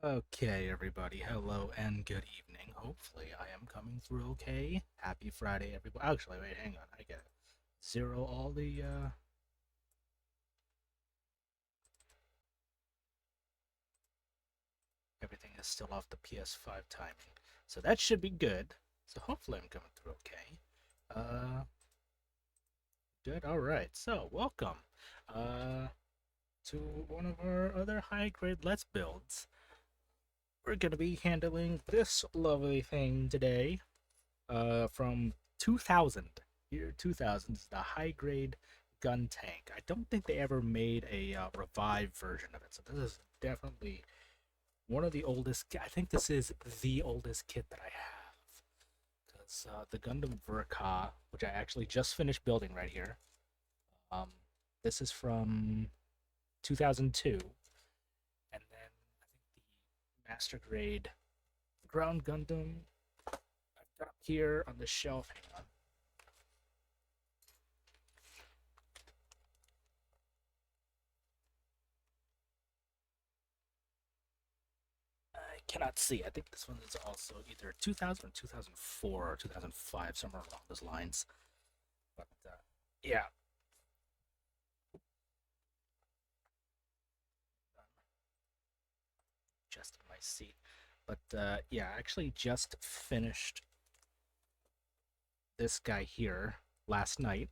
Okay, everybody. Hello and good evening. Hopefully, I am coming through okay. Happy Friday, everybody. Actually, wait, hang on. I gotta zero all the. Everything is still off the PS5 timing, so that should be good. So hopefully, I'm coming through okay. Uh, Good. All right. So welcome, uh, to one of our other high grade Let's builds. We're gonna be handling this lovely thing today. From 2000. Year 2000 is the high grade Guntank. I don't think they ever made a revived version of it, so this is definitely one of the oldest. I think this is the oldest kit that I have. Because the Gundam Verka, which I actually just finished building right here, um, this is from 2002. And then I think the Master Grade Ground Gundam I've got up here on the shelf. Hang on. I cannot see. I think this one is also either 2000 or 2004 or 2005, somewhere along those lines. But yeah, just in my seat. But yeah, I actually just finished this guy here last night.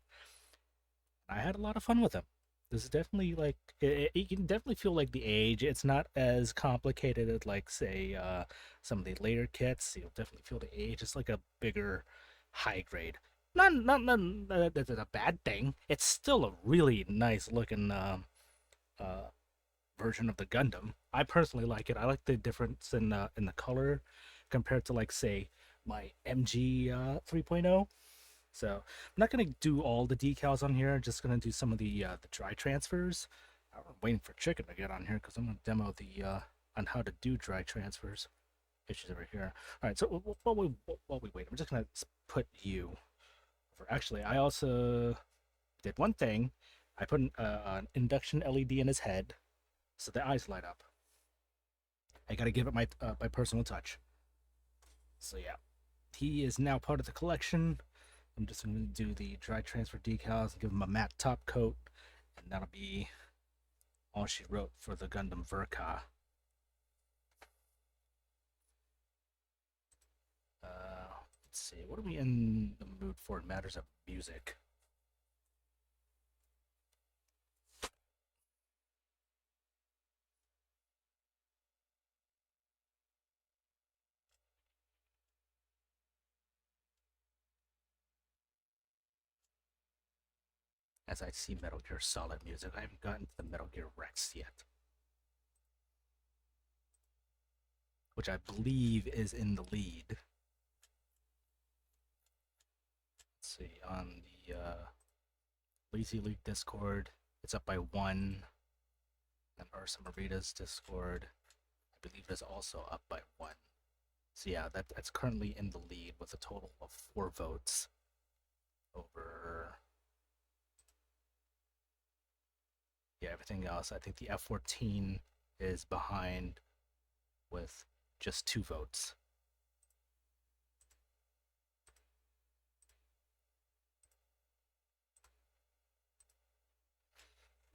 I had a lot of fun with him. This is definitely like you can definitely feel like the age. It's not as complicated as like say some of the later kits. You'll definitely feel the age. It's like a bigger, high grade. Not that's a bad thing. It's still a really nice looking uh, version of the Gundam. I personally like it. I like the difference in the color compared to like say my MG 3.0. So I'm not gonna do all the decals on here. Just gonna do some of the dry transfers. I'm waiting for Chicken to get on here because I'm gonna demo the on how to do dry transfers. Issues over here. All right. So while we wait, I'm just gonna put you. Actually, I also did one thing. I put an induction LED in his head, so the eyes light up. I gotta give it my personal touch. So yeah, he is now part of the collection. I'm just going to do the dry transfer decals and give him a matte top coat, and that'll be all she wrote for the Gundam Verka. Let's see, what are we in the mood for in matters of music? As I see Metal Gear Solid music, I haven't gotten to the Metal Gear Rex yet, which I believe is in the lead. Let's see, on the Lazy League Discord, it's up by one. And Ursa Marita's Discord, I believe, is also up by one. So yeah, that's currently in the lead with a total of 4 votes over yeah everything else. I think the F-14 is behind with just 2 votes.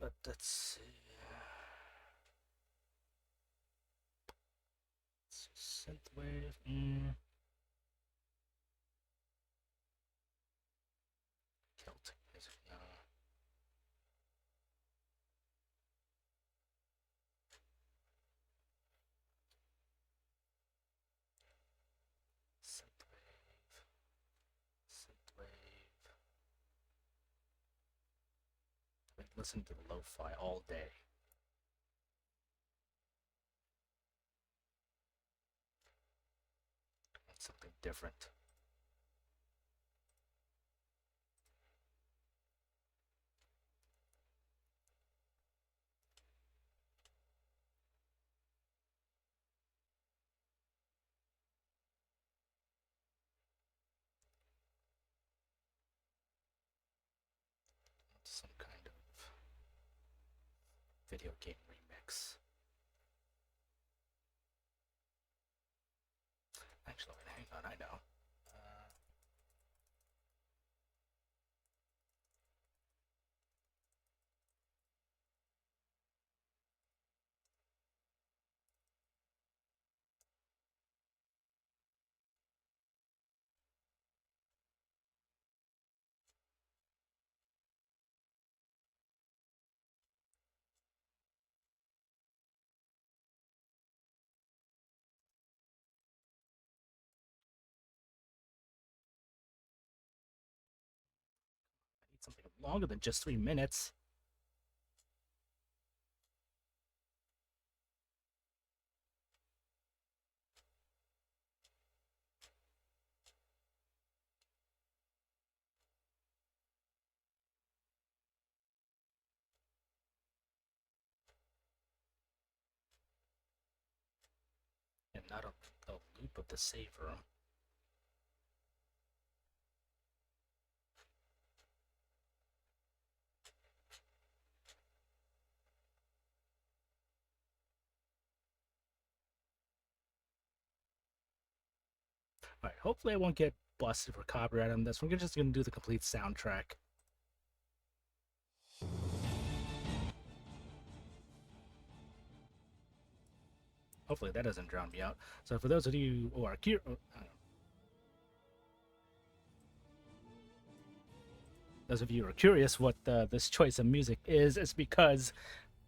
But let's see. Synthwave. Celtic music. No. Synthwave. Synthwave. I've been listening to the lo-fi all day. It's something different. Some kind of video game remix. Actually, hang on, I know. I need something longer than just 3 minutes. And not a loop of the save room. Alright, hopefully I won't get busted for copyright on this. We're just gonna do the complete soundtrack. Hopefully that doesn't drown me out. So for those of you who are curious, what this choice of music is, it's because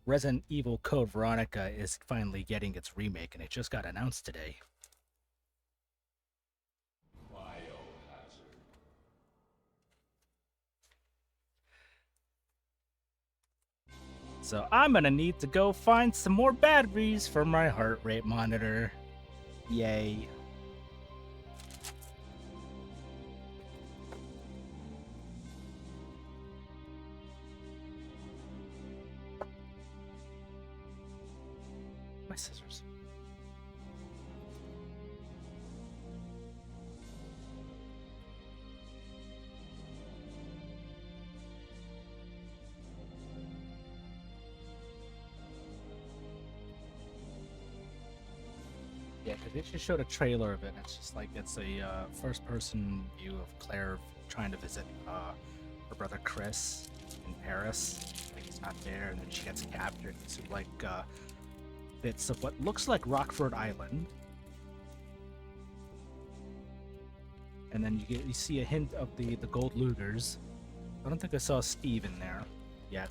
Resident Evil Code Veronica is finally getting its remake, and it just got announced today. So I'm gonna need to go find some more batteries for my heart rate monitor. Yay. My scissors. Yeah, because they just showed a trailer of it. It's just like it's a first-person view of Claire trying to visit her brother Chris in Paris. Like he's not there, and then she gets captured. So like bits of what looks like Rockford Island, and then you see a hint of the Gold Lugers. I don't think I saw Steve in there yet.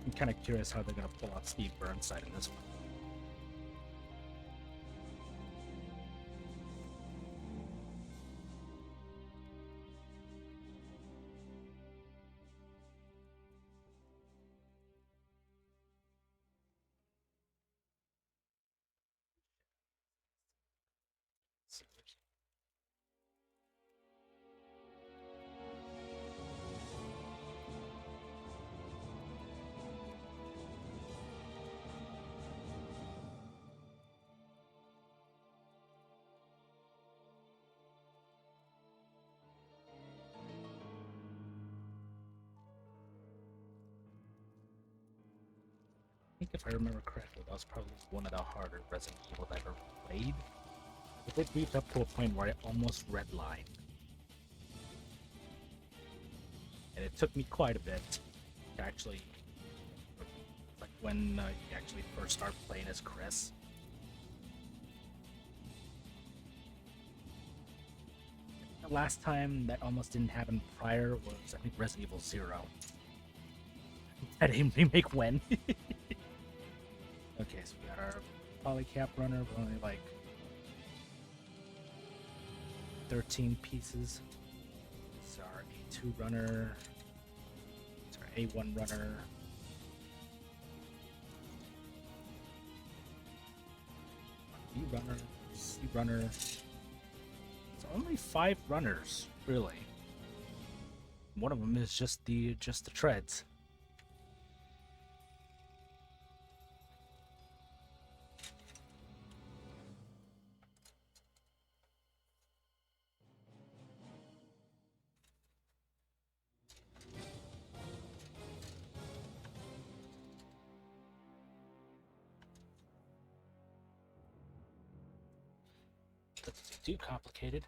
I'm kind of curious how they're gonna pull out Steve Burnside in this one. I think if I remember correctly, that was probably one of the harder Resident Evil I've ever played. It did reach up to a point where I almost redlined. And it took me quite a bit to actually, like when you actually first start playing as Chris. The last time that almost didn't happen prior was, I think, Resident Evil 0. That remake when? Okay, so we got our polycap runner, but only like 13 pieces. This is our A2 runner. It's our A1 runner. B runner, C runner. It's only 5 runners, really. One of them is just the treads. Doesn't seem too complicated.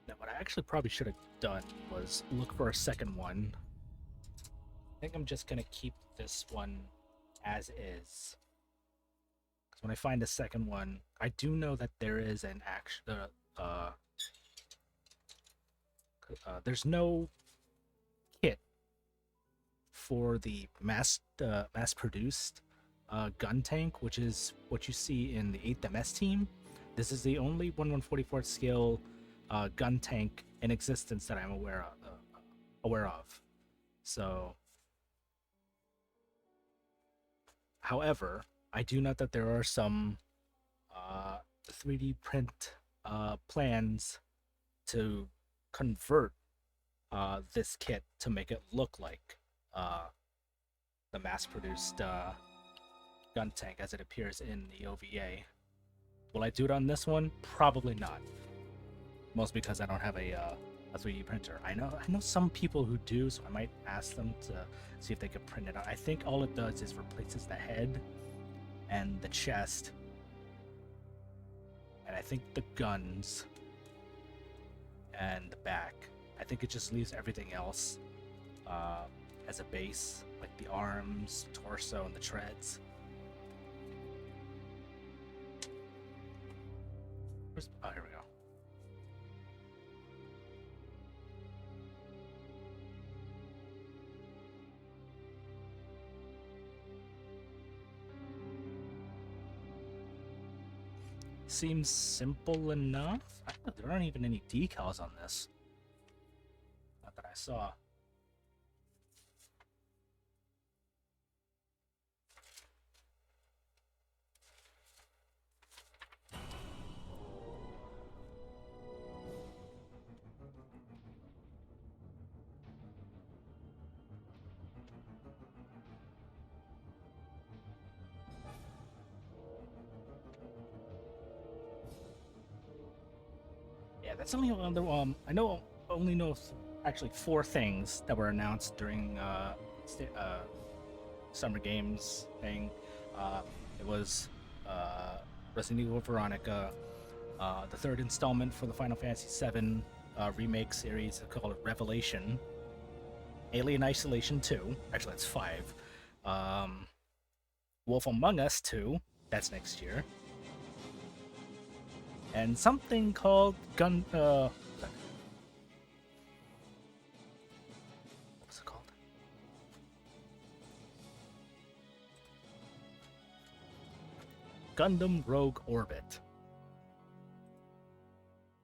Now, what I actually probably should have done was look for a second one. I think I'm just gonna keep this one as is. Because when I find a second one, I do know that there is an action. There's no kit for the mass-produced Guntank, which is what you see in the 8th MS team. This is the only 1/144th scale Guntank in existence that I'm aware of. So, however, I do know that there are some 3D print plans to convert this kit to make it look like the mass-produced Guntank as it appears in the OVA. Will I do it on this one? Probably not. Mostly because I don't have a 3D printer. I know some people who do, so I might ask them to see if they could print it out. I think all it does is replaces the head and the chest, and I think the guns and the back. I think it just leaves everything else as a base, like the arms, torso, and the treads. Oh, here we go. Seems simple enough. There aren't even any decals on this. Not that I saw. Yeah, that's only other. I know only know actually 4 things that were announced during Summer Games thing. It was Resident Evil Veronica, the 3rd installment for the Final Fantasy VII remake series called Revelation, Alien Isolation 2. Actually, that's 5. Wolf Among Us 2. That's next year. And something called what was it called? Gundam Rogue Orbit.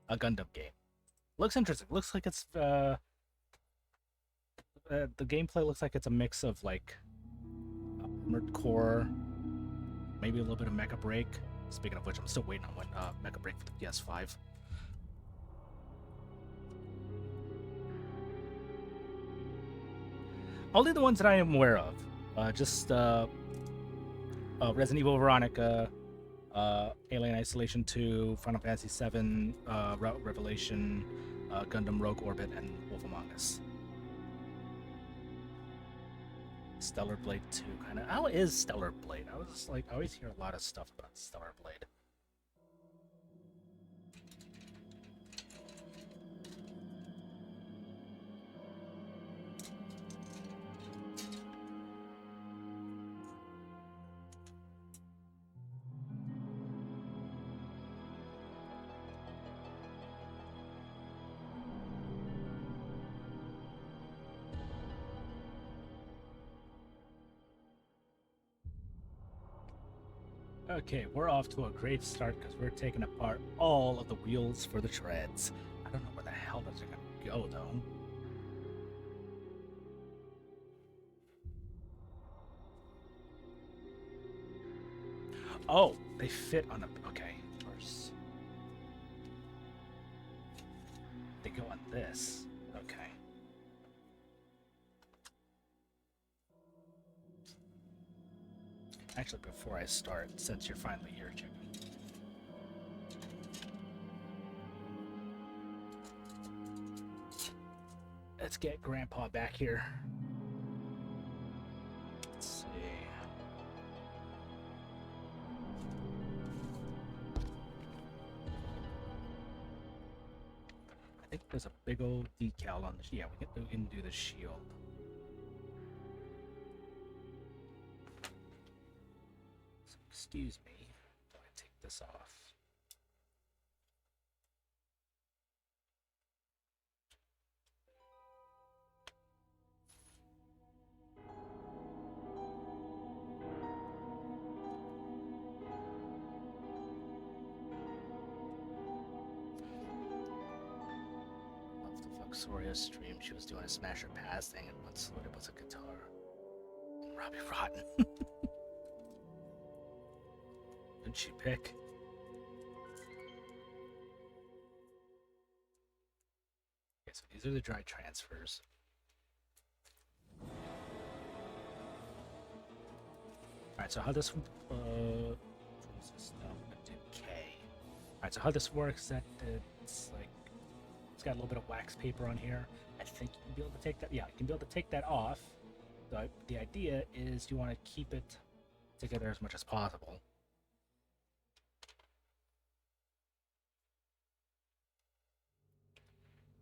A Gundam game. Looks interesting. Looks like it's the gameplay looks like it's a mix of like Armored Core, maybe a little bit of Mecha Break. Speaking of which, I'm still waiting on one Mecha Break for the PS5. Only the ones that I am aware of. Just Resident Evil Veronica, Alien Isolation 2, Final Fantasy VII, Revelation, Gundam Rogue Orbit, and Wolf Among Us. Stellar Blade 2, kind of. How is Stellar Blade? I always hear a lot of stuff about Stellar Blade. Okay, we're off to a great start because we're taking apart all of the wheels for the treads. I don't know where the hell those are gonna go, though. Oh, they fit on a... Okay, first. They go on this. Okay. Actually, before I start, since you're finally here, Chicken. let's get Grandpa back here. Let's see. I think there's a big old decal on the. Yeah, we can do the shield. So, excuse me while I take this off. Soria's stream, she was doing a Smasher Pass thing, and once it was a guitar. And Robbie Rotten. What'd she pick? Okay, so these are the dry transfers. Alright, so how this Alright, so how this works is that it's like it's got a little bit of wax paper on here. I think you can be able to take that. Yeah, you can be able to take that off. So the idea is you want to keep it together as much as possible.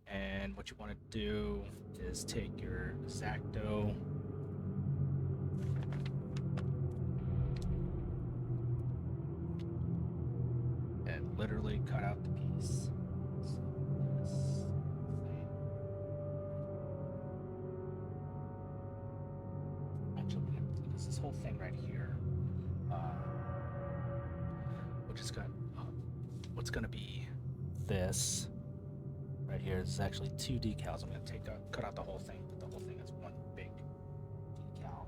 And what you want to do is take your X-Acto and literally cut out the piece. This whole thing right here, which is got what's going to be this right here. This is actually two decals. I'm going to cut out the whole thing, put the whole thing as one big decal.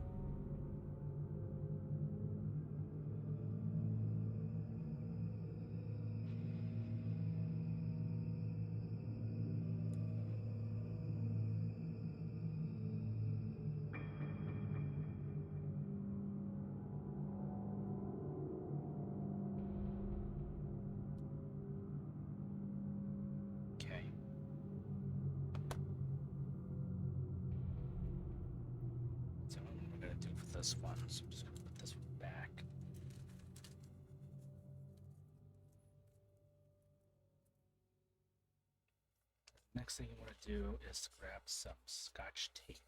This one, so I'm just gonna put this one back. Next thing you want to do is grab some Scotch tape.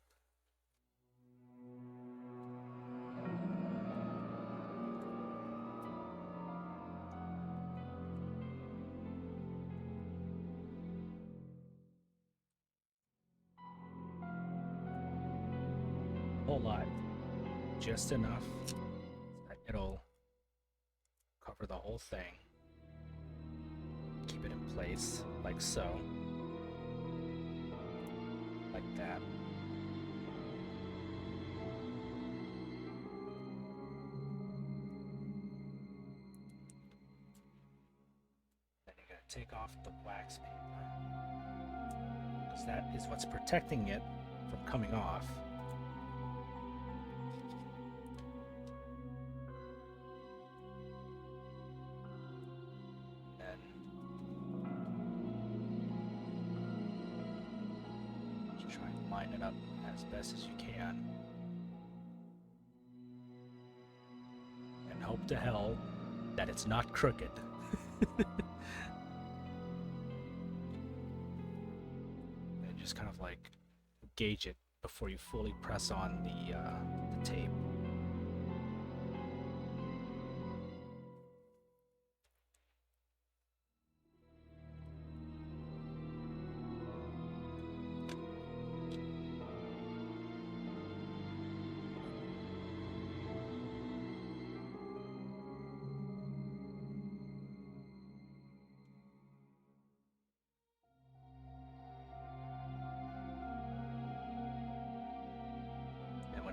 A whole lot. Just enough that it'll cover the whole thing. Keep it in place, like so. Like that. Then you're going to take off the wax paper, because that is what's protecting it from coming off. Line it up as best as you can, and hope to hell that it's not crooked. And just kind of like gauge it before you fully press on the tape.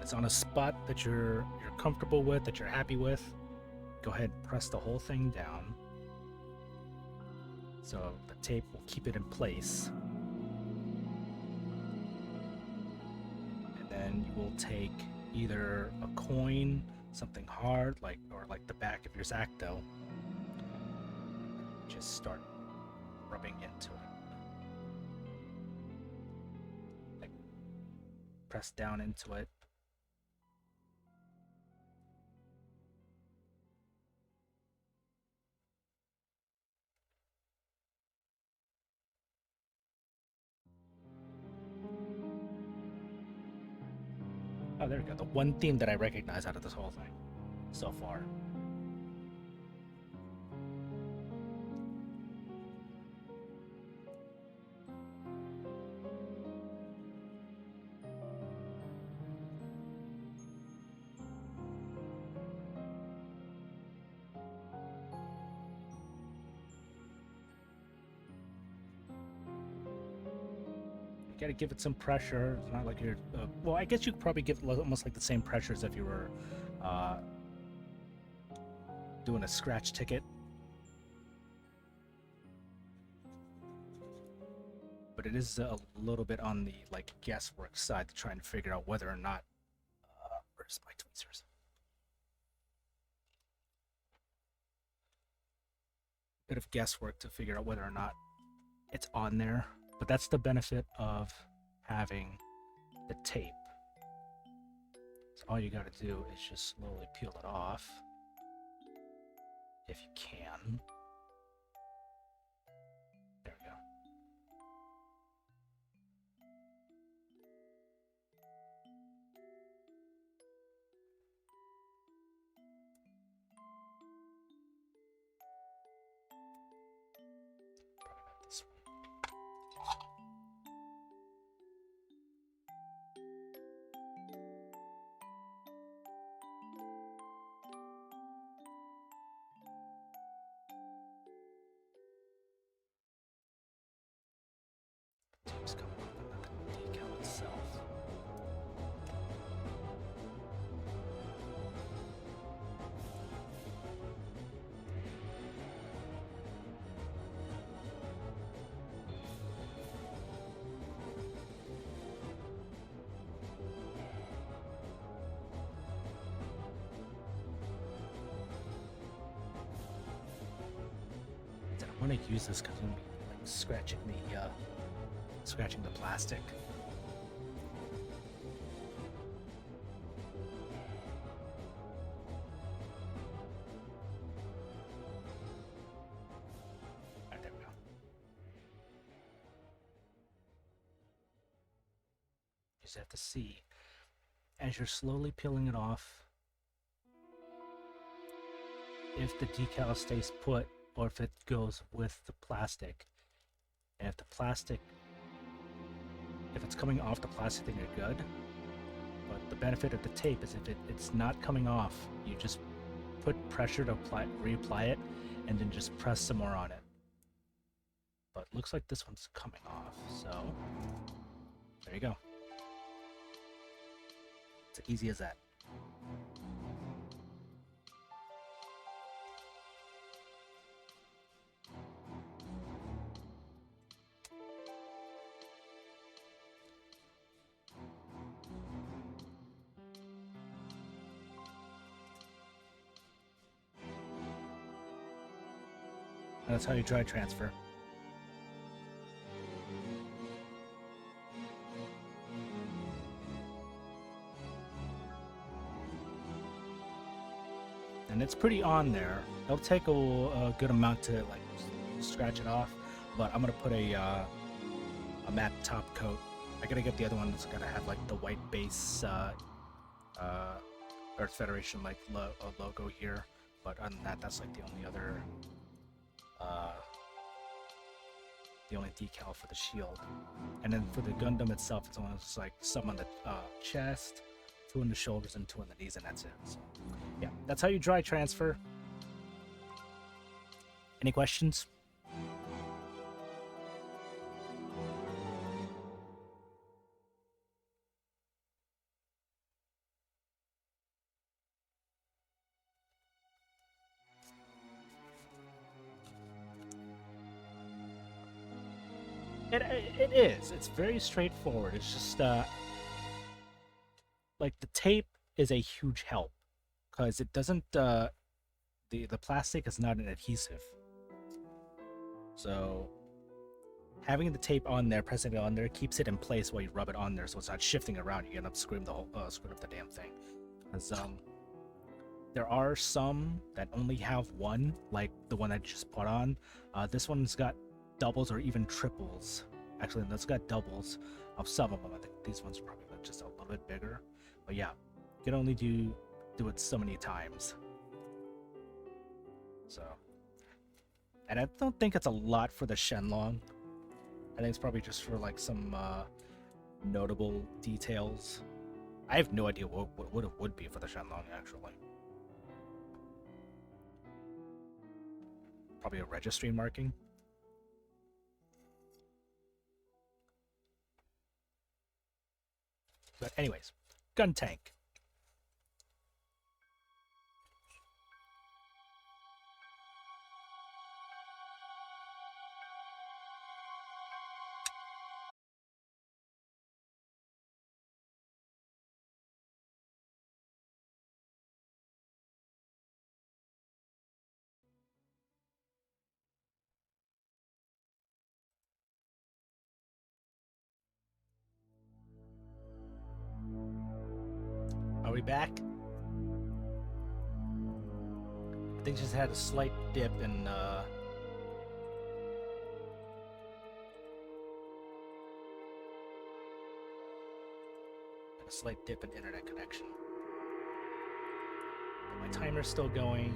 It's on a spot that you're comfortable with, that you're happy with, go ahead and press the whole thing down so the tape will keep it in place. And then you will take either a coin, something hard, like the back of your X-Acto, just start rubbing into it. Like press down into it. Oh, there we go. The one theme that I recognize out of this whole thing so far. You gotta give it some pressure. It's not like you're. Well, I guess you could probably give it almost like the same pressure as if you were doing a scratch ticket. But it is a little bit on the like guesswork side to try and figure out whether or not. Where's my tweezers? Bit of guesswork to figure out whether or not it's on there. But that's the benefit of having the tape. So all you gotta do is just slowly peel it off. If you can. There we go. Probably not this one. Tape's coming off, but not the decal itself. I want to use this because I'm gonna be like scratching the plastic. Alright, there we go. You just have to see as you're slowly peeling it off if the decal stays put or if it goes with the plastic. And if the plastic, if it's coming off the plastic, then you're good. But the benefit of the tape is if it's not coming off, you just put pressure to reapply it and then just press some more on it. But looks like this one's coming off, so there you go. It's as easy as that. That's how you dry transfer. And it's pretty on there. It'll take a good amount to like scratch it off, but I'm gonna put a matte top coat. I gotta get the other one that's gonna have like the white base Earth Federation like logo here. But other than that, that's like the only other decal for the shield. And then for the Gundam itself, it's only like some on the chest, 2 on the shoulders, and 2 on the knees, and that's it. So, yeah, that's how you dry transfer. Any questions? It is. It's very straightforward. It's just like the tape is a huge help because it doesn't the plastic is not an adhesive. So having the tape on there, pressing it on there, keeps it in place while you rub it on there, so it's not shifting around. You end up screwing up the damn thing. Because there are some that only have one, like the one I just put on. This one's got doubles or even triples. Actually, that's got doubles of some of them. I think these ones are probably just a little bit bigger. But yeah, you can only do it so many times. So, and I don't think it's a lot for the Shenlong. I think it's probably just for like some notable details. I have no idea what it would be for the Shenlong actually. Probably a registry marking. But anyways, Guntank. Are we back? I think just had a slight dip in a slight dip in internet connection. But my timer's still going.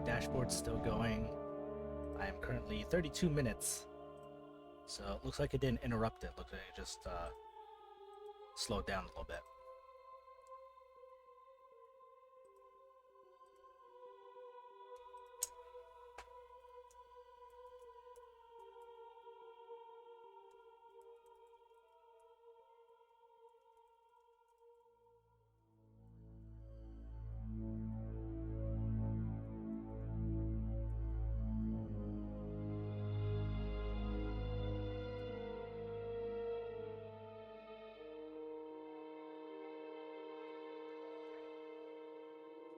Dashboard's still going. I am currently 32 minutes. So it looks like it didn't interrupt it. Looks like it just slowed down a little bit.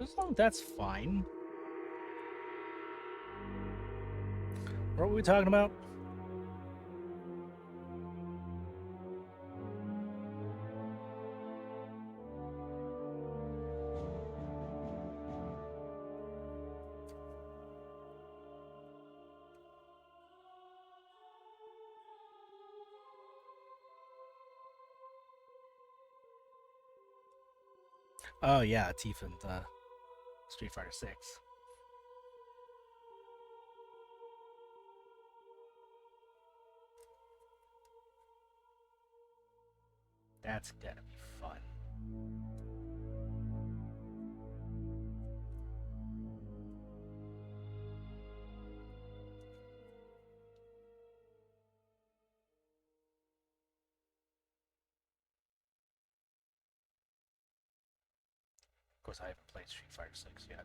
As long as that's fine. What were we talking about? Oh yeah, Tifa and Street Fighter 6. That's gonna be fun. Of course, I haven't played Street Fighter 6 yet.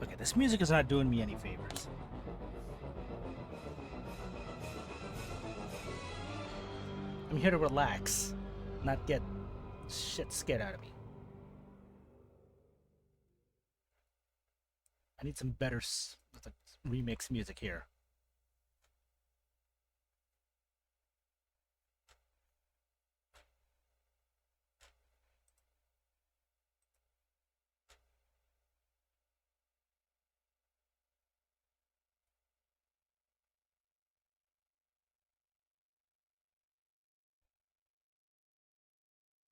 Okay, this music is not doing me any favors. I'm here to relax, not get shit scared out of me. I need some better remix music here.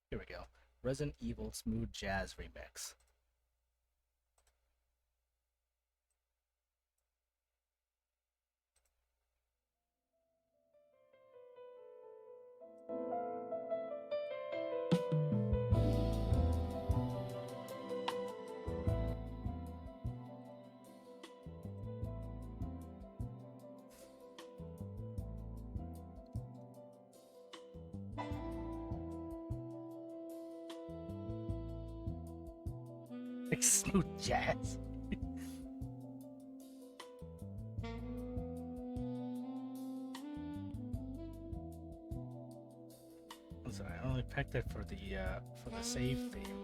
Here we go. Resident Evil Smooth Jazz Remix. Smooth jazz. So I only picked it for the save theme.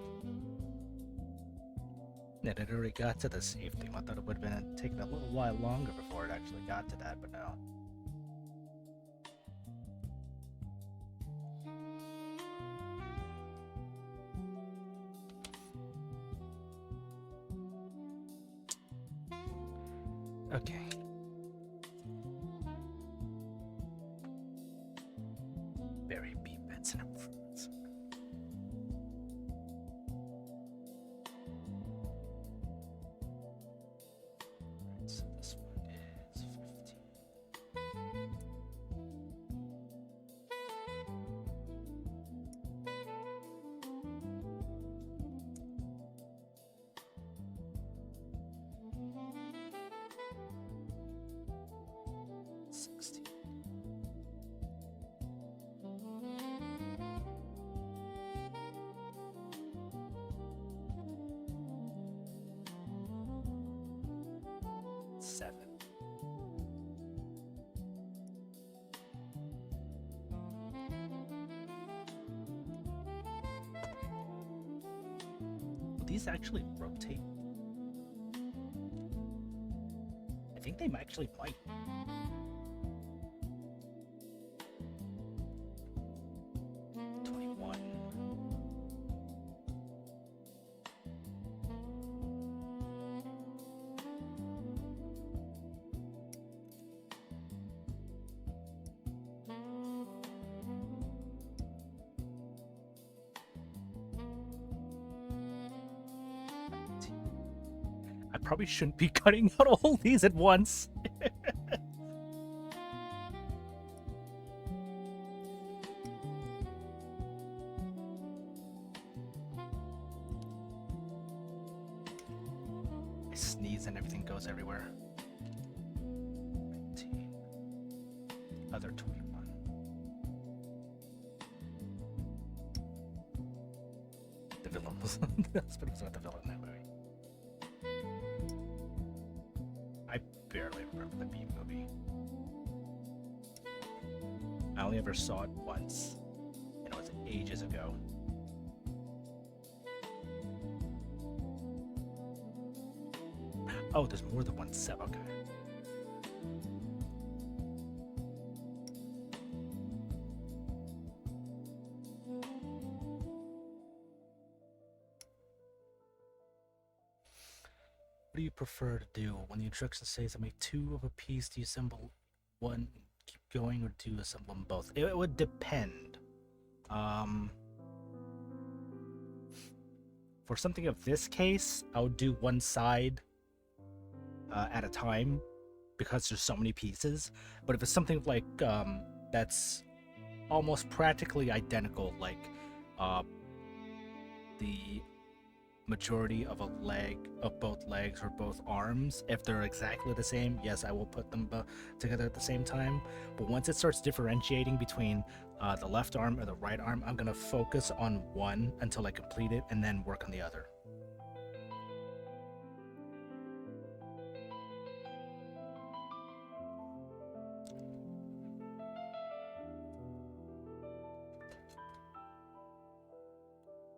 And it already got to the save theme. I thought it would have been taking a little while longer before it actually got to that, but no. Okay. Berry beet beds and fruits. Right, so this one is 15. 16. Seven. Will these actually rotate? I think they actually might. I probably shouldn't be cutting out all these at once. I sneeze and everything goes everywhere. 19. Other 21. The villain was that's what was about the villain in that movie. I barely remember the Beat movie. I only ever saw it once, and it was ages ago. Oh, there's more than one set. Okay. What do you prefer to do? When the instructions says I make 2 of a piece, do you assemble one, keep going, or do you assemble them both? It would depend. For something of this case, I would do one side at a time because there's so many pieces. But if it's something like that's almost practically identical, like the majority of a leg, of both legs or both arms, if they're exactly the same, yes, I will put them together at the same time. But once it starts differentiating between the left arm or the right arm, I'm gonna focus on one until I complete it and then work on the other.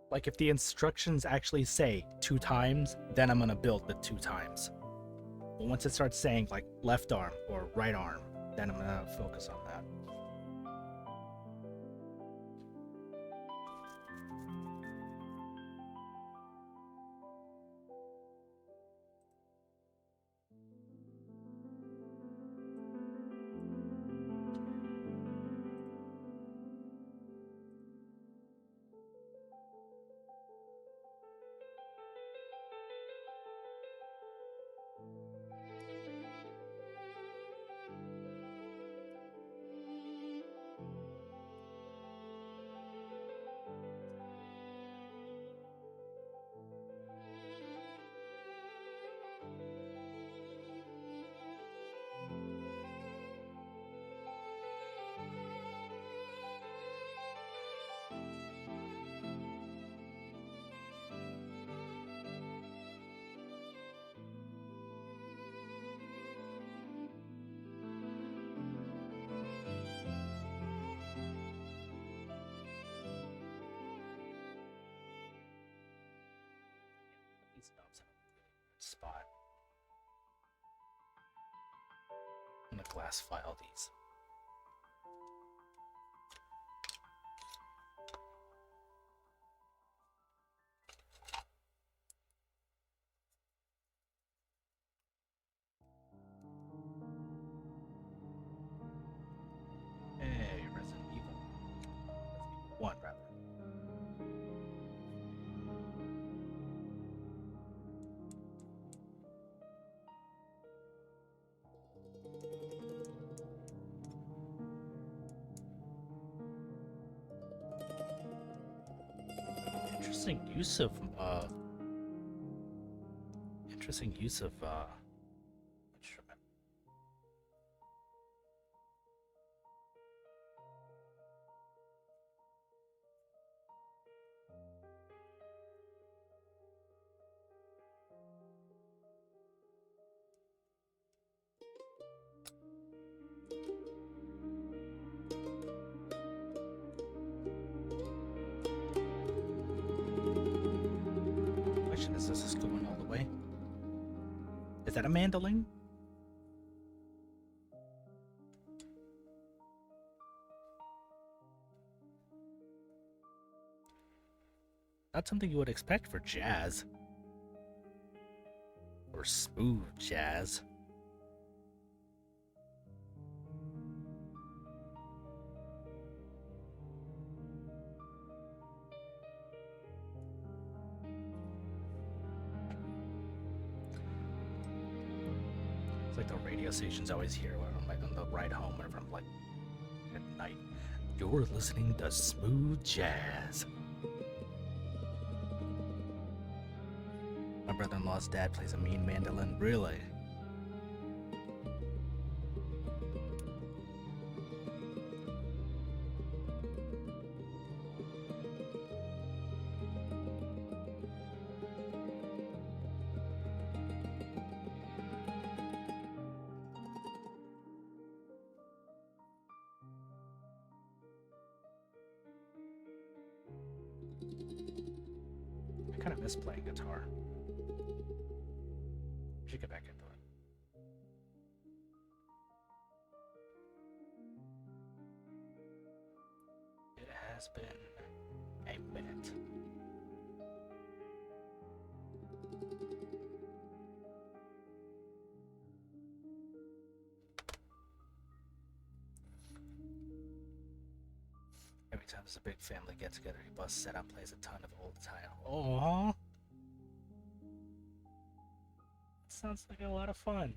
Like if the instructions actually say 2 times, then I'm gonna build the 2 times. But once it starts saying like left arm or right arm, then I'm gonna focus on that. These knobs have a really weird spot. I'm gonna glass file these. Hey, Resident Evil. Resident Evil 1, rather. Interesting use of instrument. Question is this going all the way? Is that a mandolin? Not something you would expect for jazz. Or smooth jazz. It's like the radio stations always hear when I'm like on the ride home, whenever I'm like at night. You're listening to smooth jazz. My brother-in-law's dad plays a mean mandolin. Really? I kind of miss playing guitar. Should get back into it. It has been a minute. Every time there's a big family get together, he busts out and plays a ton of old time. Aww. Sounds like a lot of fun.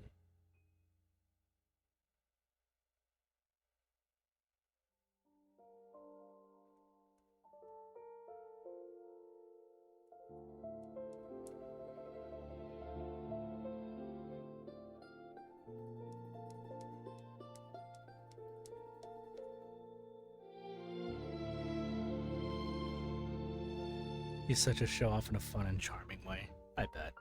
He's such a show off in a fun and charming way, I bet.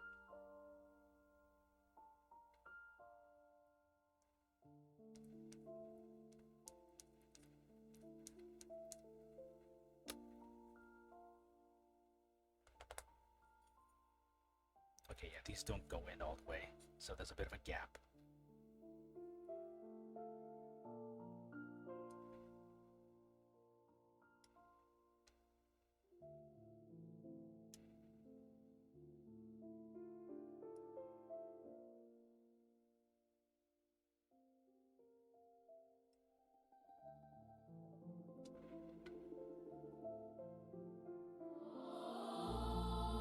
Okay, yeah, these don't go in all the way, so there's a bit of a gap.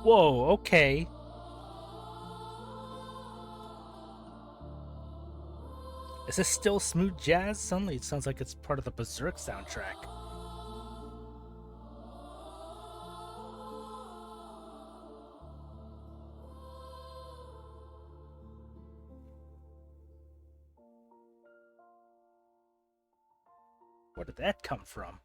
Whoa, okay. Is this still smooth jazz? Suddenly it sounds like it's part of the Berserk soundtrack. Where did that come from?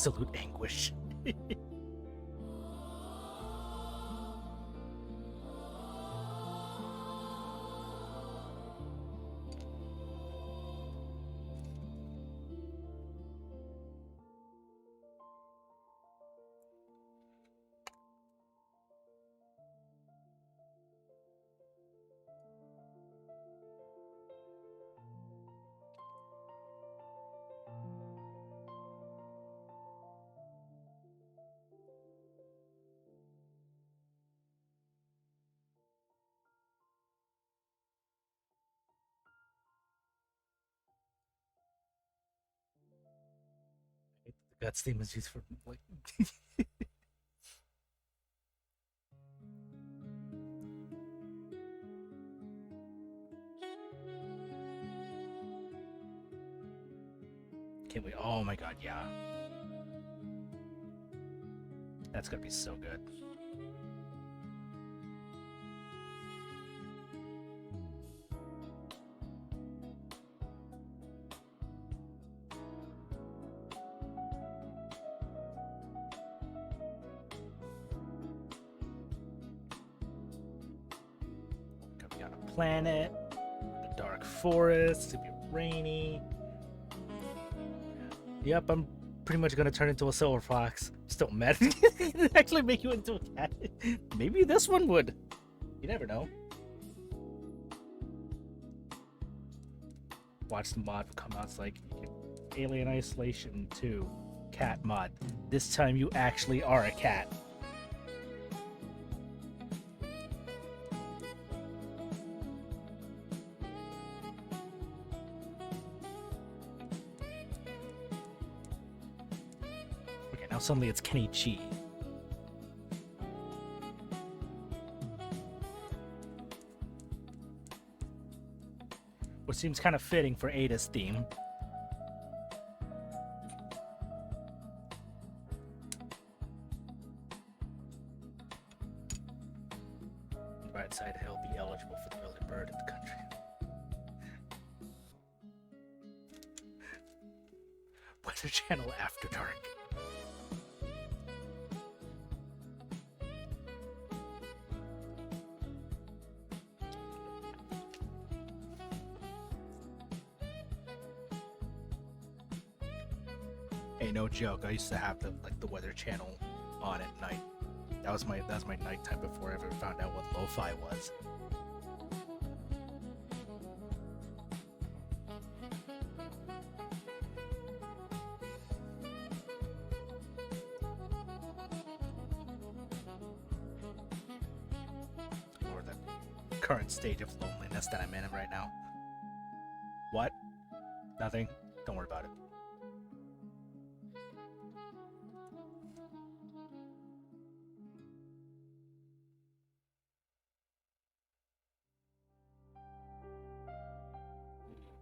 absolute anguish. The guts theme is used for like. Can't wait. Oh my god, yeah. That's gonna be so good. Gonna be on a planet, the dark forest, it's gonna be rainy. Yep, I'm pretty much gonna turn into a silver fox. Still mad. Actually make you into a cat. Maybe this one would. You never know. Watch the mod come out. It's like Alien Isolation 2 cat mod. This time you actually are a cat. Okay, now suddenly it's Kenny Chi. Which seems kind of fitting for Ada's theme. Right side, he'll be eligible for the early bird in the country. Weather Channel After Dark. Hey, no joke. I used to have the Weather Channel on at night. That was my nighttime before I ever found out what lo-fi was. Or the current stage of loneliness that I'm in right now. What? Nothing? Don't worry about it.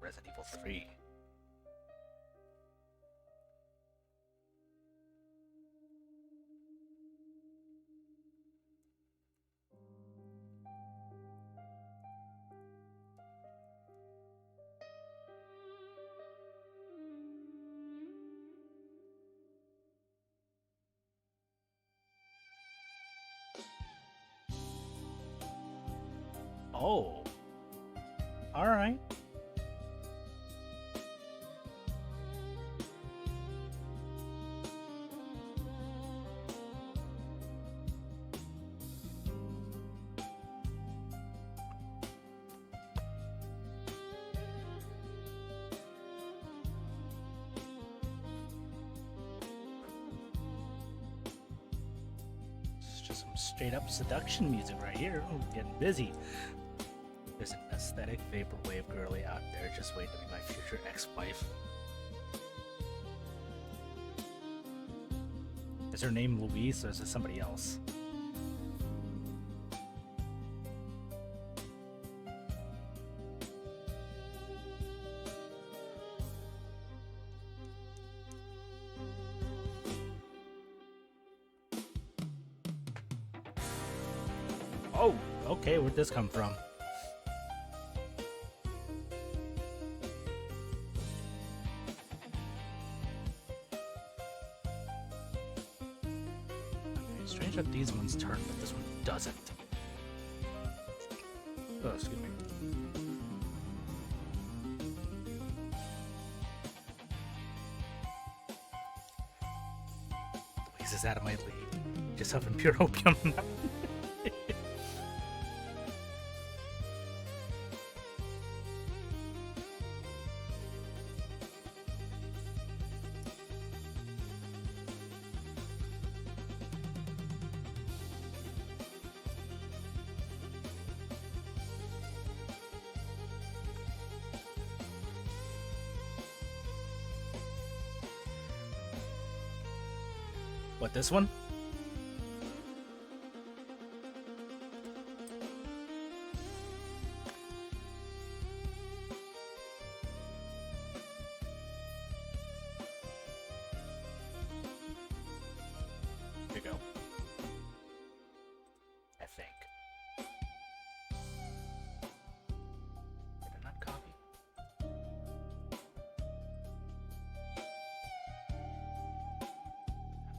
Resident Evil 3. Oh. Alright. It's just some straight up seduction music right here. I'm getting busy. There's an aesthetic vaporwave girly out there just waiting to be my future ex-wife. Is her name Louise or is it somebody else? Oh, okay, where'd this come from? these ones turn, but this one doesn't. Oh, excuse me. Louise is out of my league. Just huffing pure opium. What, this one? Here you go. I think. Did I not copy?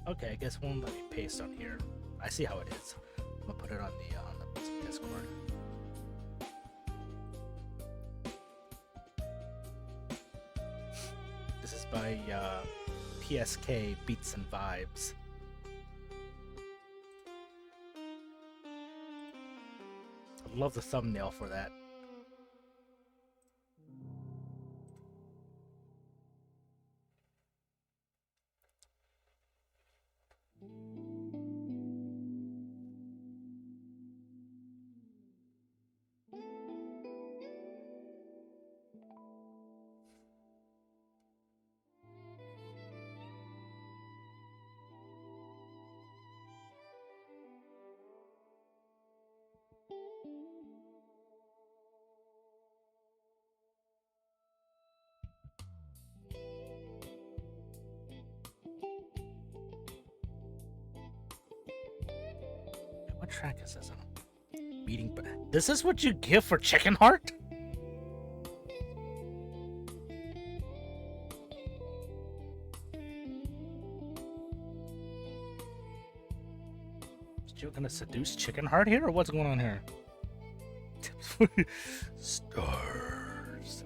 Okay, I guess one let me paste on here. I see how it is. I'm gonna put it on the Discord. This is by PSK Beats and Vibes. I love the thumbnail for that. What track is this on? Meeting. This is what you give for Chicken Heart? Is Joe gonna seduce Chicken Heart here, or what's going on here? Stars.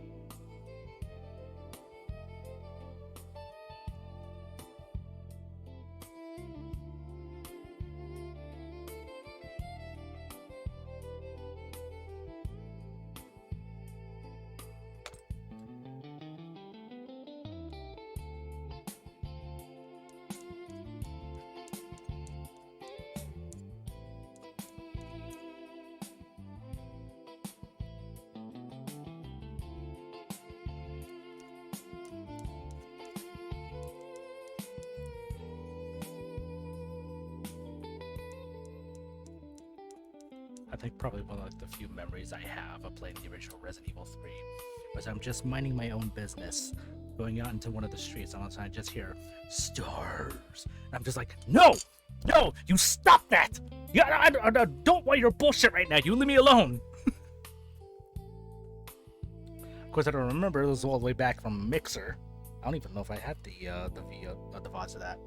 I think probably one of the few memories I have of playing the original Resident Evil 3 was I'm just minding my own business, going out into one of the streets, and all of a sudden I just hear stars. And I'm just like, no, you stop that! I don't want your bullshit right now. You leave me alone. Of course, I don't remember. It was all the way back from Mixer. I don't even know if I had the VODs of that.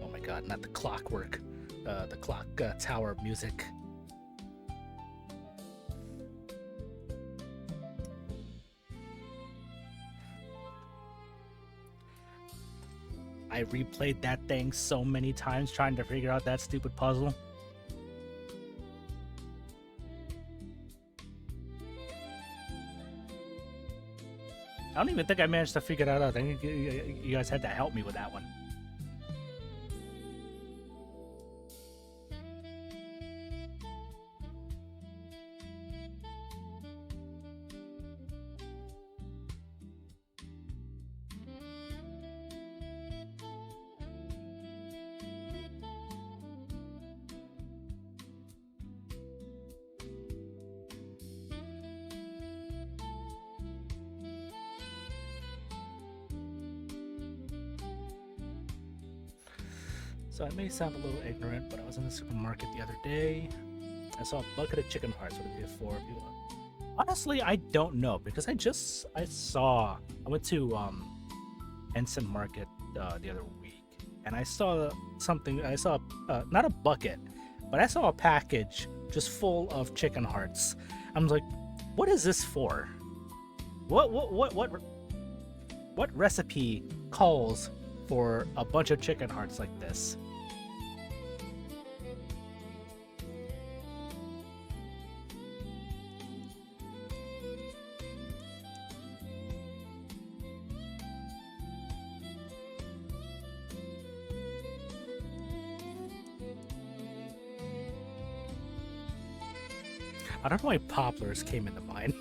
Oh my god, not the clockwork. The clock tower music. I replayed that thing so many times trying to figure out that stupid puzzle. I don't even think I managed to figure that out. I think you guys had to help me with that one. So I may sound a little ignorant, but I was in the supermarket the other day, I saw a bucket of chicken hearts. What did it be for? Honestly, I don't know because I went to Ensign Market the other week, and I saw something. I saw not a bucket, but I saw a package just full of chicken hearts. I'm like, what is this for? What recipe calls for a bunch of chicken hearts like this? I don't know why poplars came into mind.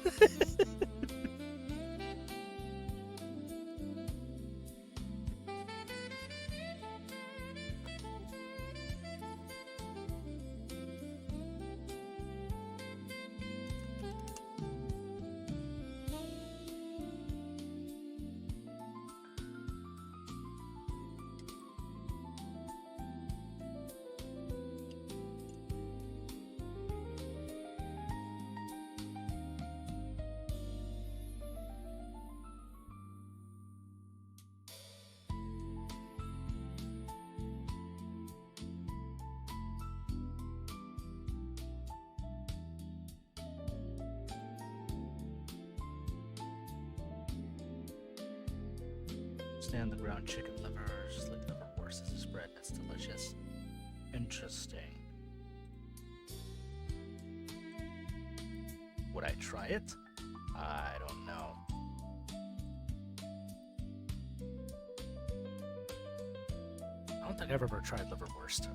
Stand the ground chicken livers, like liverwurst as a spread. That's delicious. Interesting. Would I try it? I don't know. I don't think I've ever tried liverwurst.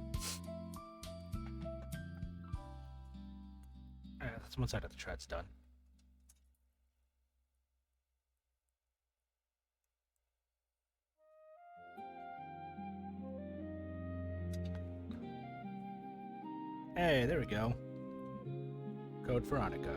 Alright, that's one side of the tread's done. Hey, there we go. Code Veronica.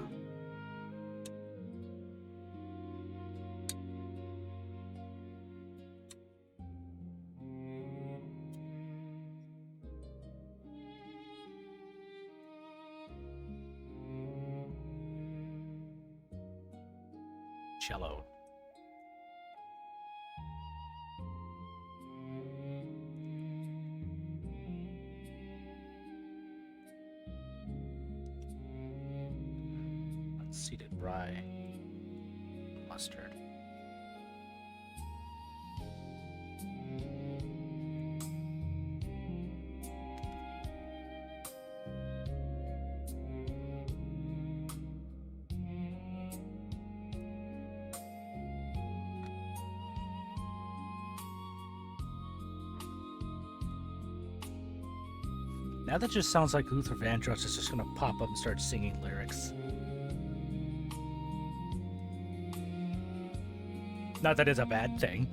Cello. Unseeded rye. Mustard. Now that just sounds like Luther Vandross is just gonna pop up and start singing lyrics. Not that it's a bad thing.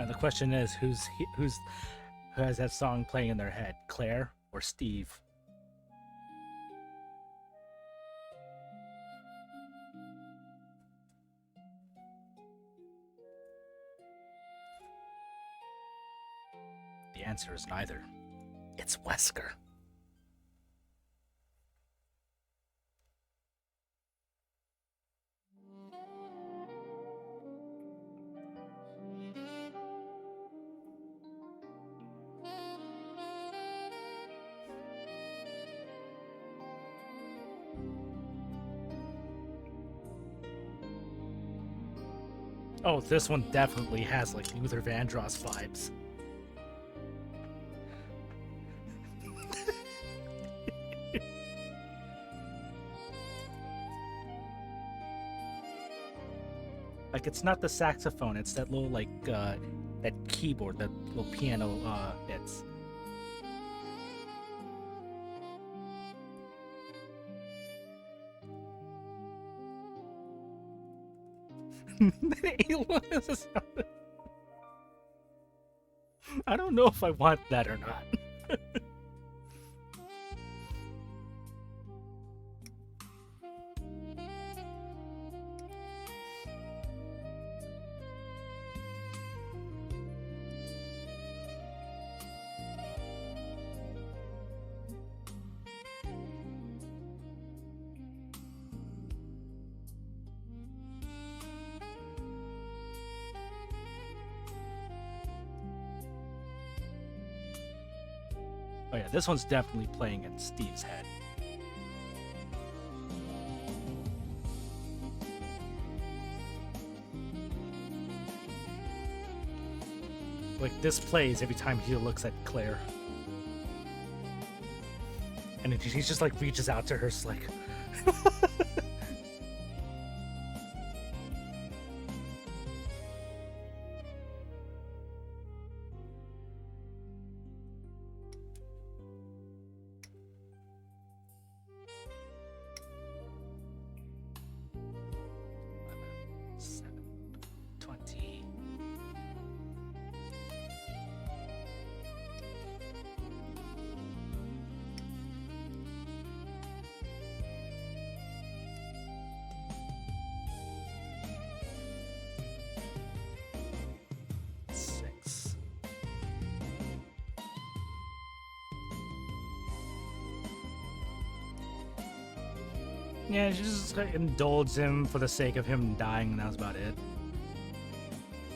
And the question is, who has that song playing in their head, Claire or Steve? The answer is neither. It's Wesker. Oh, this one definitely has like Luther Vandross vibes. Like, it's not the saxophone, it's that little like that keyboard, that little piano bits. Elon is a sound. I don't know if I want that or not. Oh yeah, this one's definitely playing in Steve's head. Like, this plays every time he looks at Claire. And he just, like, reaches out to her, just like... Yeah, she just like, indulged him for the sake of him dying, and that was about it.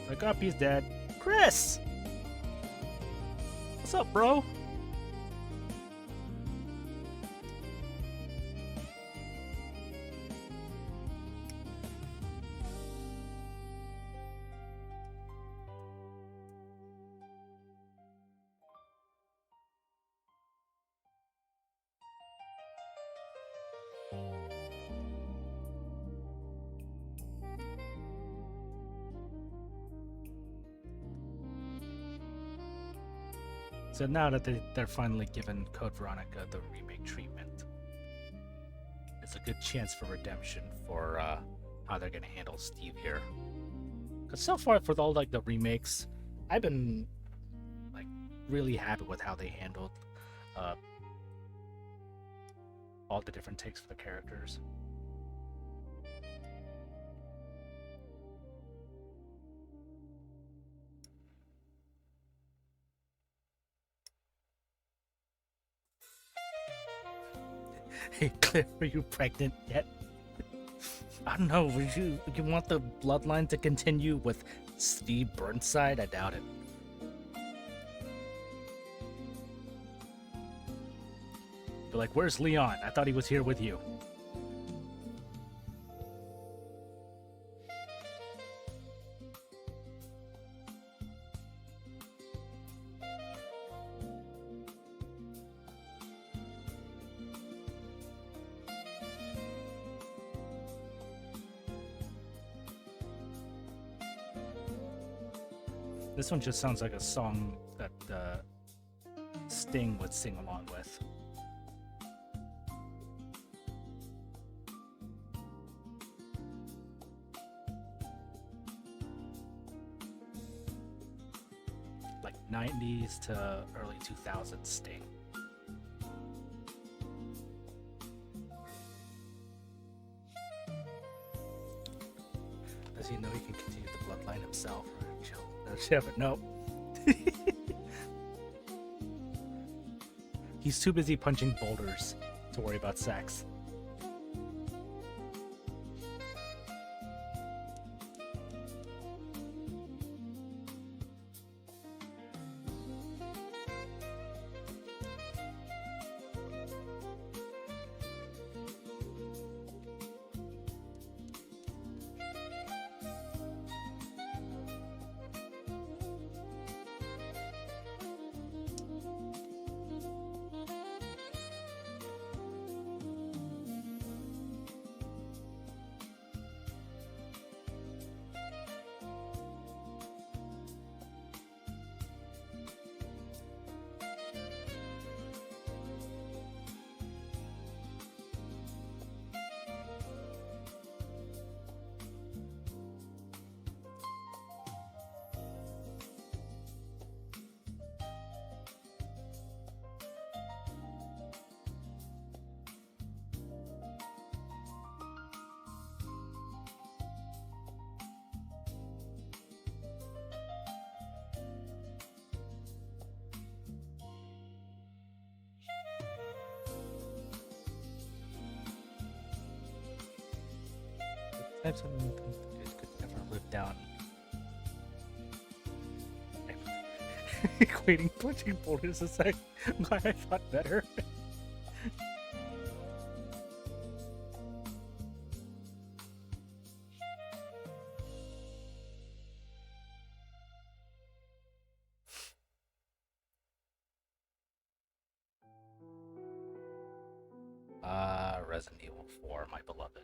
Like, oh, he's dead. Chris! What's up, bro? So now that they're finally given Code Veronica the remake treatment, it's a good chance for redemption for how they're gonna handle Steve here. Because so far, for all like the remakes, I've been like really happy with how they handled all the different takes for the characters. Hey, Claire, are you pregnant yet? I don't know. Would you want the bloodline to continue with Steve Burnside? I doubt it. But like, where's Leon? I thought he was here with you. This one just sounds like a song that Sting would sing along with. Like 90s to early 2000s Sting. Does he know he can continue the bloodline himself? Yeah, but no. He's too busy punching boulders to worry about sex. lives and could never live down. Equating punching boulders is like why I thought better. Resident Evil 4, my beloved.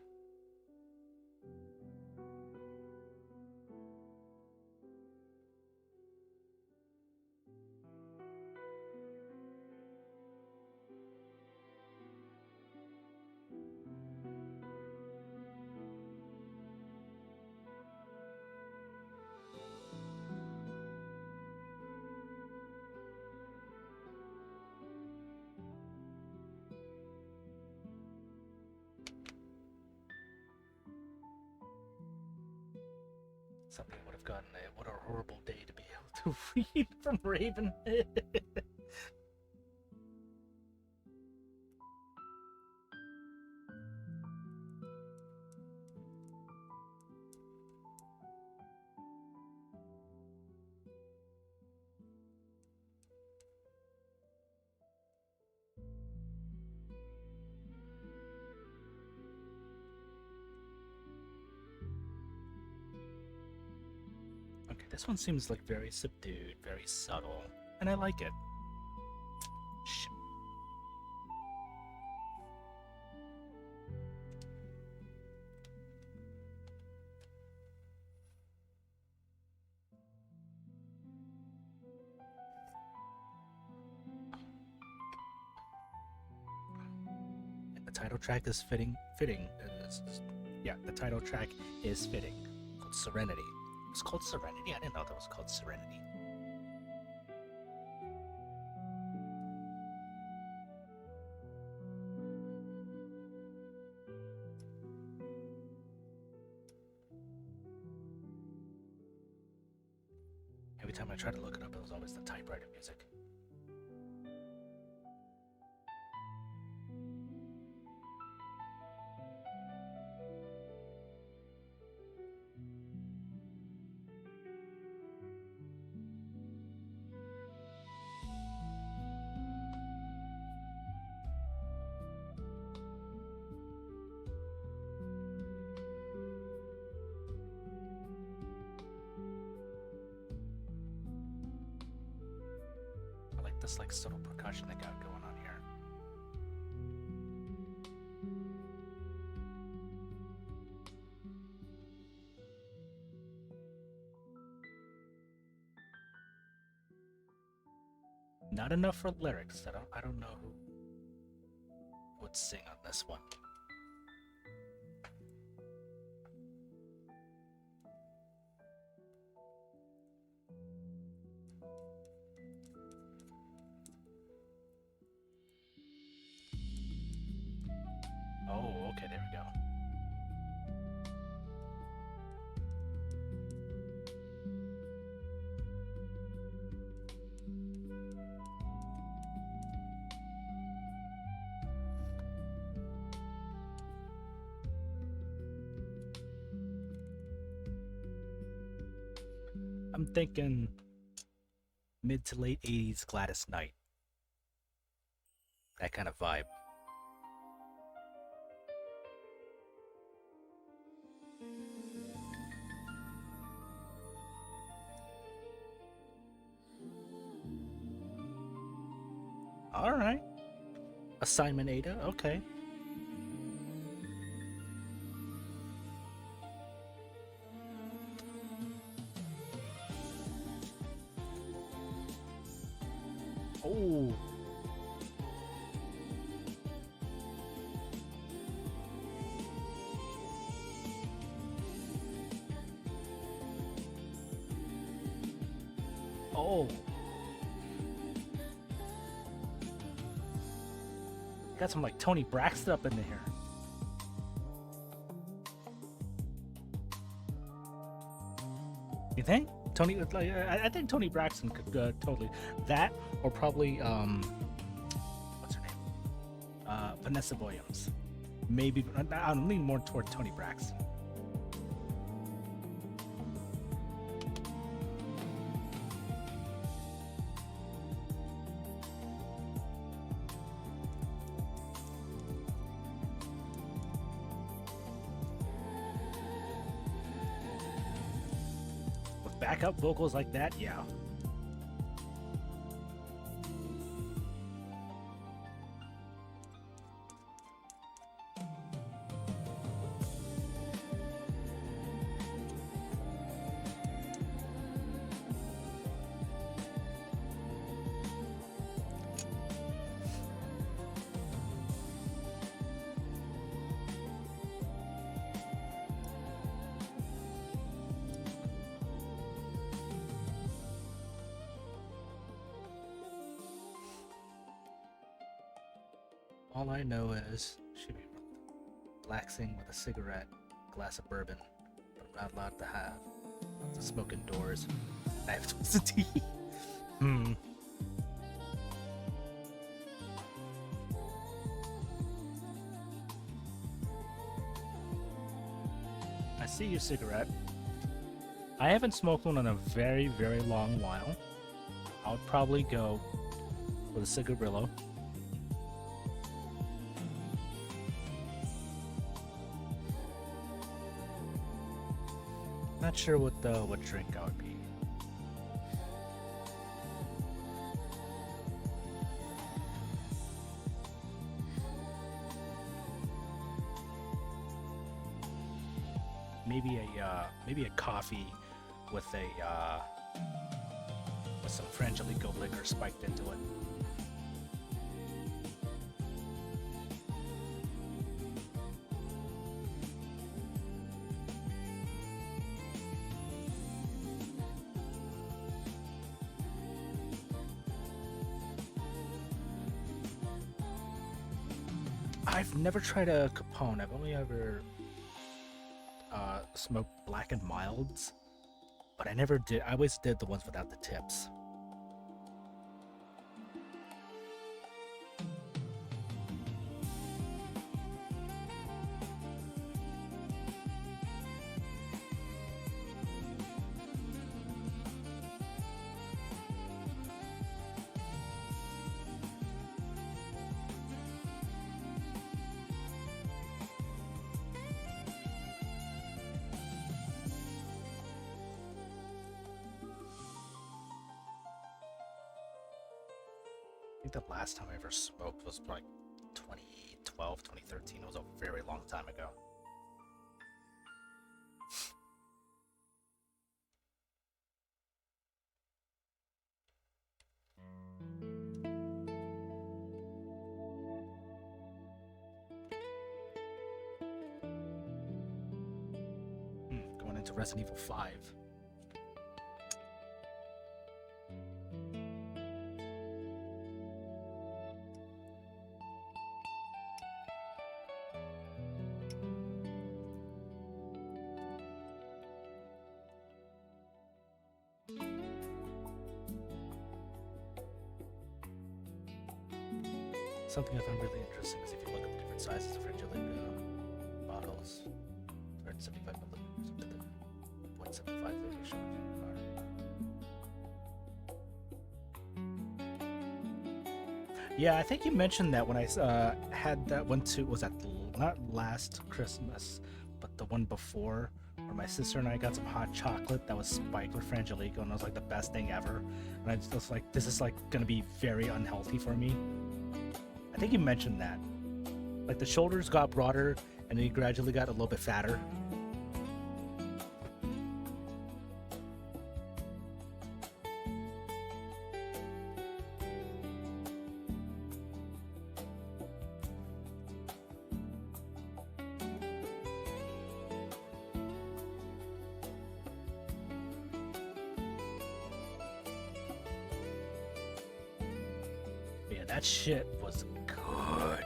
Something would have gotten what a horrible day to be able to read from Raven. Okay, this one seems like very subdued, very subtle, and I like it. Shit. And the title track is fitting. Yeah, the title track is fitting. Called Serenity. It's called Serenity? I didn't know that was called Serenity. Every time I try to look it up, it was always the typewriter music. This like subtle percussion they got going on here. Not enough for lyrics. I don't know who would sing on this one. Oh, okay, there we go. I'm thinking mid to late 80s Gladys Knight. That kind of vibe. All right. Assignment Ada, okay. Oh. Oh. Got some like Tony Braxton up in here. You think? Tony, like, I think Tony Braxton could totally that, or probably what's her name? Vanessa Williams. Maybe I'm leaning more toward Tony Braxton. backup vocals like that, yeah. All I know is she be relaxing with a cigarette, glass of bourbon, but I'm not allowed to have. To smoke indoors. I have twisted tea. Hmm. I see your cigarette. I haven't smoked one in a very, very long while. I would probably go with a cigarillo. Not sure what drink I would be. Maybe a coffee with some Frangelico liquor spiked into it. I've never tried a Capone. I've only ever smoked Black and Milds, but I never did. I always did the ones without the tips. I think the last time I ever smoked was like 2012, 2013. It was a very long time ago. Going into Resident Evil 5. Something I found really interesting is if you look at the different sizes of Frangelico bottles, 375 milliliters up to the 0.75 liter shot. Yeah, I think you mentioned that when I had that one too. Was that not last Christmas, but the one before, where my sister and I got some hot chocolate that was spiked with Frangelico, and it was like the best thing ever. And I just was like, this is like gonna be very unhealthy for me. I think you mentioned that. Like the shoulders got broader and then you gradually got a little bit fatter. Yeah, that shit was good.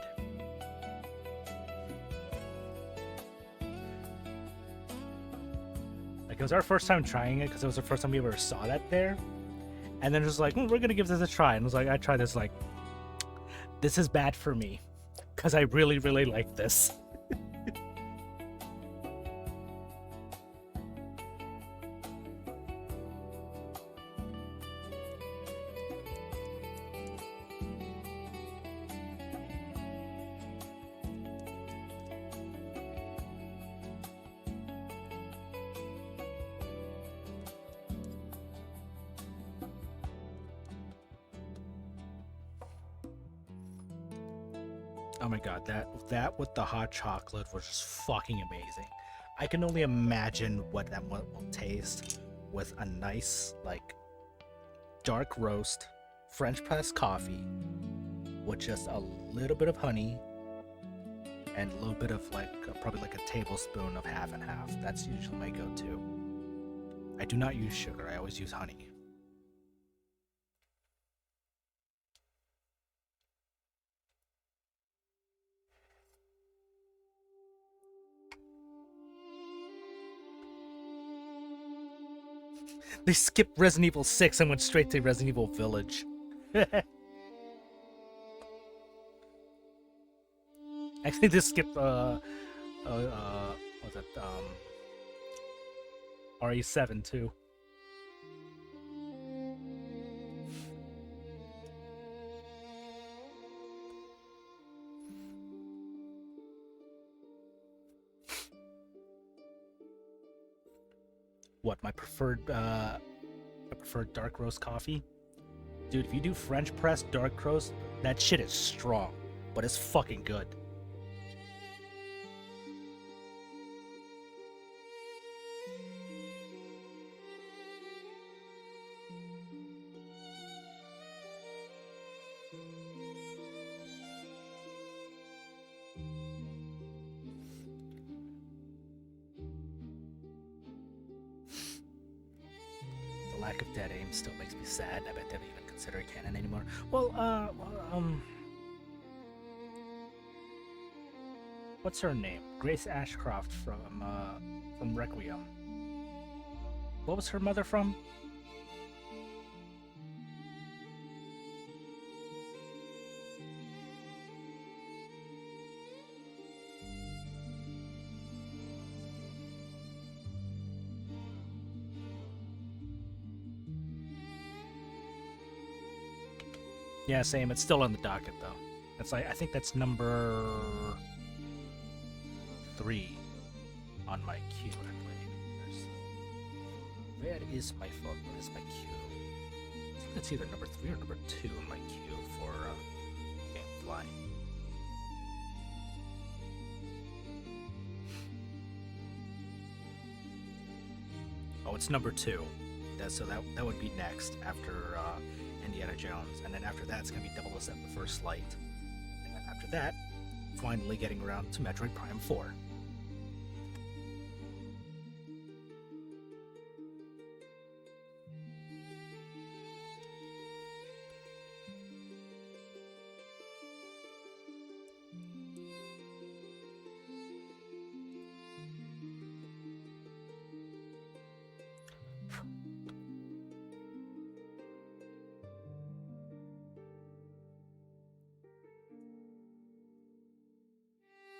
Like, it was our first time trying it because it was the first time we ever saw that there. And then it was like, we're gonna give this a try. And it was like, I tried this, like, this is bad for me because I really, really like this. Oh my god, that with the hot chocolate was just fucking amazing. I can only imagine what that will taste with a nice like dark roast French press coffee with just a little bit of honey and a little bit of like probably like a tablespoon of half and half. That's usually my go-to. I do not use sugar. I always use honey. They skipped Resident Evil 6 and went straight to Resident Evil Village. Actually, they skipped what's it RE7 too. What my preferred dark roast coffee? Dude, if you do French press dark roast, that shit is strong, but it's fucking good. The lack of dead aim still makes me sad. I bet they don't even consider it canon anymore. What's her name? Grace Ashcroft from Requiem. What was her mother from? Yeah, same. It's still on the docket though. That's like I think that's number 3 on my queue. Actually, where is my phone? What is my queue? I think that's either number 3 or number 2 in my queue for Gamefly. Oh, it's number 2. So that would be next after Indiana Jones, and then after that it's gonna be 007: The First Light, and then after that, finally getting around to Metroid Prime 4.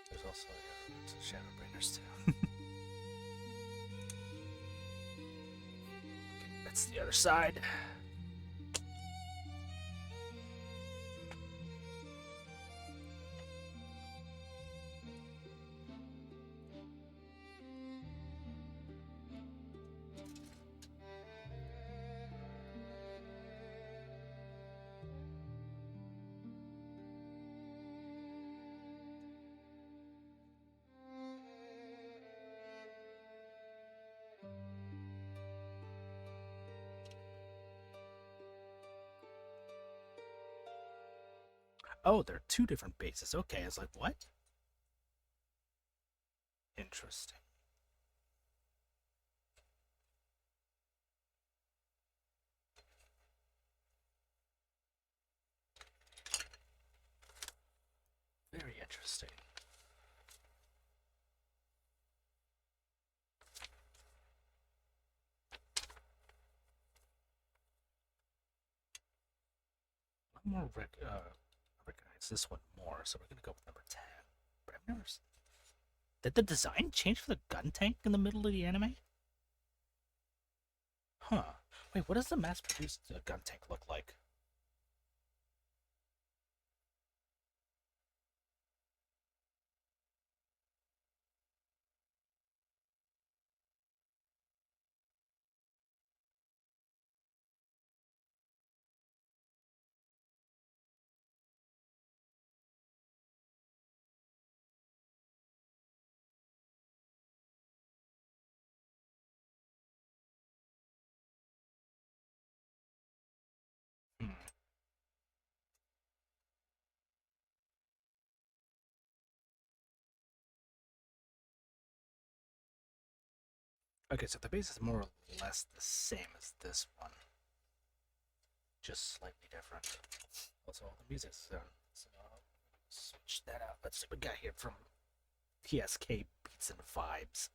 There's also Shadowbringers too. Okay, that's the other side. Oh, there are 2 different bases. Okay, I was like, what? Interesting. Very interesting. I'm more recognize this one more, so we're gonna go with number 10. But I've never. Did the design change for the Guntank in the middle of the anime? Huh. Wait, what does the mass-produced Guntank look like? Okay, so the base is more or less the same as this one, just slightly different. Also, all the music's done. So switch that out. Let's see what we got here from PSK Beats and Vibes.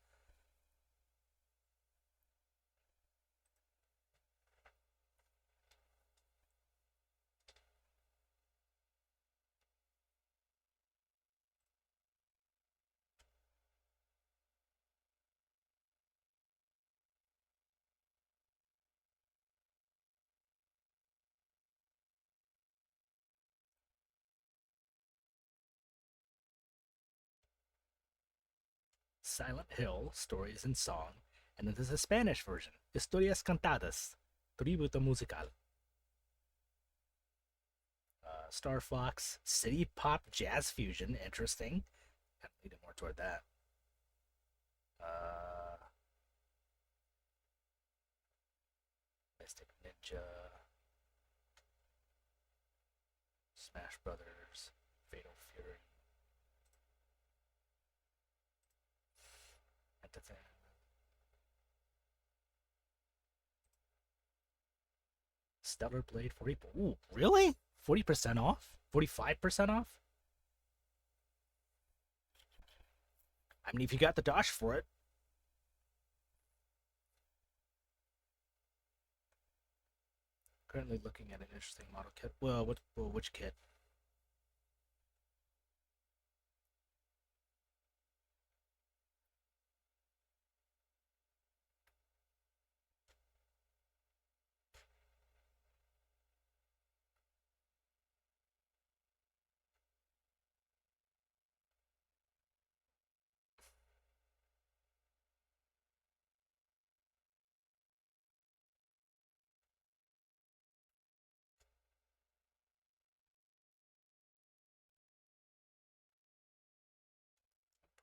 Silent Hill, Stories in Song, and then there's a Spanish version, Historias Cantadas, Tributo Musical. Star Fox, City Pop Jazz Fusion, interesting. Kind of leaning more toward that. Mystic Ninja, Smash Brothers, Fatal Fury, Entertainment. Stellar Blade 40. Ooh, really? 40% off? 45% off? I mean, if you got the dosh for it. Currently looking at an interesting model kit. Well, which kit?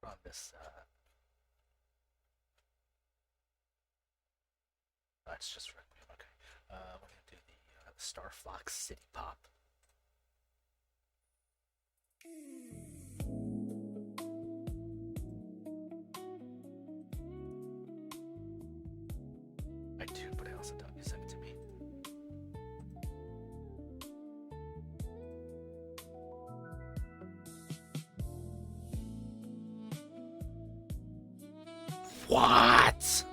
On this, it's just Requiem. Okay. We're gonna do the Star Fox City Pop. I do, but I also don't. You send it to me. What?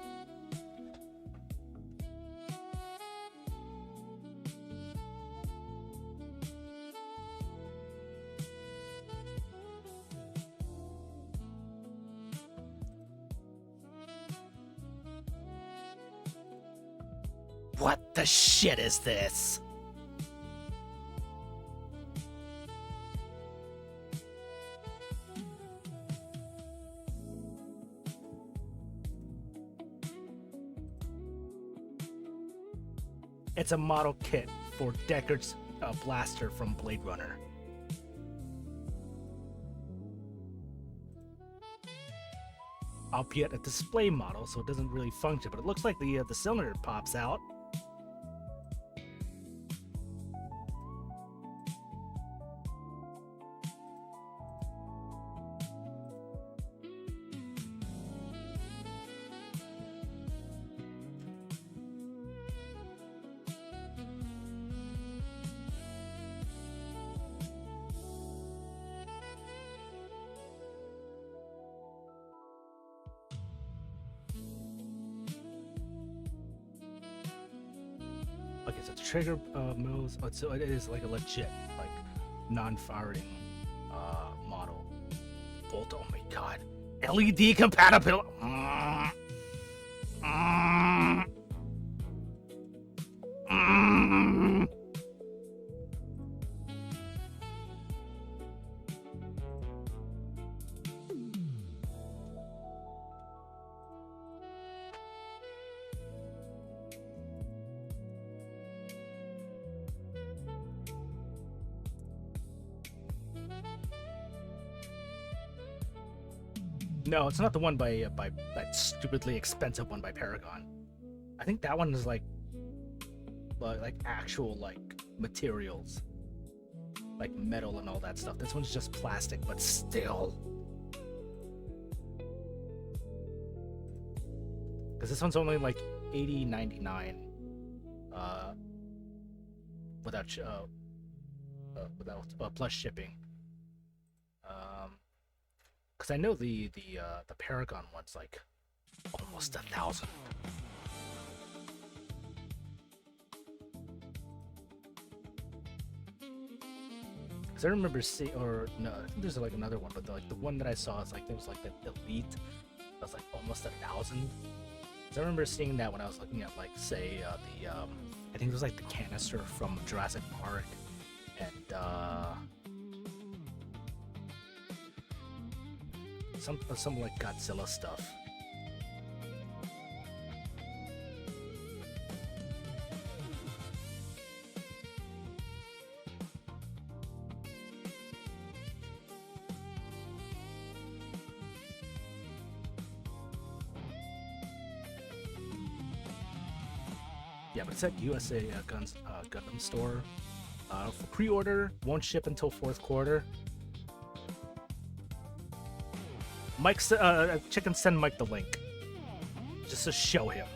What the shit is this? It's a model kit for Deckard's blaster from Blade Runner. Albeit a display model, so it doesn't really function, but it looks like the cylinder pops out. Okay, so the trigger moves. So it is like a legit, like non-firing model. Bolt. Oh my god. LED compatible. No, it's not the one by that stupidly expensive one by Paragon. I think that one is like actual like materials, like metal and all that stuff. This one's just plastic, but still. because this one's only like 80.99 uh, without plus shipping. Because I know the Paragon one's like almost 1,000. Because I remember seeing, or no, I think there's like another one, but the one that I saw is like there was like the Elite, that's like almost 1,000. Because I remember seeing that when I was looking at like say I think it was like the canister from Jurassic Park, and some like Godzilla stuff. Yeah, but it's at USA Gundam store. For pre-order, won't ship until fourth quarter. Mike, Chicken, send Mike the link, just to show him.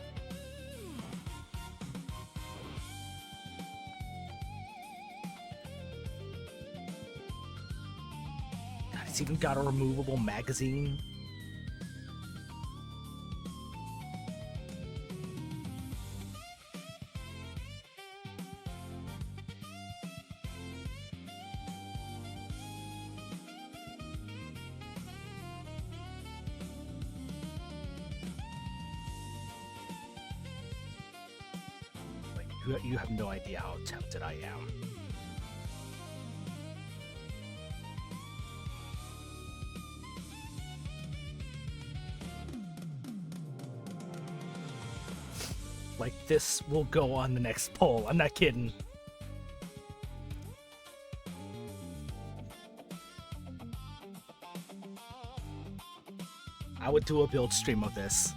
God, it's even got a removable magazine. You have no idea how tempted I am. Like, this will go on the next poll. I'm not kidding. I would do a build stream of this.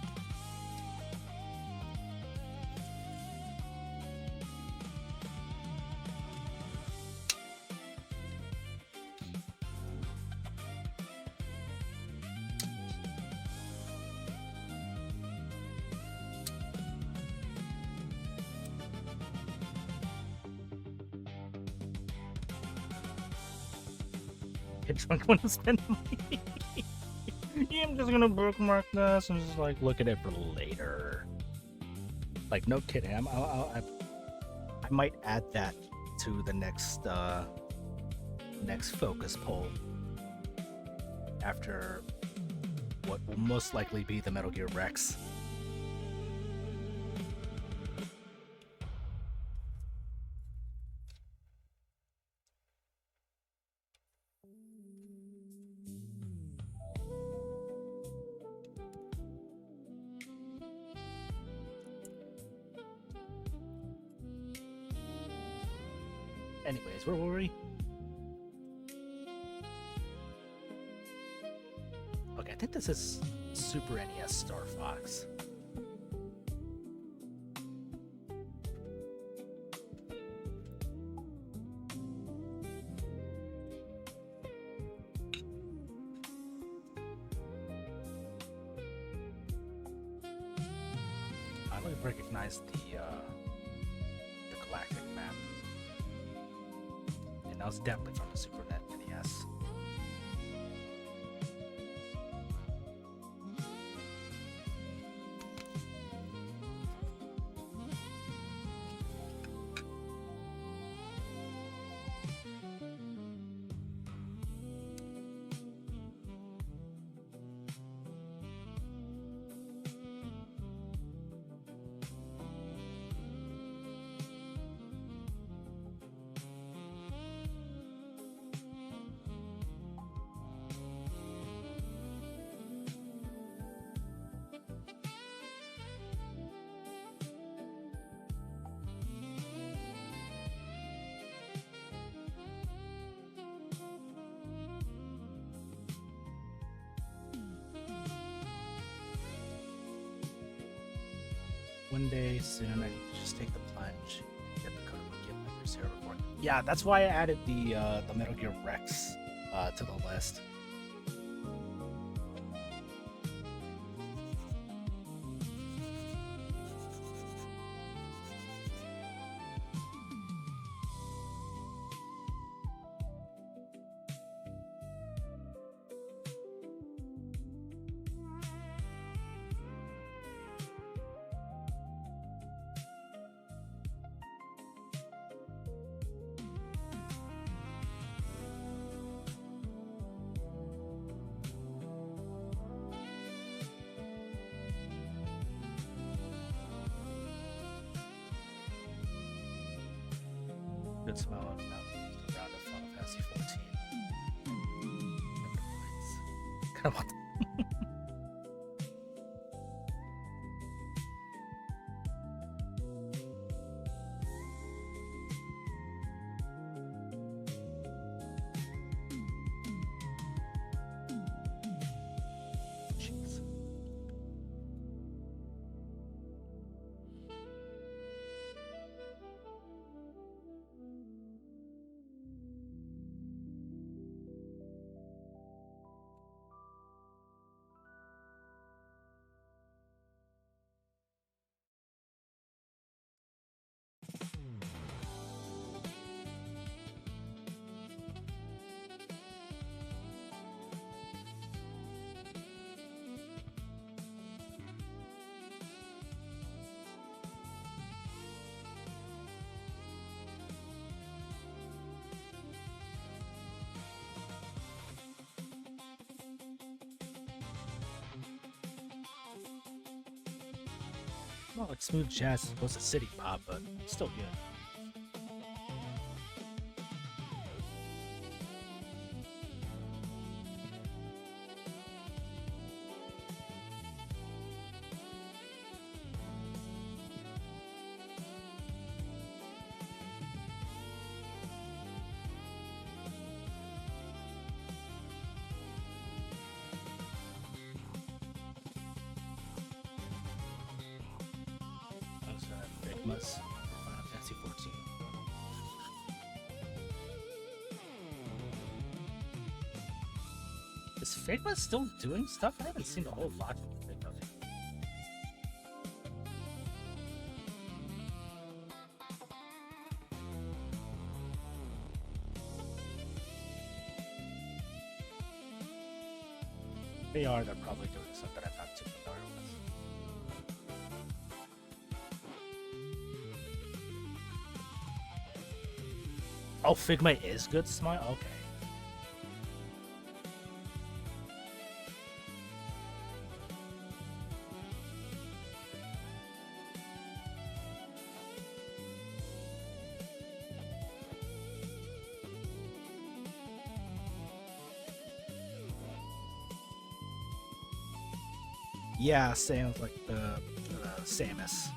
Drunk when I spend money. Yeah, I'm just gonna bookmark this and just like look at it for later. Like, no kidding. I might add that to the next focus poll after what will most likely be the Metal Gear Rex. Anyways, where were we? Okay, I think this is Super NES Star Fox. I don't recognize the galactic map. That was definitely from the Super NES. One day soon, I need to just take the plunge, get the code and get my Zero report. Yeah, that's why I added the Metal Gear Rex to the list. good smell now around of Final Fantasy 14. Kind of want. Jeez. Well, like smooth jazz was a city pop, but still good. Those Figmas for Final Fantasy 14. Is Figma still doing stuff? I haven't seen a whole lot from Figma. They are, they're probably doing stuff that I'm not too familiar with. Oh, Figma is good smile? Okay. Yeah, sounds like the Samus.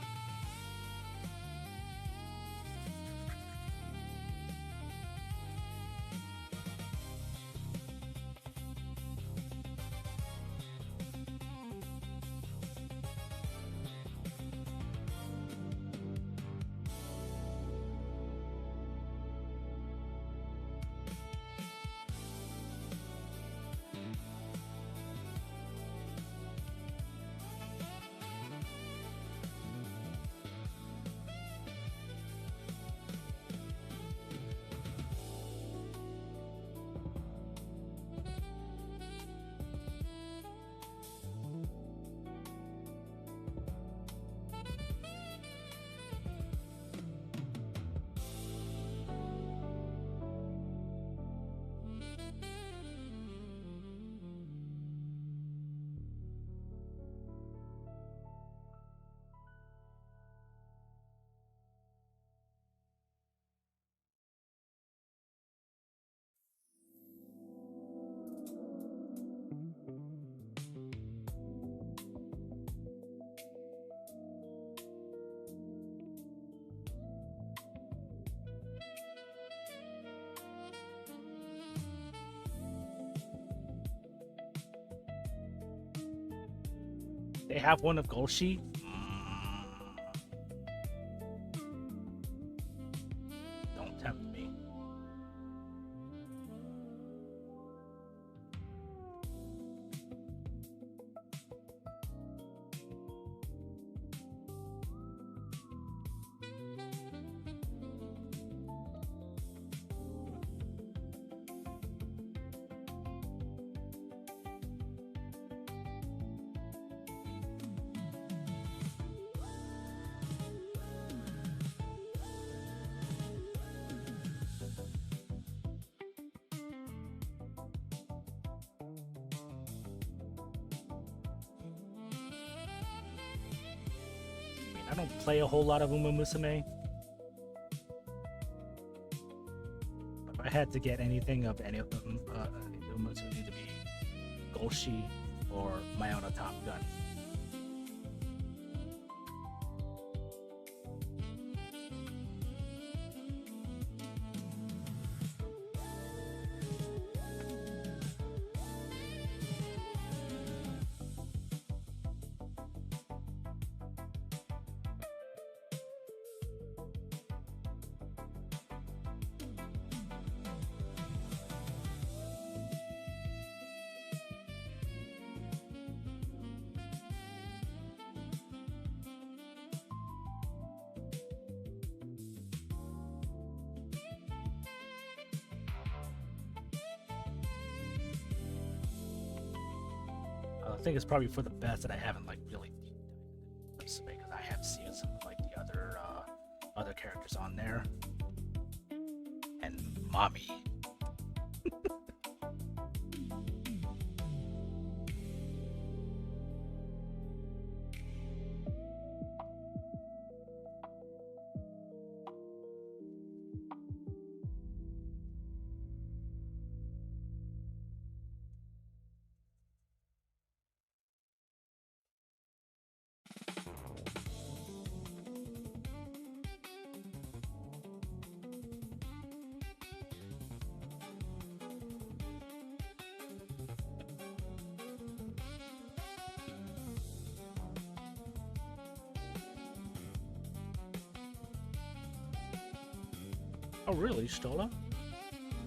They have one of Golshi. Don't tempt me. I don't play a whole lot of Uma Musume. had to get anything of any of them, it would need to be Golshi or my own Top Gun. I think it's probably for the best that I haven't like really because I have seen some of like the other characters on there, and mommy. Oh really, Stola?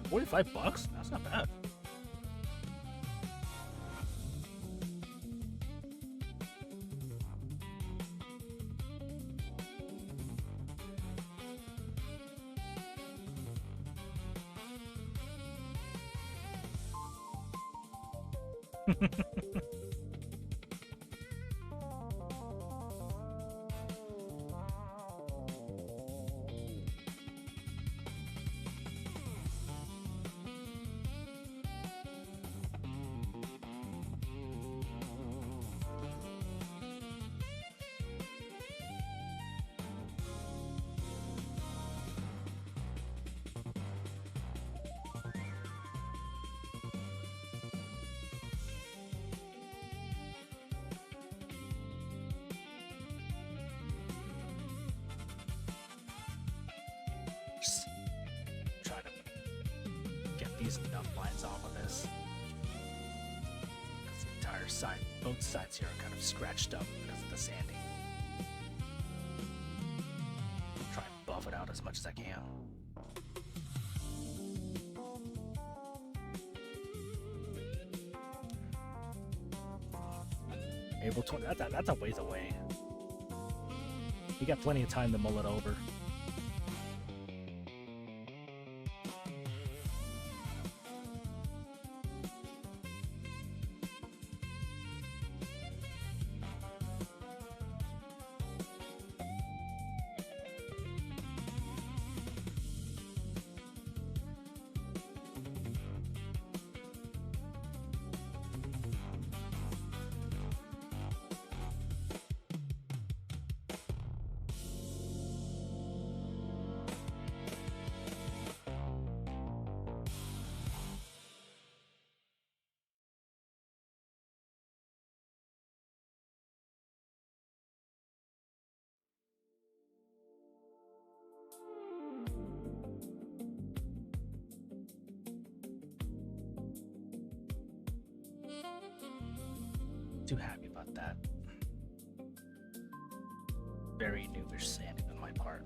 $45? That's not bad. Just try to get these enough lines off of this. Because the entire side, both sides here are kind of scratched up because of the sanding. Try and buff it out as much as I can. April 20, that's a ways away. You got plenty of time to mull it over. Too happy about that. Very noobish sanding on my part.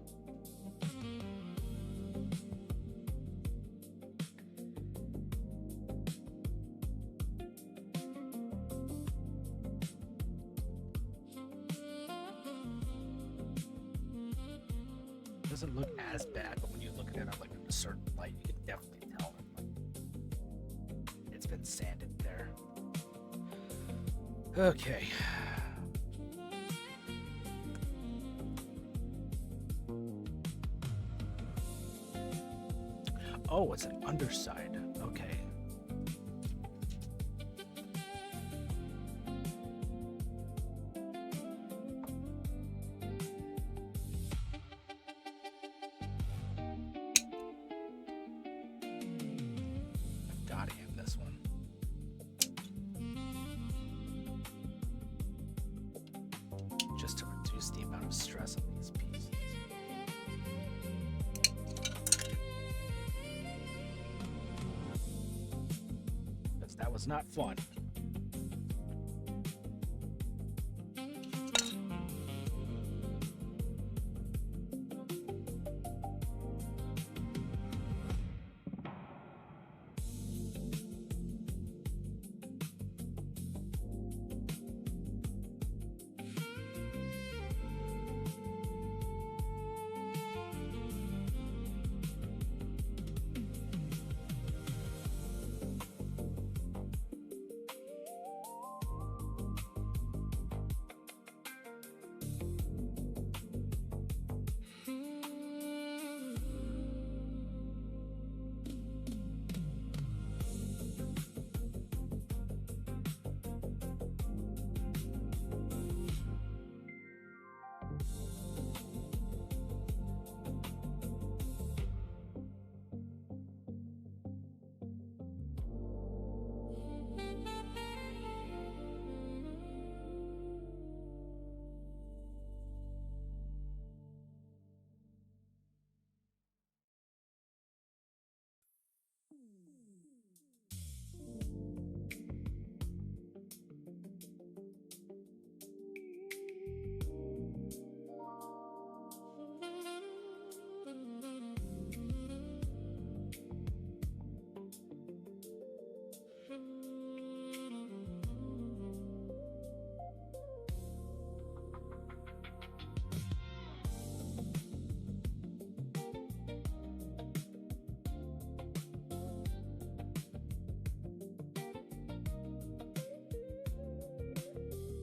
Doesn't look as bad, but when you look at it like in a certain light, you can definitely tell that it's been sanded there. Okay. Oh, it's an underside. Okay. was not fun.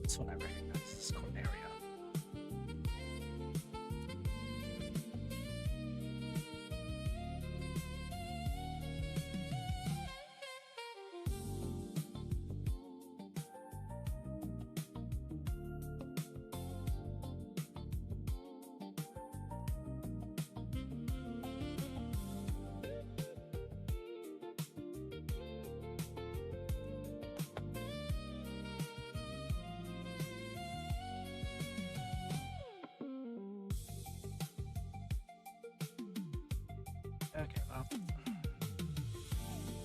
This one I recognize. This is Corneria. Okay, well,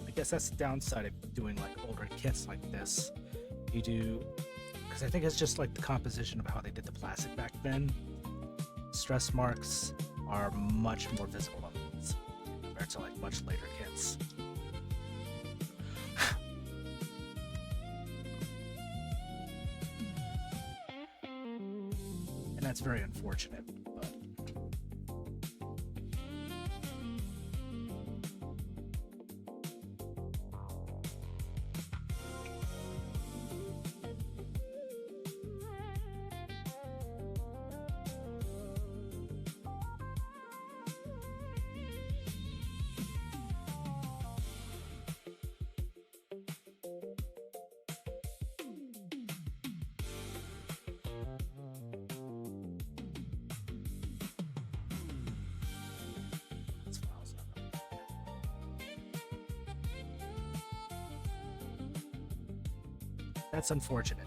I guess that's the downside of doing like older kits like this. You do, because I think it's just like the composition of how they did the plastic back then. Stress marks are much more visible on these compared to like much later kits. And that's very unfortunate. But that's unfortunate.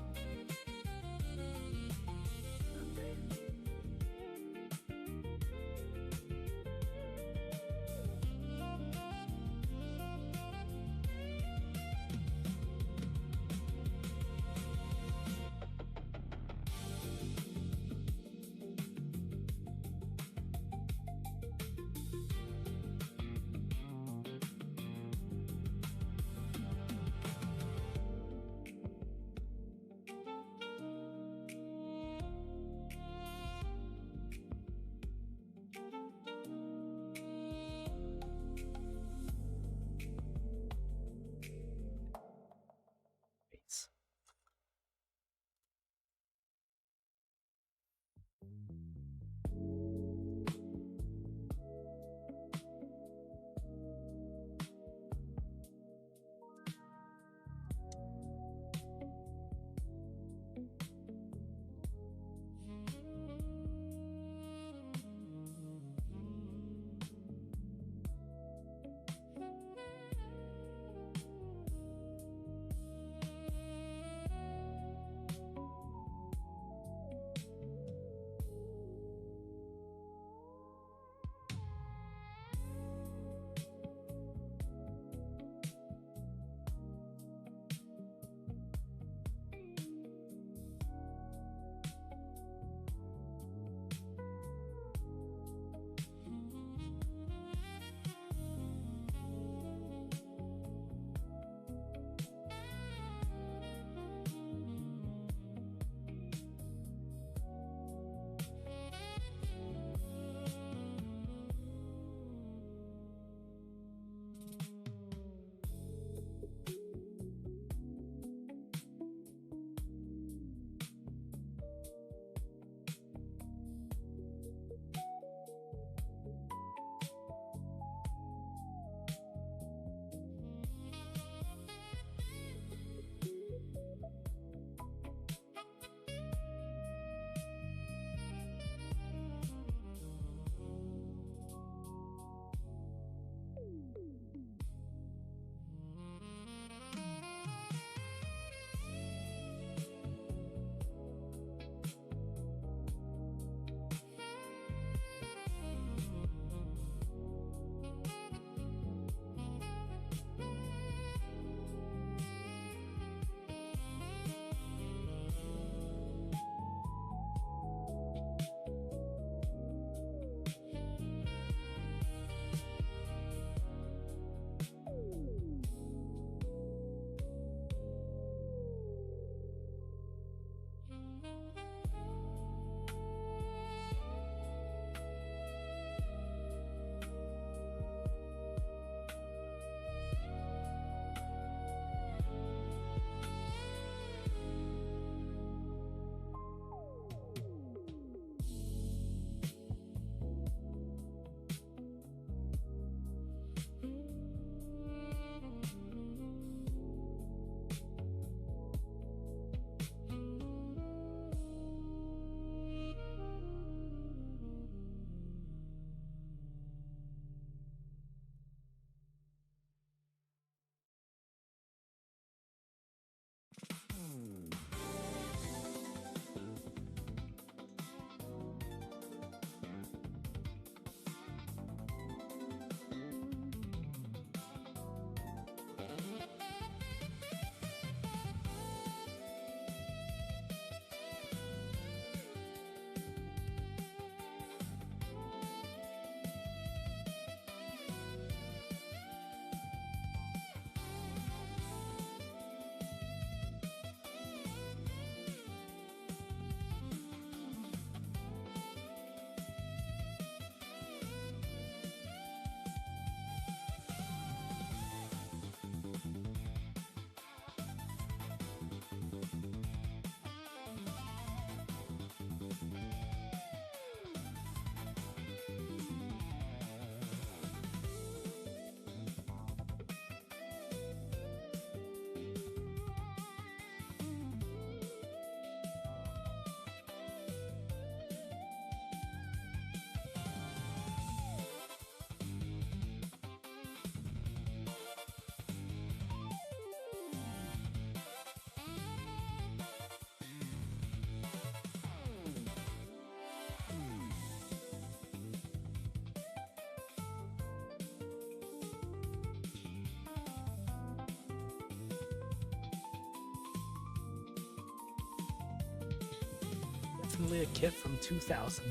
definitely a kit from 2000.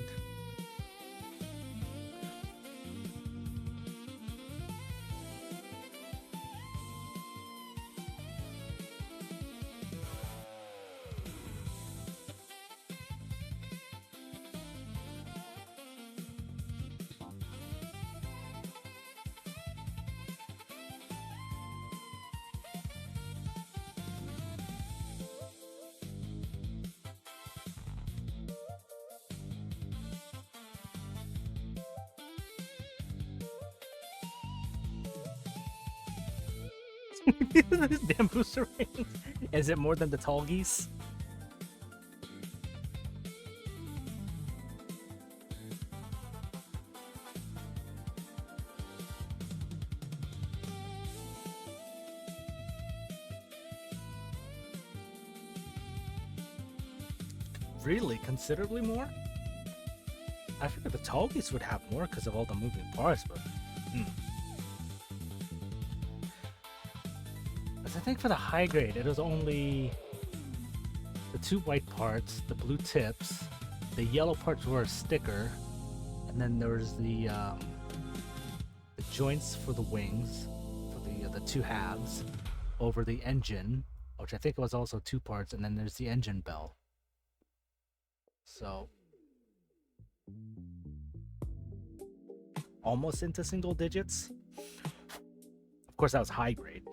This damn booster rings. Is it more than the tall geese? Really? Considerably more? I figured the tall geese would have more because of all the moving parts, but... I think for the high grade, it was only the 2 white parts, the blue tips, the yellow parts were a sticker, and then there was the joints for the wings, for the 2 halves, over the engine, which I think was also 2 parts, and then there's the engine bell. So, almost into single digits. Of course, that was high grade.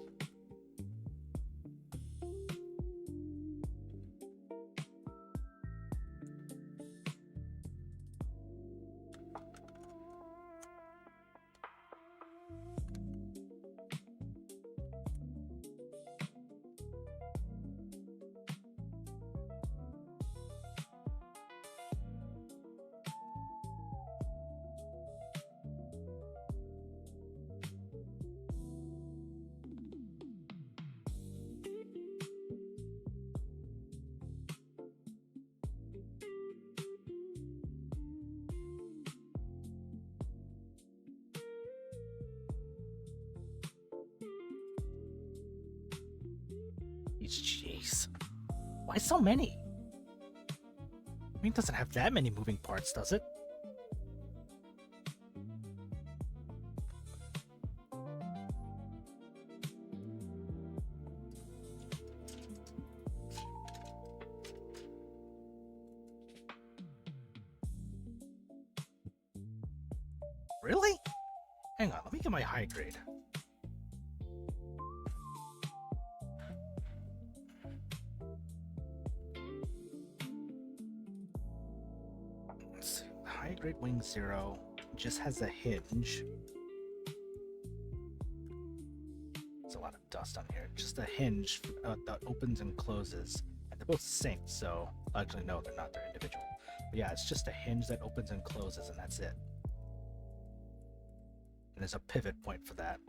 Jeez. Why so many? I mean, it doesn't have that many moving parts, does it? Really? Hang on, let me get my high grade. High grade wing 0 just has a hinge. There's a lot of dust on here. Just a hinge that opens and closes. And they're both synced, so actually no, they're not. They're individual. But yeah, it's just a hinge that opens and closes, and that's it. And there's a pivot point for that.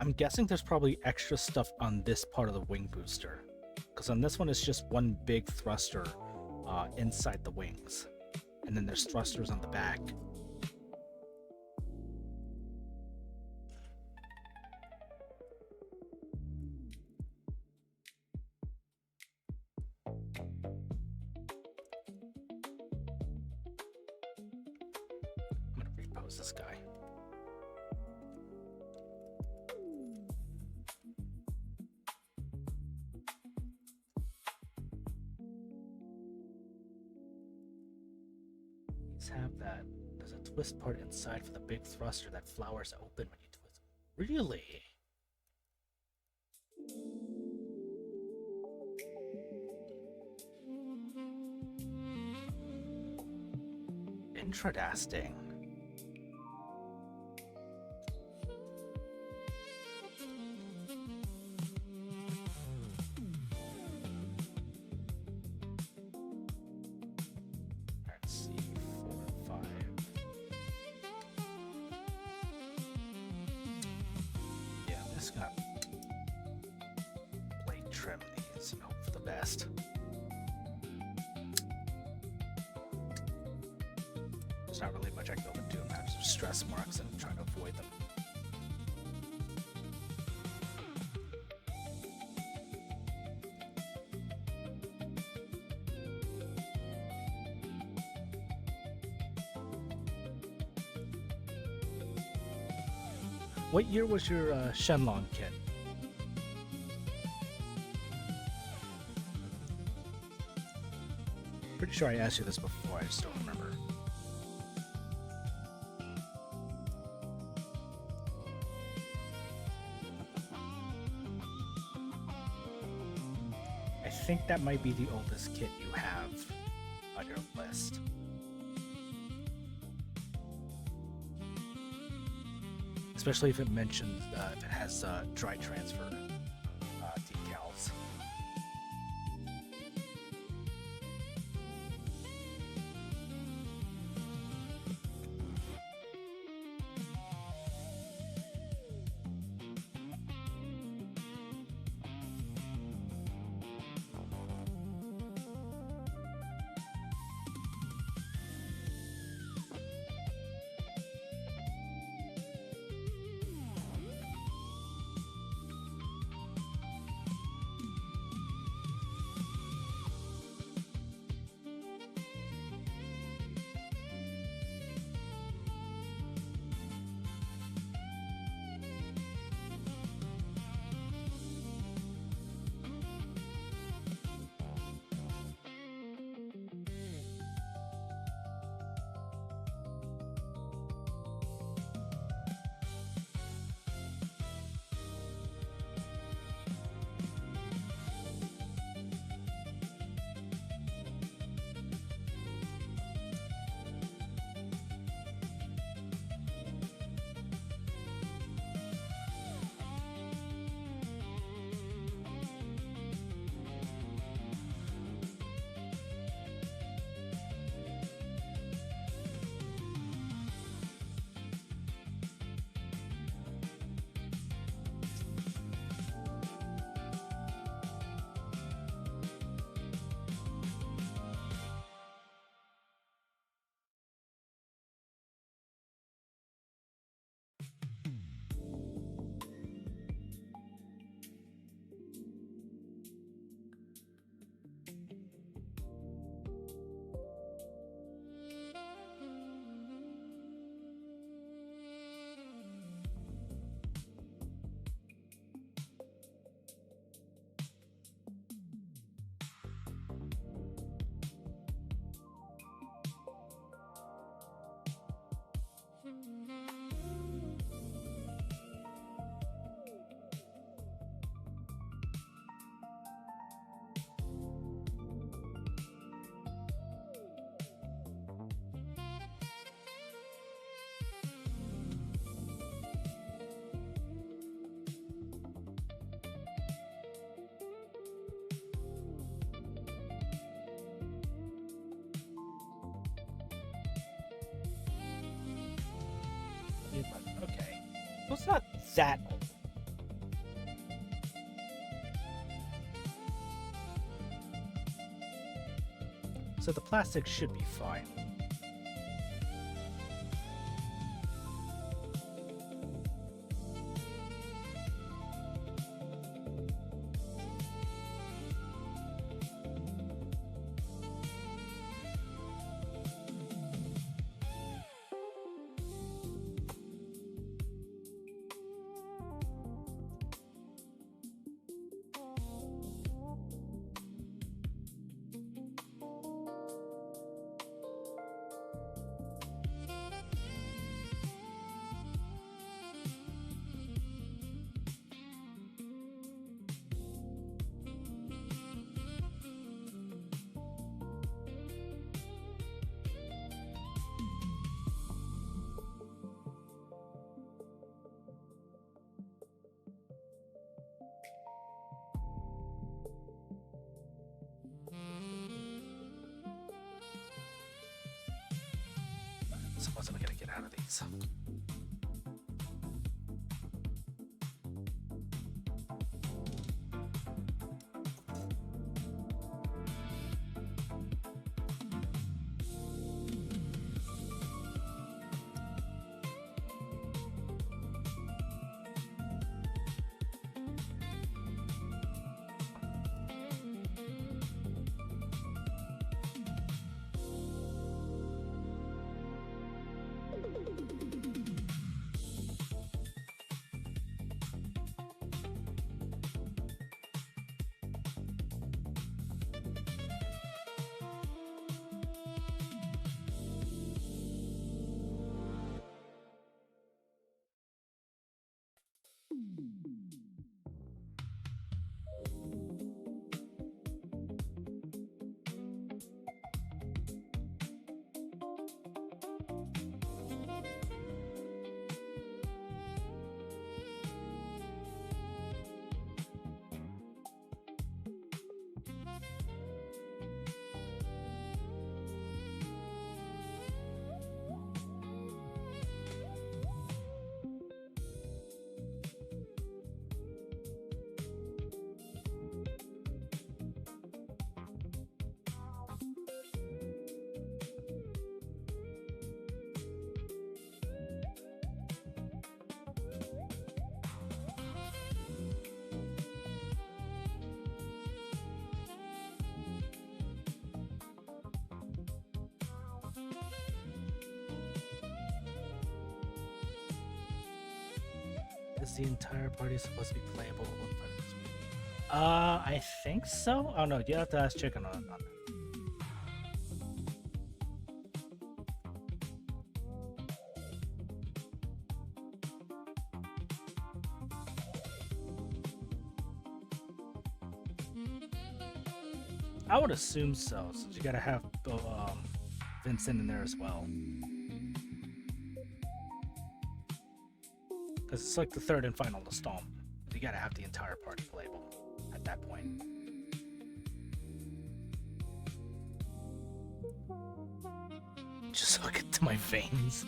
I'm guessing there's probably extra stuff on this part of the wing booster. Because on this one, it's just one big thruster inside the wings. And then there's thrusters on the back. I'm going to repose this guy. Have that. There's a twist part inside for the big thruster that flowers open when you twist. Really? Interesting. Trim these and hope for the best. There's not really much I can go and do. I'm having some stress marks and I'm trying to avoid them. What year was your Shenlong kit? Pretty sure I asked you this before. I just don't remember. I think that might be the oldest kit you have on your list. Especially if it mentions, if it has dry transfer decals. Okay. So it's not that old. So the plastic should be fine. So what's am I gonna get out of these? Is the entire party supposed to be playable at one point this week? I think so. Oh no, you have to ask Chicken on that. I would assume so, since you gotta have Vincent in there as well. Because it's like the third and final installment. You gotta have the entire party playable at that point. Just hook it to my veins.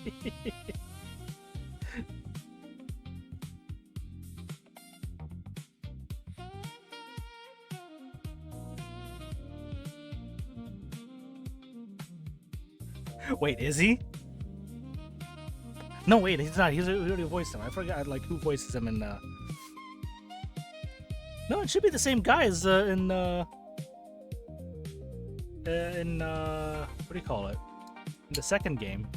Wait, is he? No, wait, he's not. He's already voiced him. I forgot like who voices him in. No, it should be the same guy as in what do you call it? In the second game.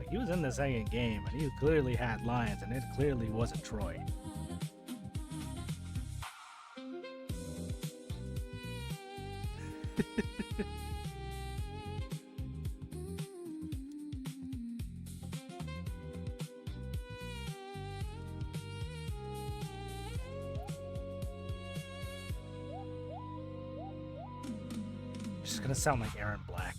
He was in the second game, and he clearly had lines, and it clearly wasn't Troy. Just gonna sound like Aaron Black.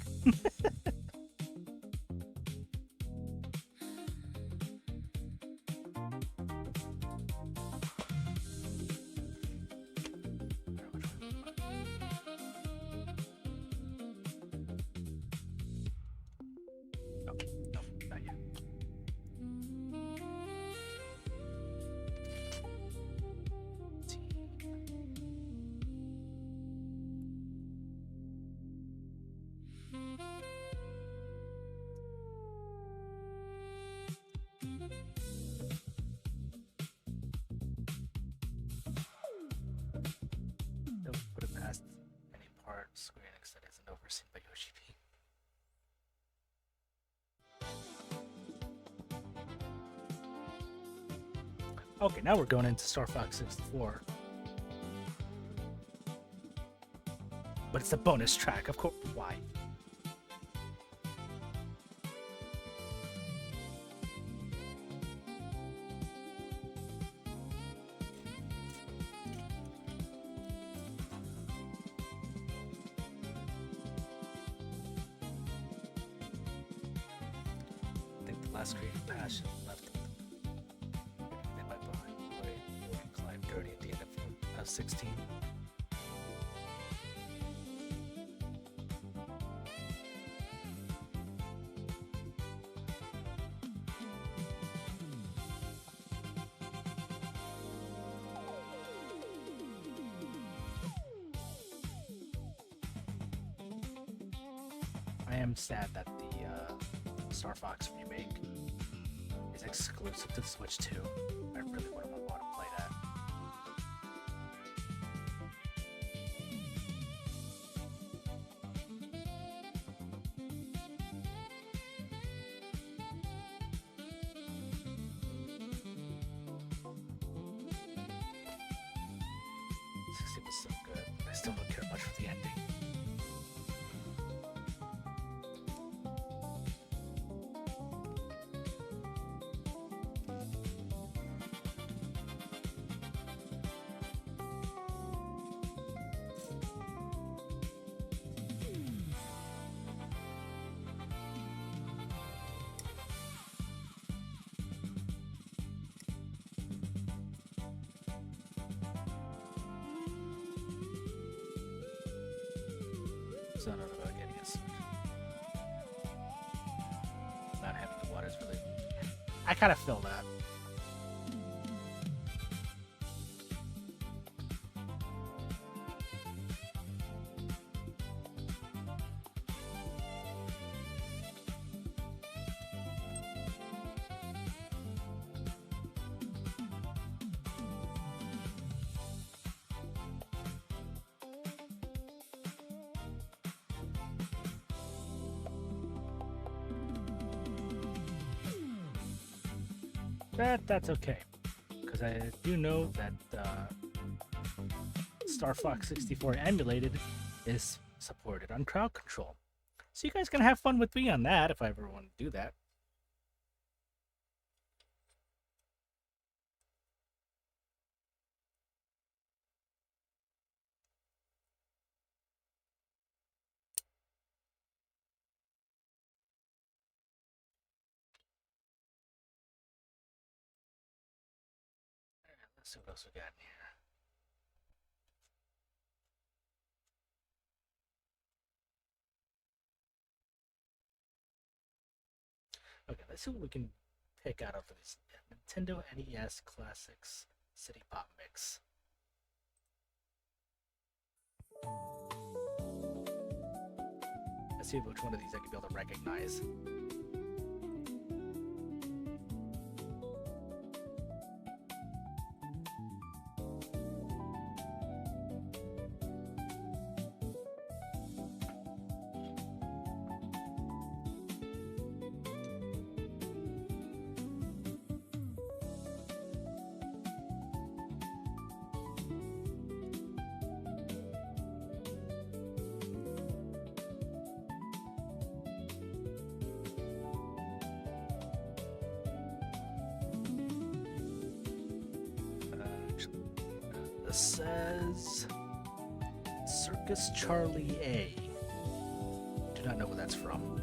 Okay, now we're going into Star Fox 64. But it's a bonus track, of course. Why? I think the last creative passion left in my behind. Clive Dirty at the end of 16. I am sad that the Star Fox remake is exclusive to the Switch 2. I really would have wanted to play that. the ending. So I don't know about getting us. Not having the waters really. I kind of feel that. That's okay, because I do know that Star Fox 64 emulated is supported on crowd control, so you guys can have fun with me on that if I ever want to do that. Let's see what else we got in here. Okay, let's see what we can pick out of this Nintendo NES Classics City Pop Mix. Let's see which one of these I can be able to recognize. This says Circus Charlie A. Do not know where that's from.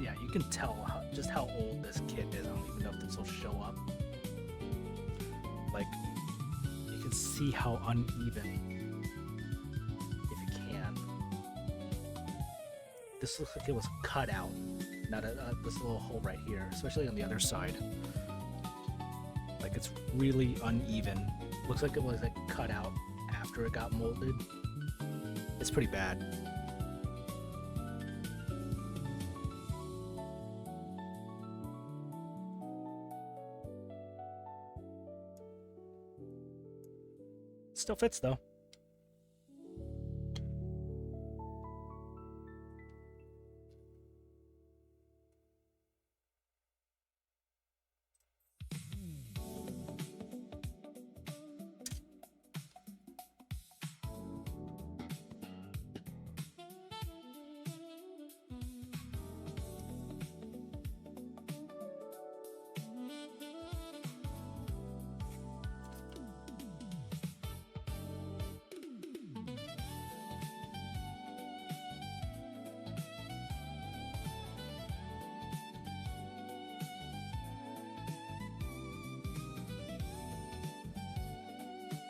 Yeah, you can tell just how old this kit is. I don't even know if this will show up. Like, you can see how uneven, if you can. This looks like it was cut out, not this little hole right here, especially on the other side. Like, it's really uneven. Looks like it was like cut out after it got molded. It's pretty bad. Still fits though.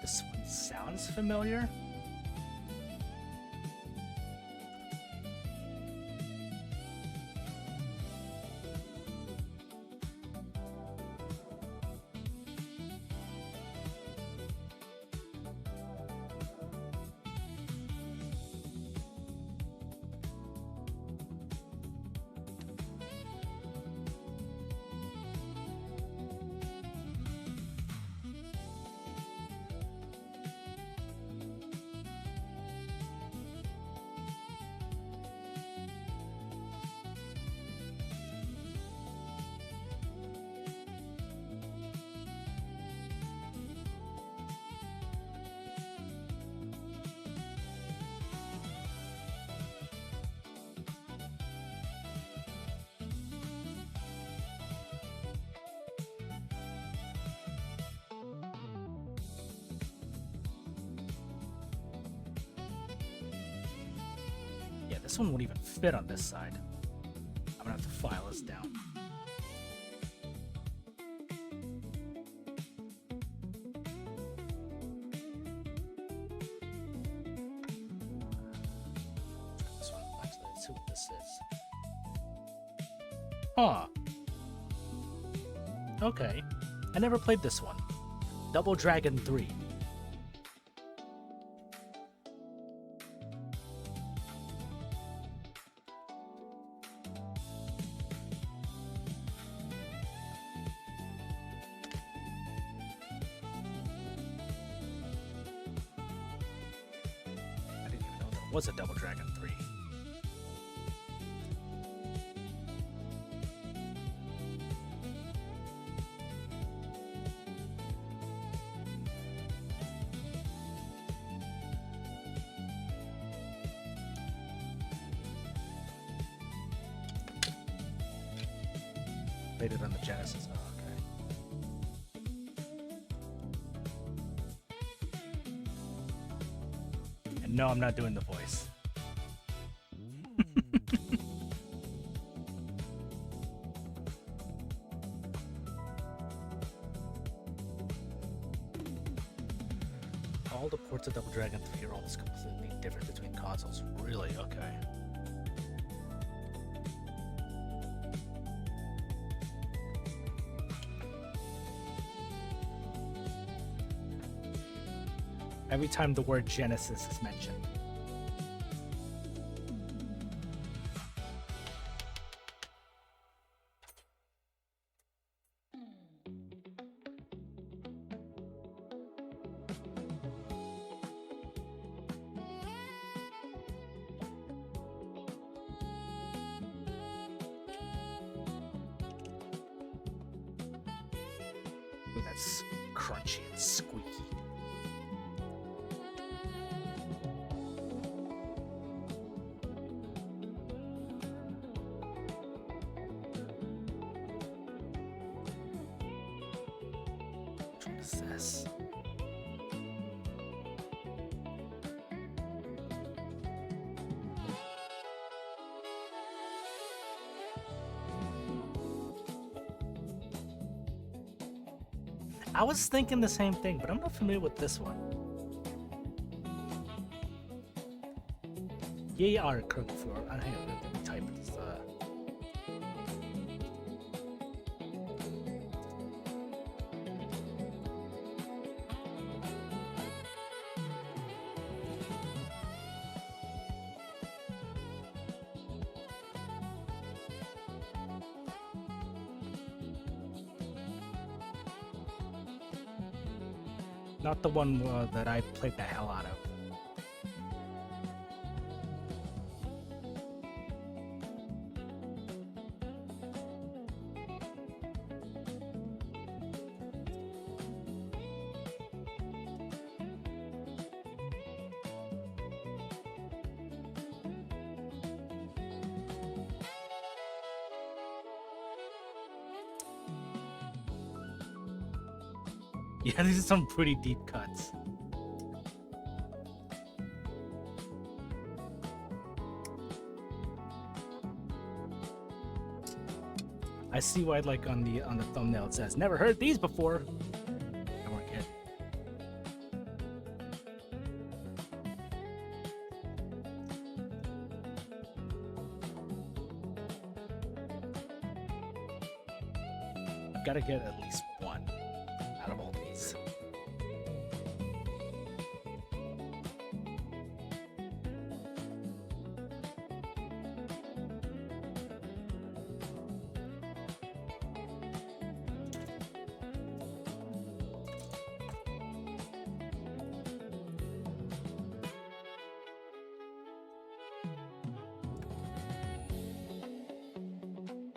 This one sounds familiar. This one won't even fit on this side. I'm gonna have to file this down. This one, actually, let's see what this is. Huh. Okay. I never played this one. Double Dragon 3. I didn't even know there was a Double Dragon 3. Played it on the Genesis. Oh, okay. And no, I'm not doing the voice. All the ports of Double Dragon 3 are almost completely different between consoles. Really? Okay. Every time the word Genesis is mentioned. Ooh, that's crunchy and squeaky. What is this? I was thinking the same thing, but I'm not familiar with this one. Yay are Kirk for. Hang on, let me type this. Not the one that I played the hell out of. Yeah, these are some pretty deep cuts. I see why, like on the thumbnail, it says "Never heard these before." I weren't kidding. I've got to get at least one out of all these.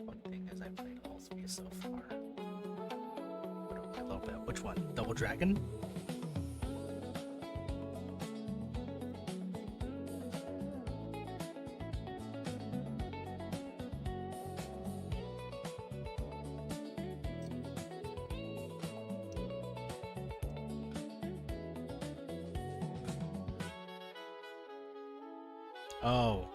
One thing is, I played all three so far. A little bit. Which one? Double Dragon? Oh.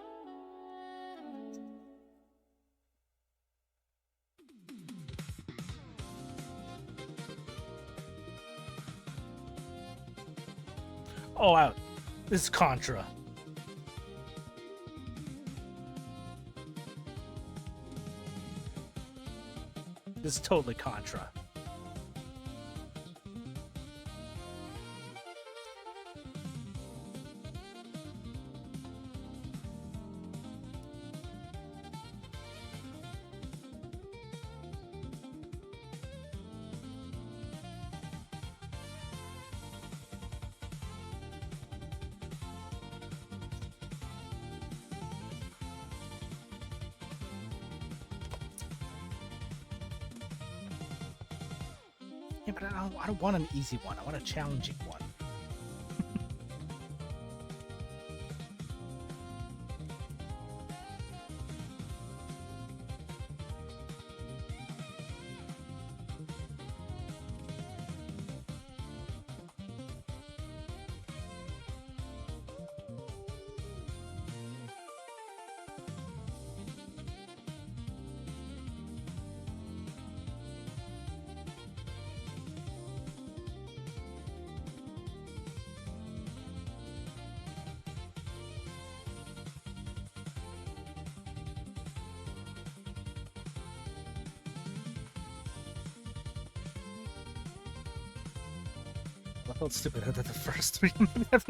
Oh, out. This is Contra. This is totally Contra. Yeah, but I don't want an easy one. I want a challenging one. I felt stupid out of the first 3 minutes.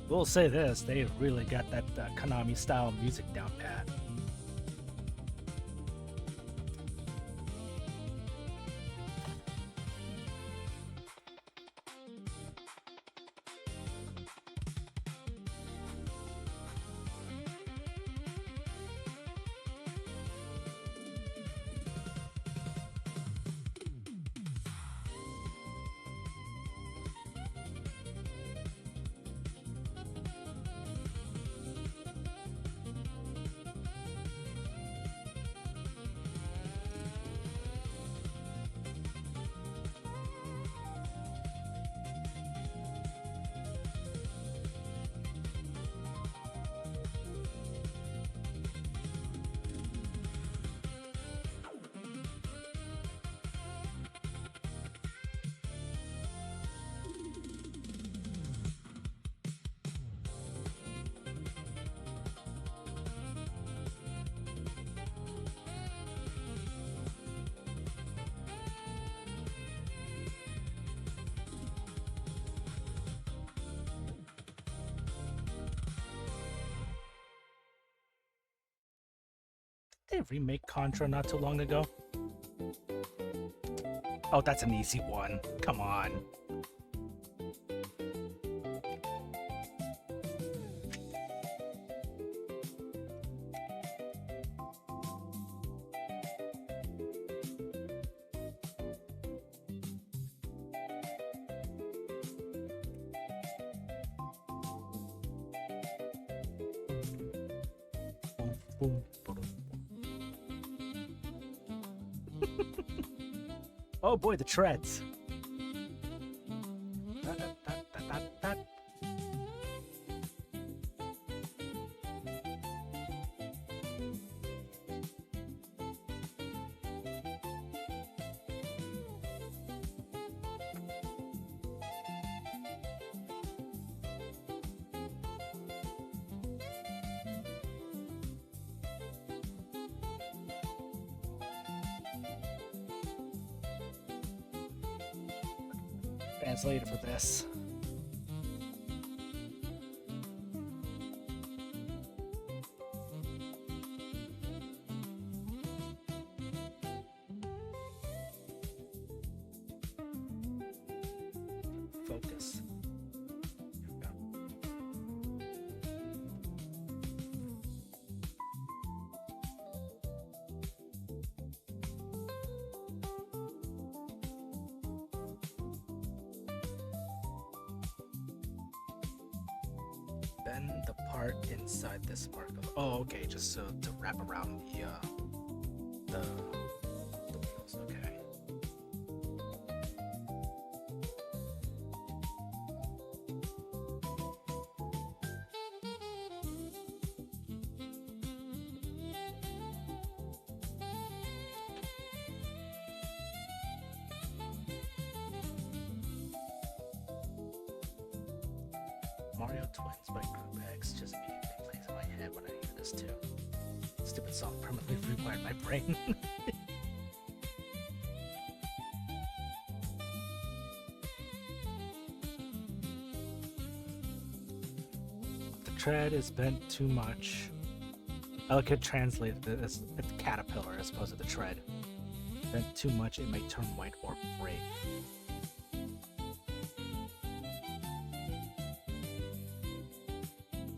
We'll say this, they really got that Konami style music down pat. Did they remake Contra not too long ago? Oh, that's an easy one. Come on. Oh boy, the treads. Translator for this. Focus. then the part inside this sparkle. Oh, okay, just so to wrap around the wheels. Okay. Mario Twins by Group X just immediately plays in my head when I hear this too. Stupid song permanently rewired my brain. The tread is bent too much. I could translate it as a caterpillar as opposed to the tread. Bent too much, it may turn white or break.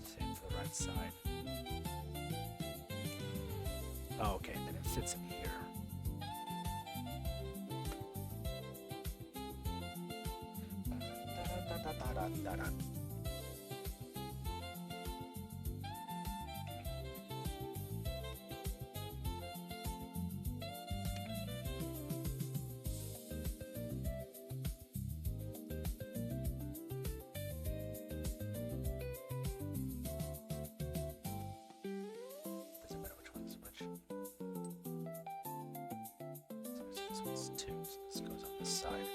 Same for the right side. Oh, okay, then it fits in here. Da-da-da-da-da-da-da. Doesn't matter which one's which. So this one's 2, so this goes on this side.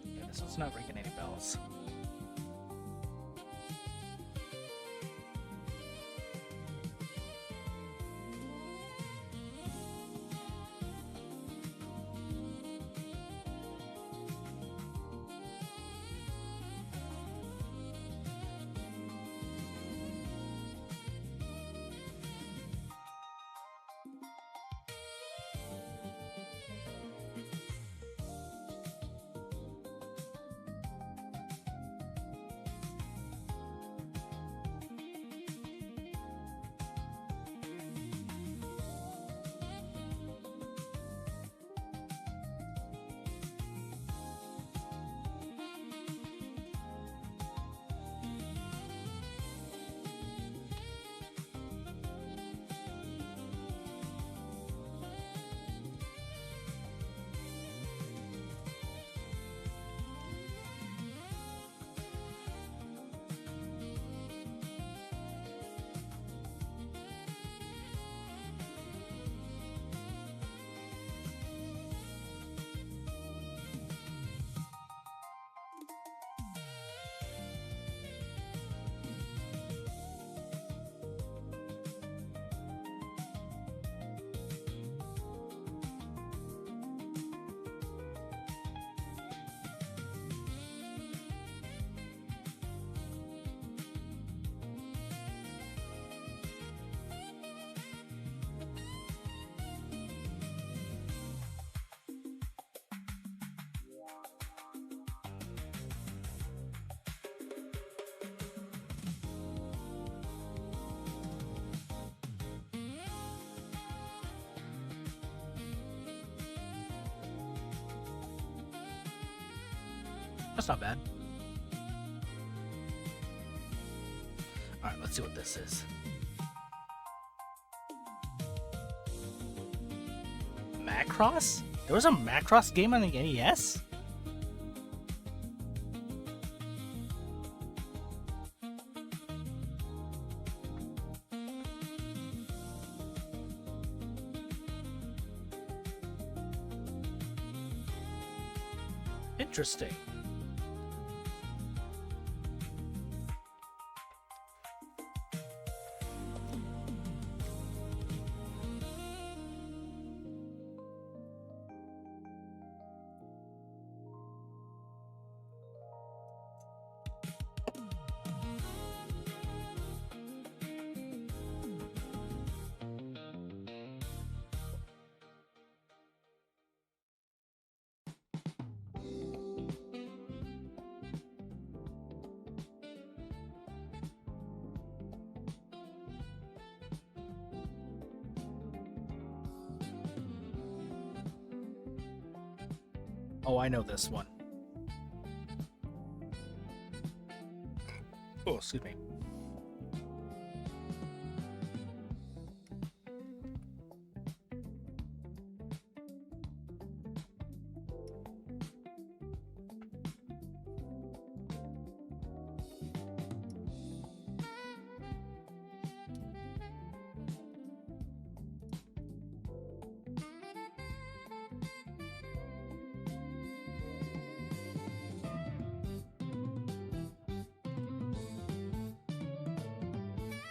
Yeah, this one's not ringing any bells. That's not bad. Alright, let's see what this is. Macross? There was a Macross game on the NES? Interesting. Oh, I know this one. Oh, excuse me.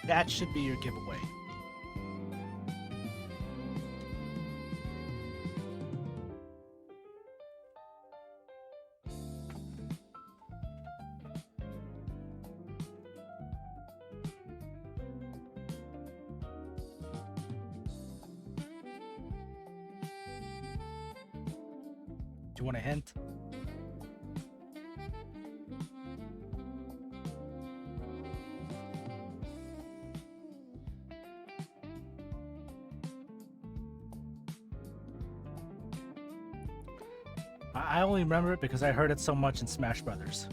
That should be your giveaway. Do you want a hint? I only remember it because I heard it so much in Smash Brothers.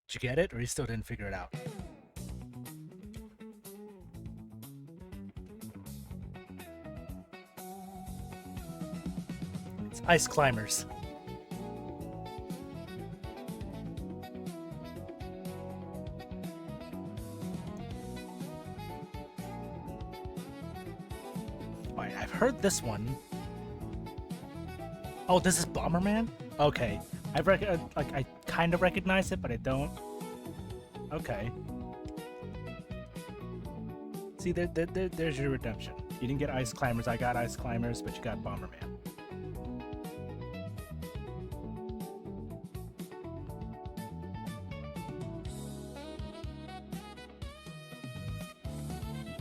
Did you get it, or you still didn't figure it out? It's Ice Climbers. Alright, I've heard this one. Oh, this is Bomberman? Okay. I kind of recognize it, but I don't. Okay. See, there's your redemption. You didn't get Ice Climbers. I got Ice Climbers, but you got Bomberman.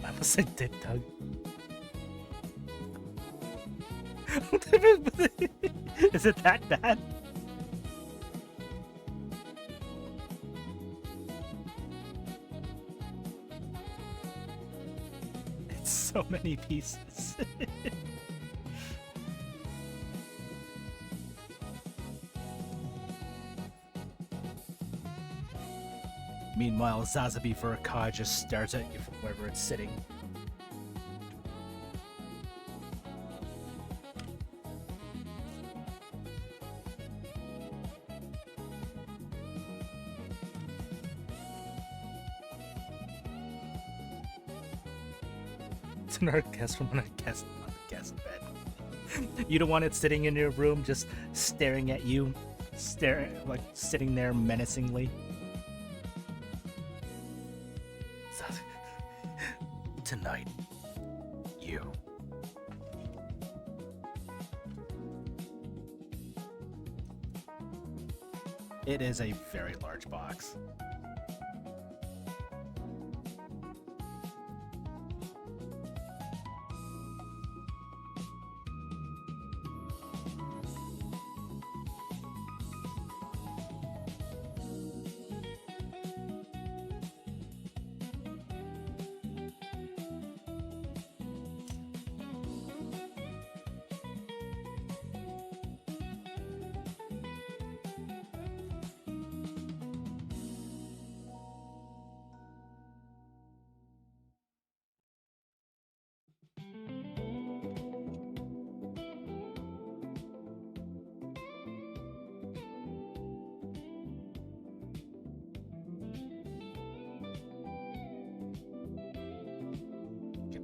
I almost said Dick Tug. Is it that bad? It's so many pieces. Meanwhile, Zazabi for a car just stares at you from wherever it's sitting. It's another guest from another guest, not a guest bed. You don't want it sitting in your room just staring at you, like sitting there menacingly. Tonight, you. It is a very large box.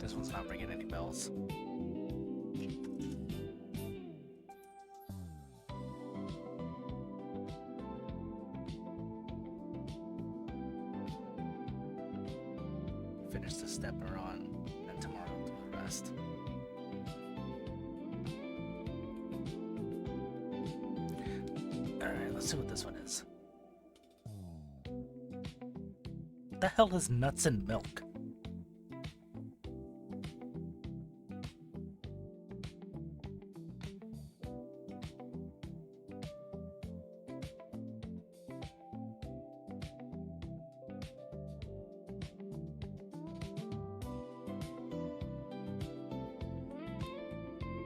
This one's not ringing any bells. Finish the step we're on, and tomorrow do the rest. Alright, let's see what this one is. What the hell is nuts and milk?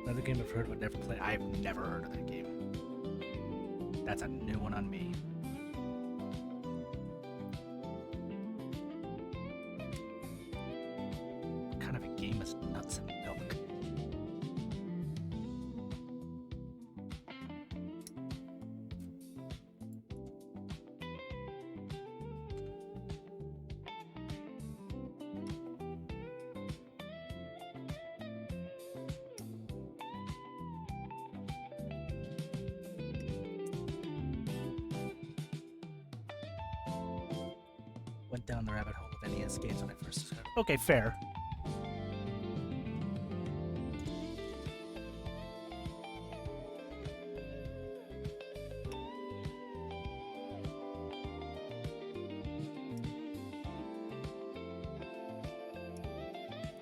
Another game I've heard but never played. I've never heard of that game. That's a new one on me. What kind of a game is nuts and milk? Went down the rabbit hole of NES games when I first started. Okay, fair.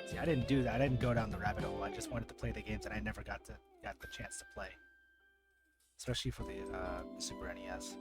See, I didn't do that. I didn't go down the rabbit hole. I just wanted to play the games that I never got the chance to play, especially for the Super NES.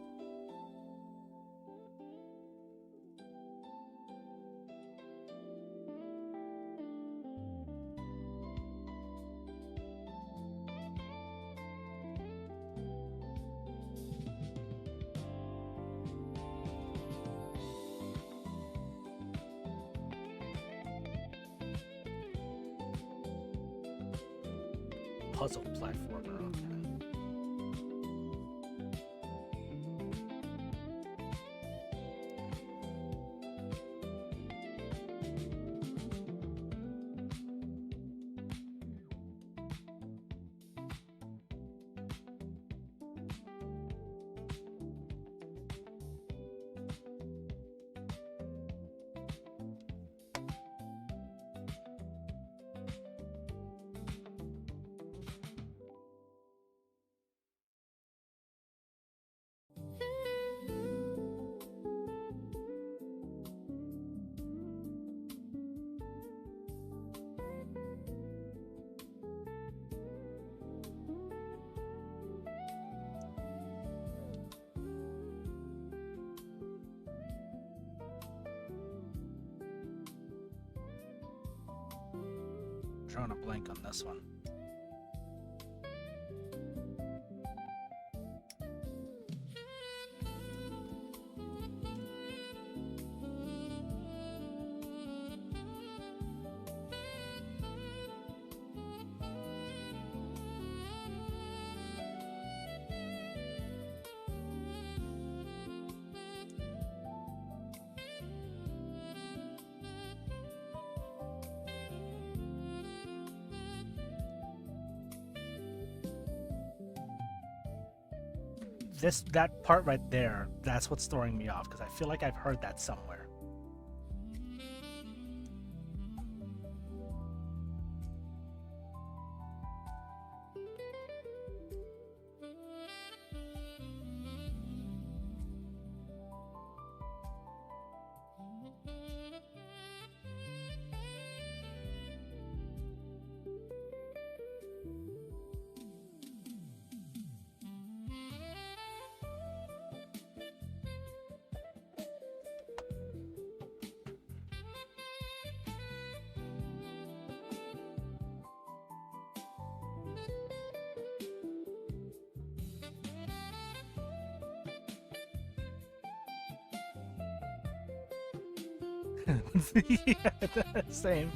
Puzzle platformer. Okay. Drawing a blank on this one. That part right there, that's what's throwing me off, because I feel like I've heard that somewhere. Yeah, same.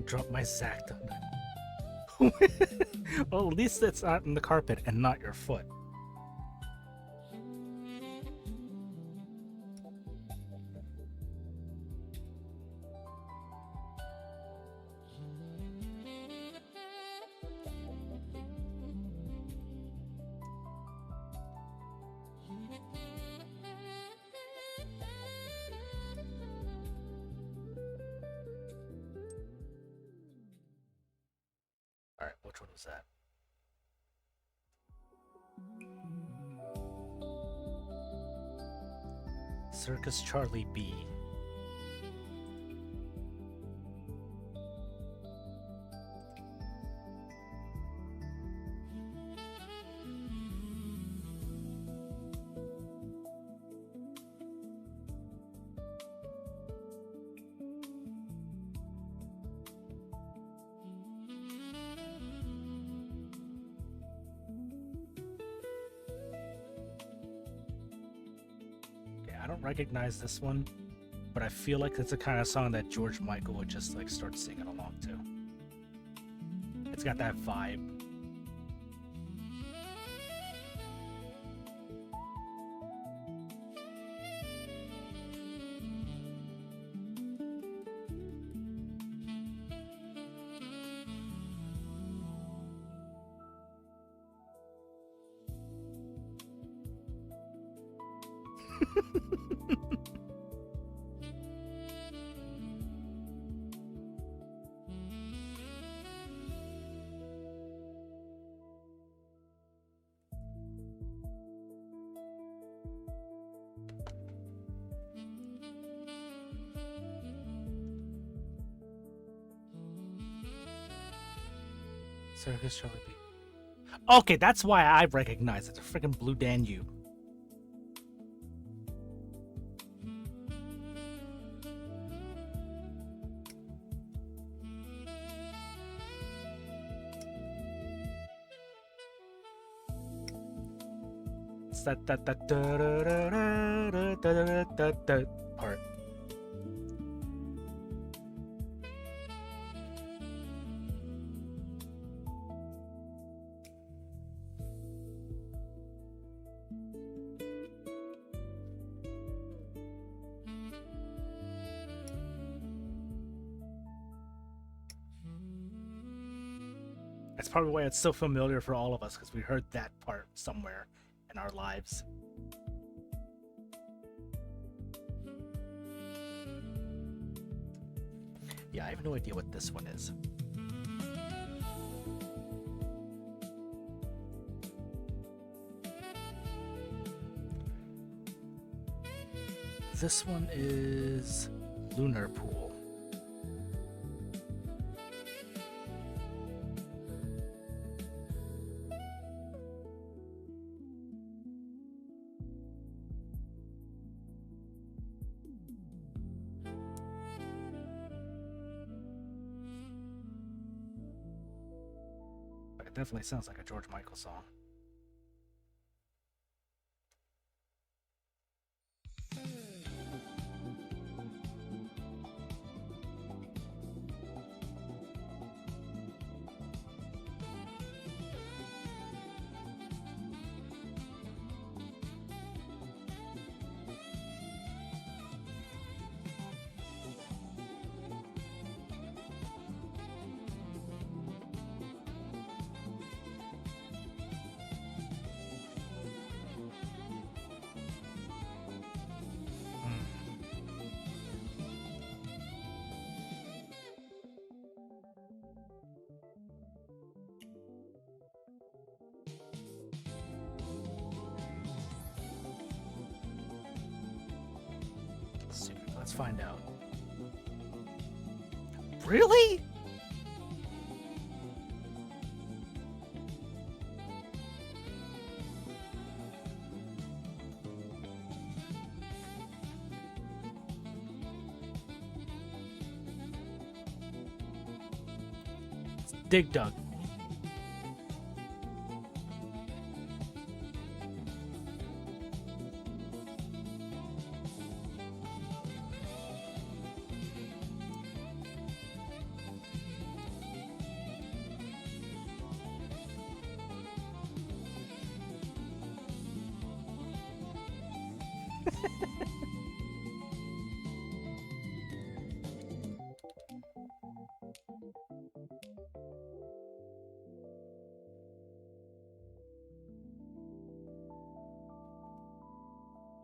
Drop my sack. Well, at least it's not in the carpet and not your foot. Alright, which one was that? Circus Charlie B. I don't recognize this one, but I feel like it's the kind of song that George Michael would just like start singing along to. It's got that vibe. Circus Charlie B. Okay, that's why I recognize it. The freaking Blue Danube. It's that part. That's probably why it's so familiar for all of us, because we heard that part somewhere in our lives. Yeah, I have no idea what this one is. This one is Lunar Pool. It definitely sounds like a George Michael song. Let's find out. Really? Dig dug.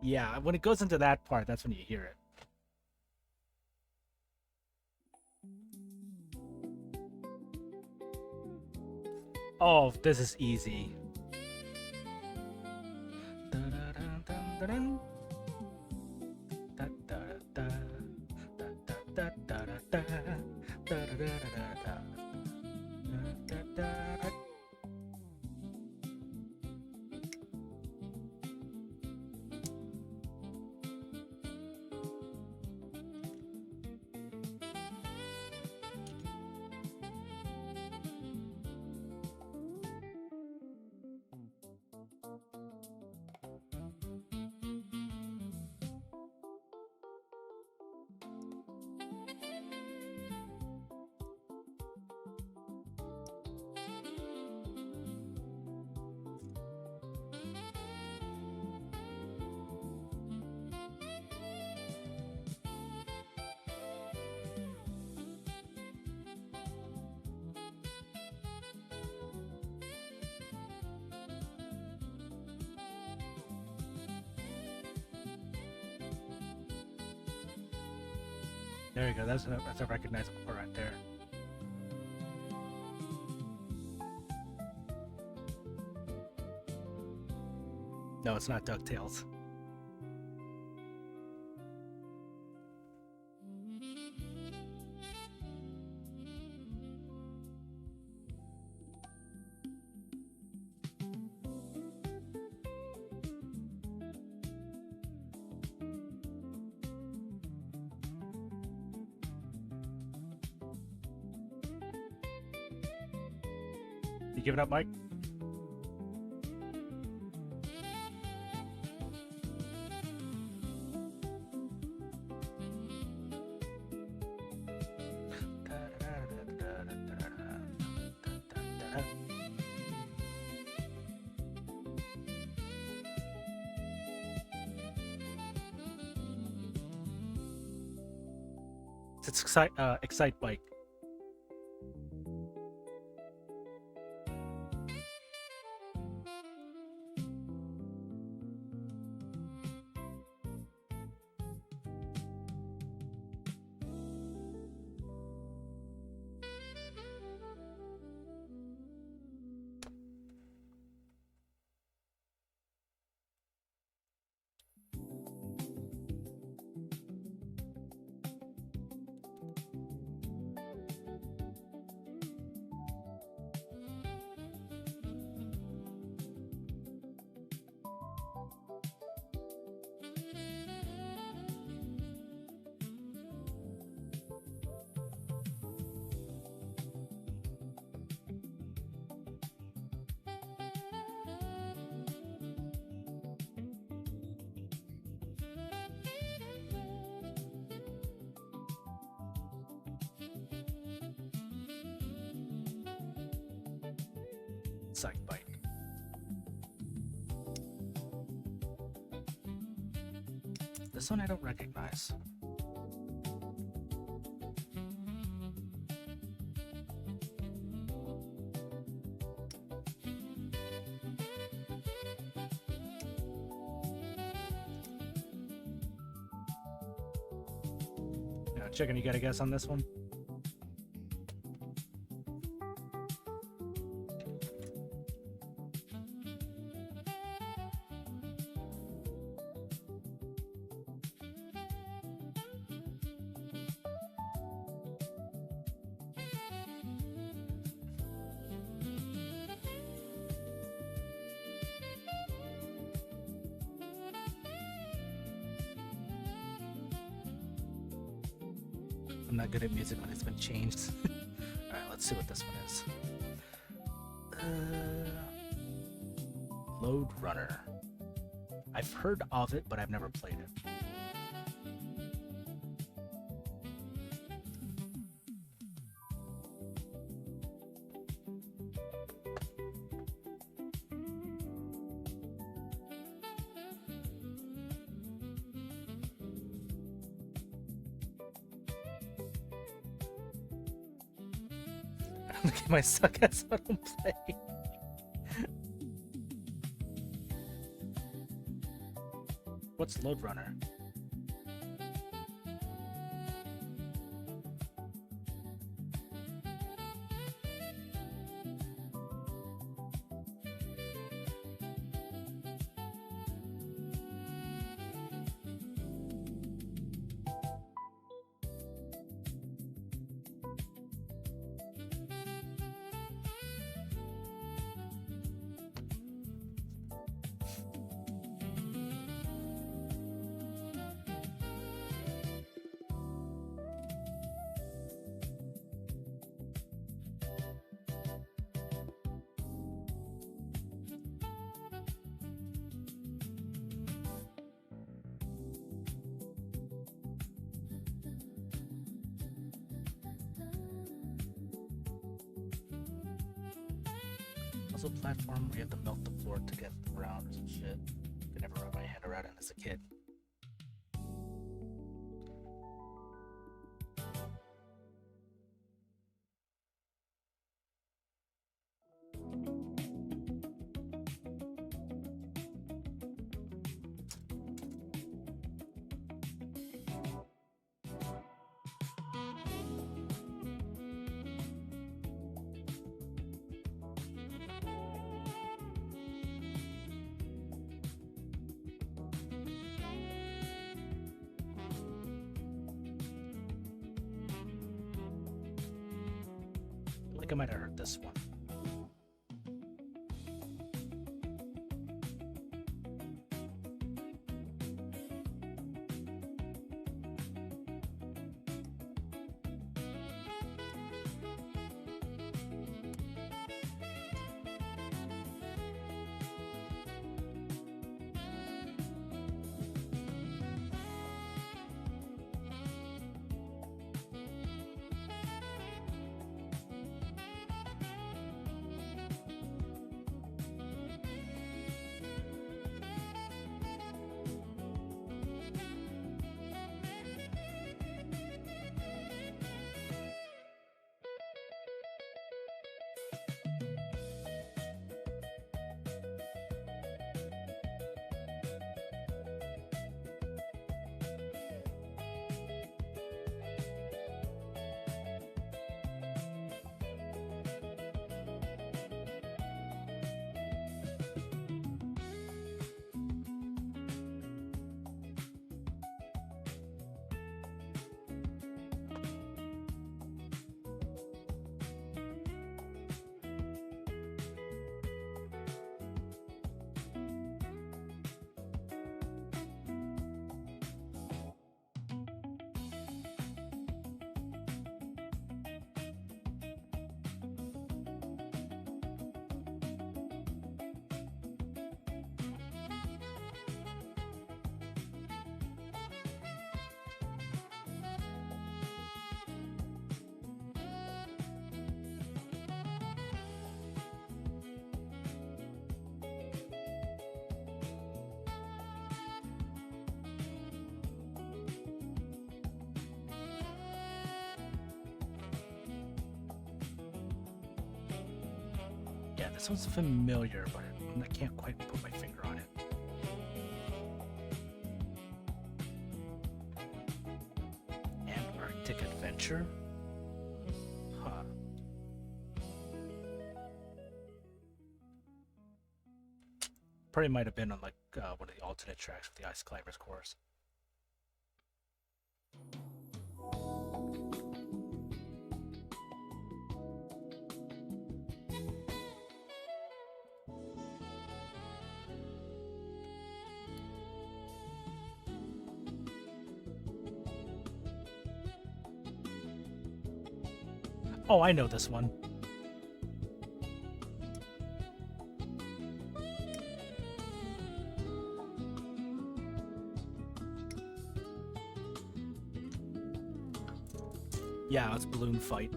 Yeah, when it goes into that part, that's when you hear it. Oh, this is easy. There you go. That's a recognizable part right there. No, it's not DuckTales. You give it up, Mike? It's Excite Bike. Psych Bike. This one I don't recognize. Chicken, you got a guess on this one? I'm not good at music when it's been changed. Alright, let's see what this one is. Load Runner. I've heard of it, but I've never played it. Look at my suck ass, I don't play. What's Load Runner? Also a platform where you have to melt the floor to get around or some shit. Could never wrap my head around it as a kid. I might have heard this one. Yeah, this one's familiar, but I can't quite put my finger on it. Antarctic Adventure? Huh. Probably might have been on like one of the alternate tracks for the Ice Climbers course. Oh, I know this one. Yeah, it's balloon fight.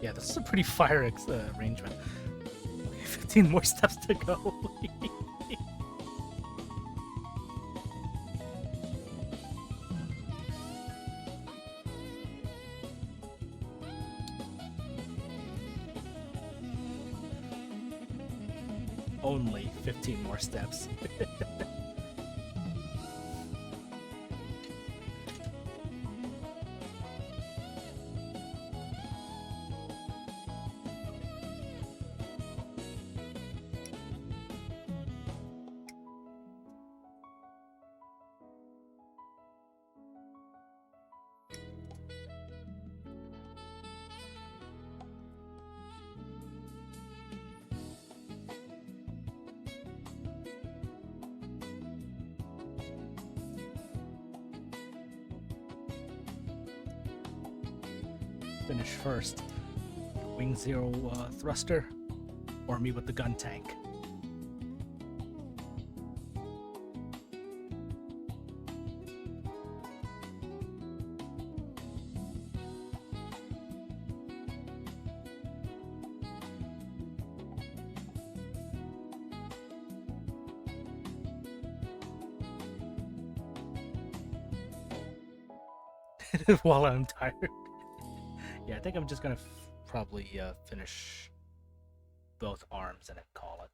Yeah, this is a pretty fire arrangement. Okay, 15 more steps to go. Only 15 more steps. Finish first. Wing Zero thruster, or me with the Guntank. While I'm tired. Yeah, I think I'm just gonna probably finish both arms and then call it.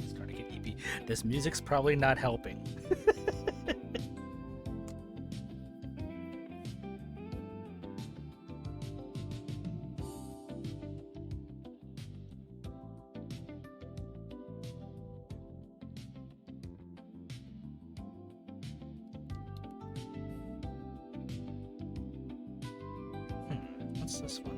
Starting to get EP. This music's probably not helping. What's this one?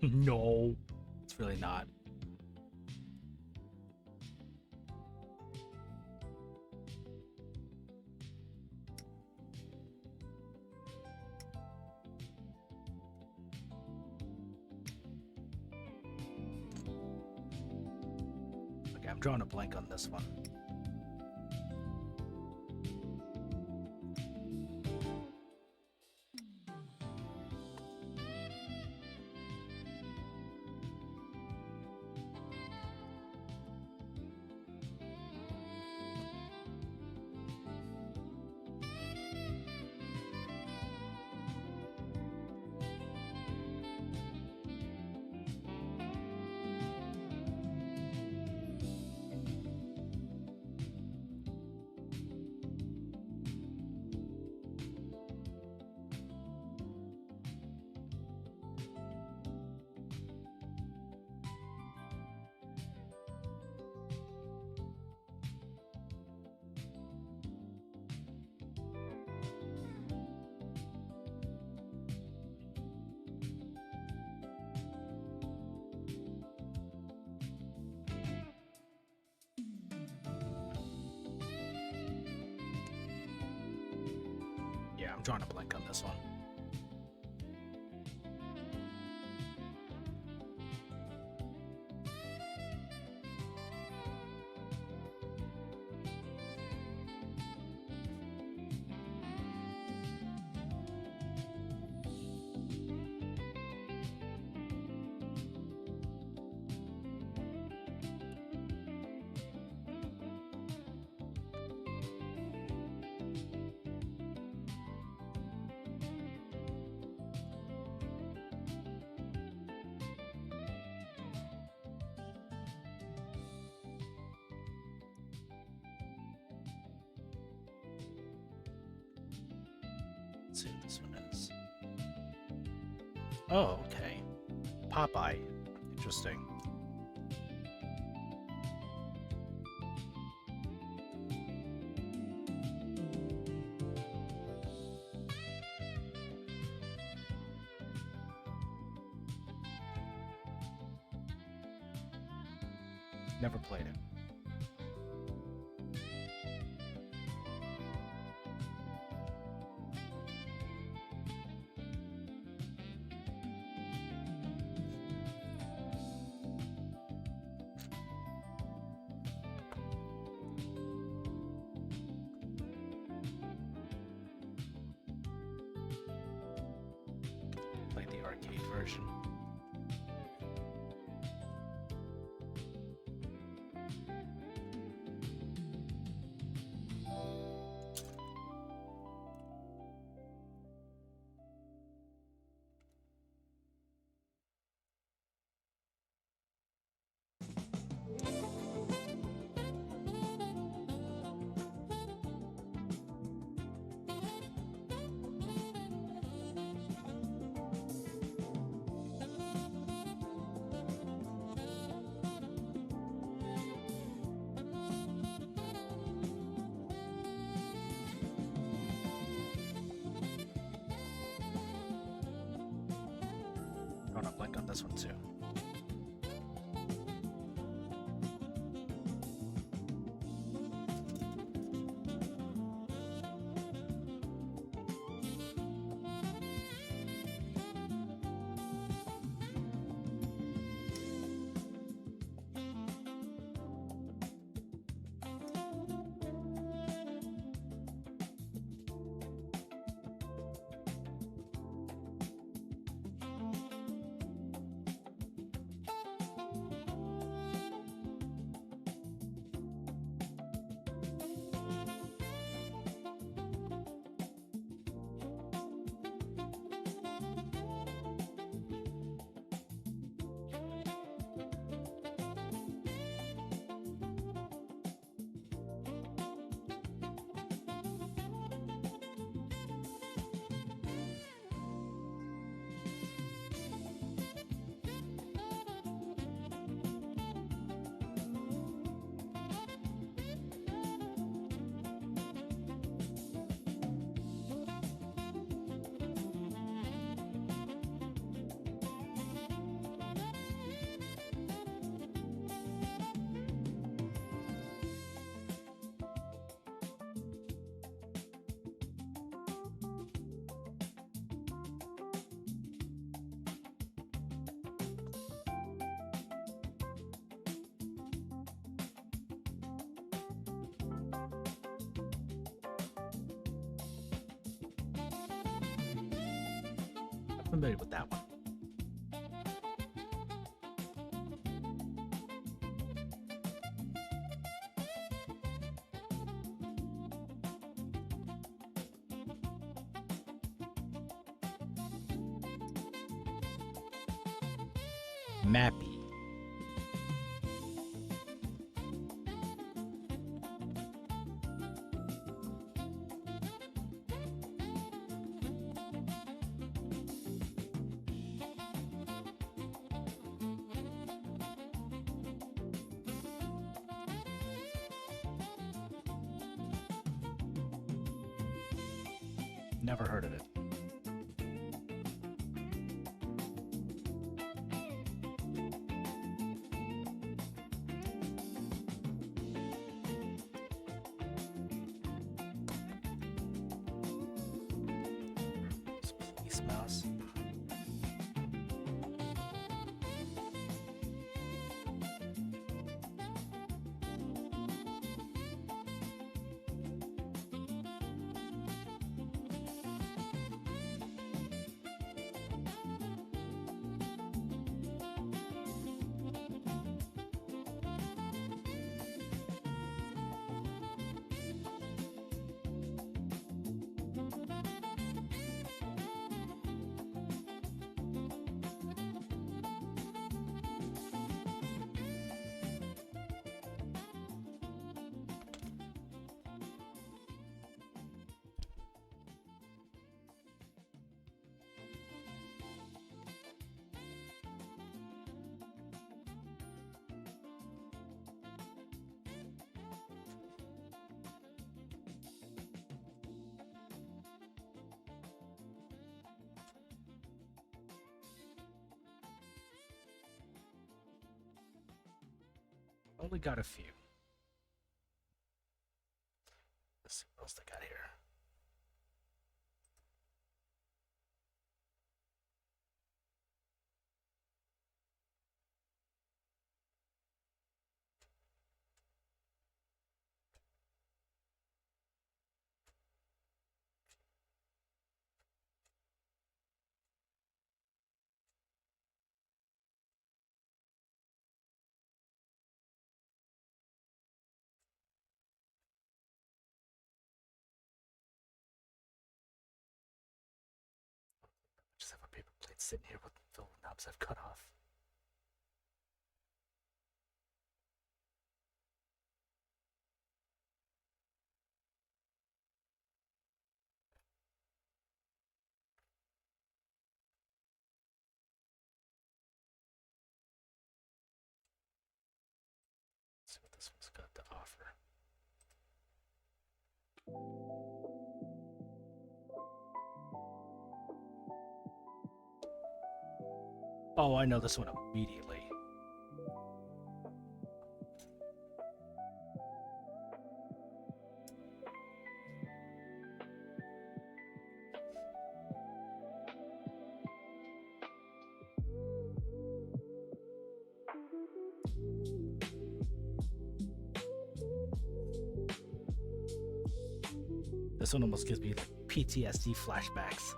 No, it's really not. Okay, I'm drawing a blank on this one. Drawing a blank on this one. Let's see what this one is. Oh, okay. Popeye. Interesting. Never played it. Played the arcade version. Drawing a blank on this one too. I'm familiar with that one. Mappy. Never heard of it. this mouse. Only got a few. Let's see what else they got here. Just have a paper plate sitting here with the knobs I've cut off. Let's see what this one's got to offer. Oh, I know this one immediately. This one almost gives me like PTSD flashbacks.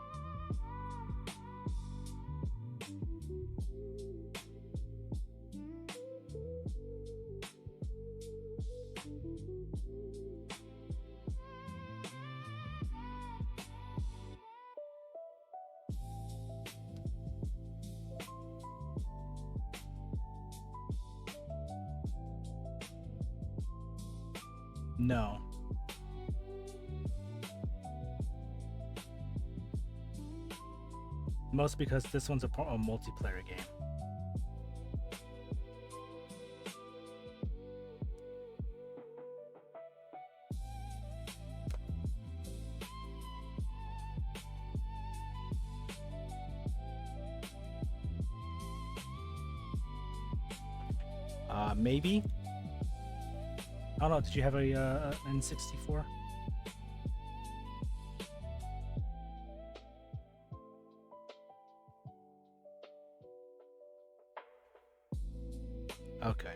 No. Mostly because this one's a multiplayer game. Maybe. I don't know. Did you have a N64? Okay.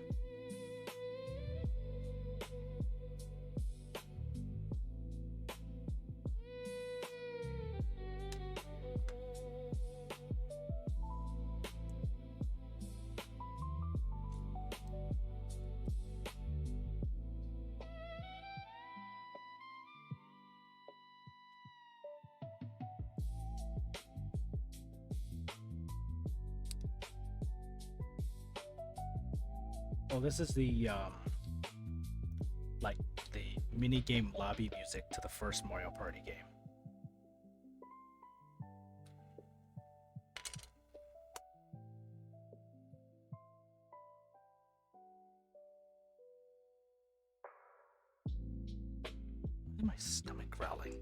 Well, this is the like the mini game lobby music to the first Mario Party game. Why is my stomach growling?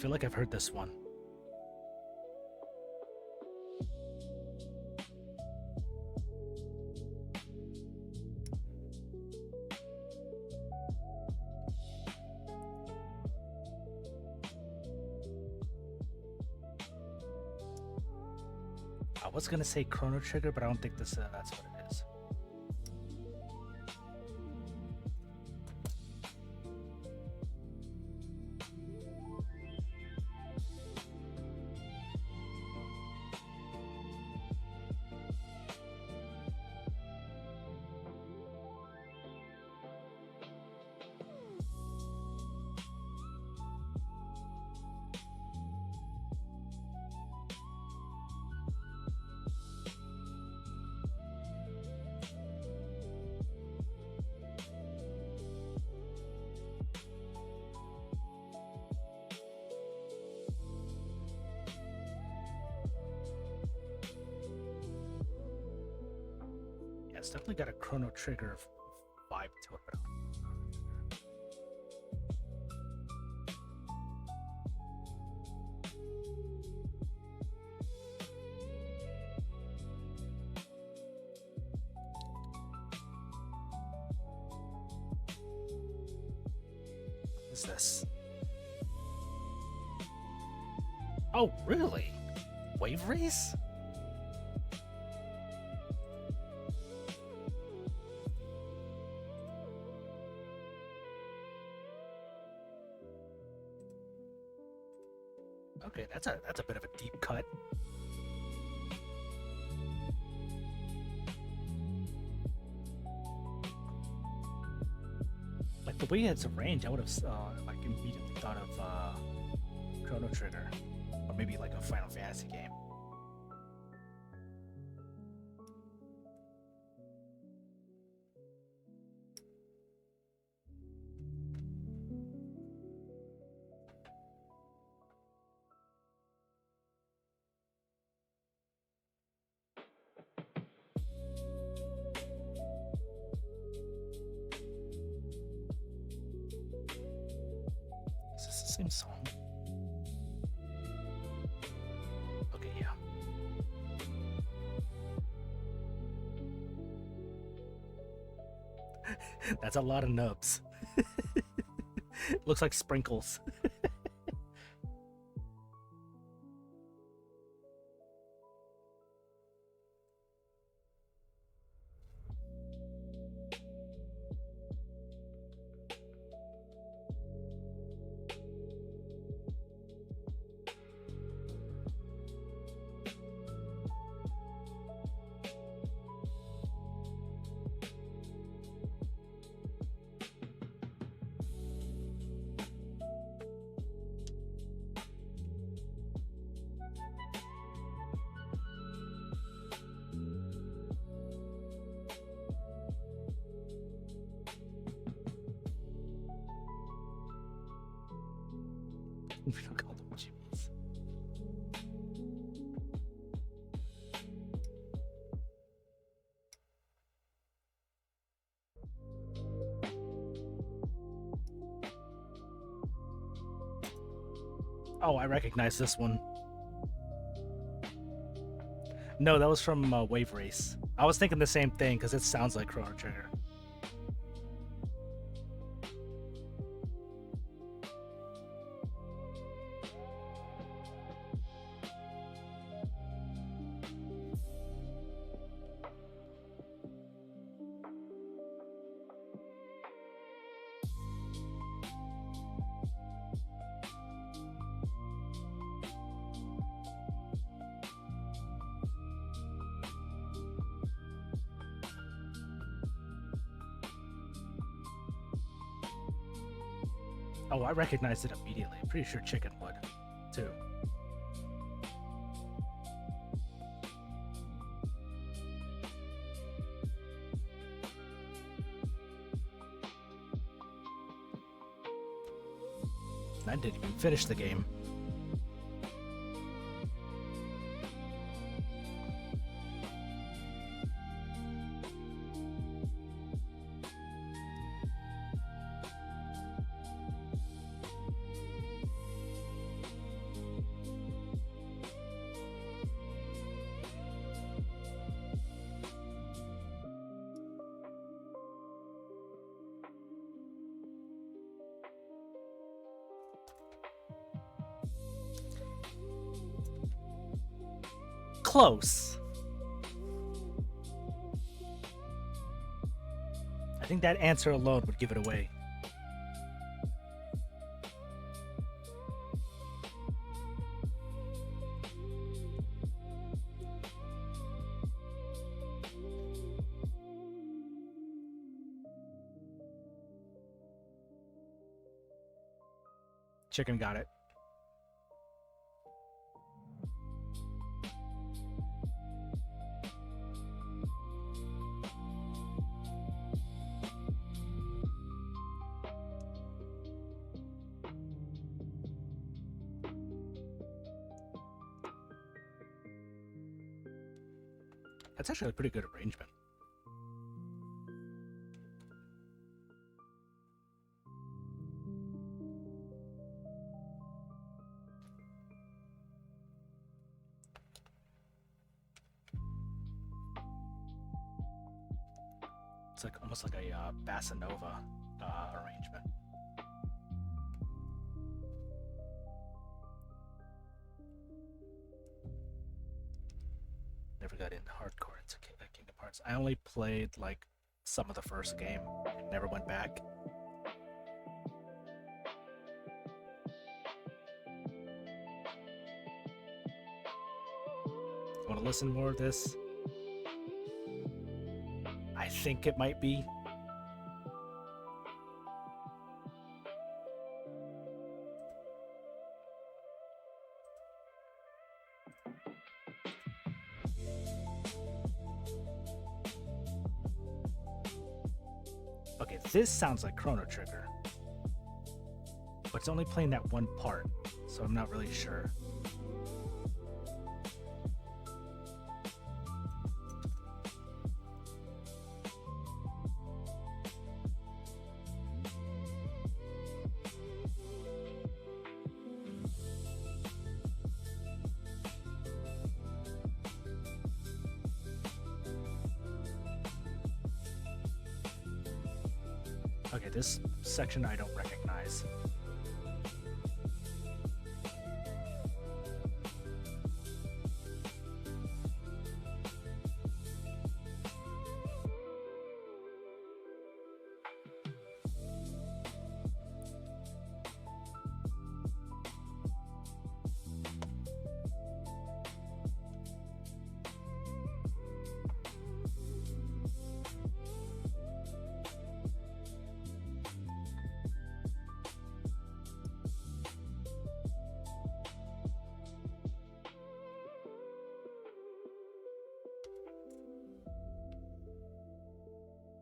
feel like I've heard this one. I was gonna say Chrono Trigger, but I don't think that's what it is. It's definitely got a Chrono Trigger vibe to it. But what is this? Oh, really? Wave Race? Okay, that's a bit of a deep cut. Like the way it's arranged, I would have like immediately thought of Chrono Trigger, or maybe like a Final Fantasy game. Is this the same song? Okay, yeah. That's a lot of nubs. Looks like sprinkles. We don't call them Jimmies. Oh, I recognize this one. No, that was from Wave Race. I was thinking the same thing because it sounds like Chrono Trigger. Oh, I recognized it immediately. I'm pretty sure Chicken would, too. I didn't even finish the game. close. I think that answer alone would give it away. Chicken got it. That's actually a pretty good arrangement. It's like almost like a bossa nova arrangement. Never got into hardcore into Kingdom Hearts. I only played like some of the first game and never went back. Want to listen more of this? I think it might be. Okay, this sounds like Chrono Trigger, but it's only playing that one part, so I'm not really sure. Okay, this section I don't recognize.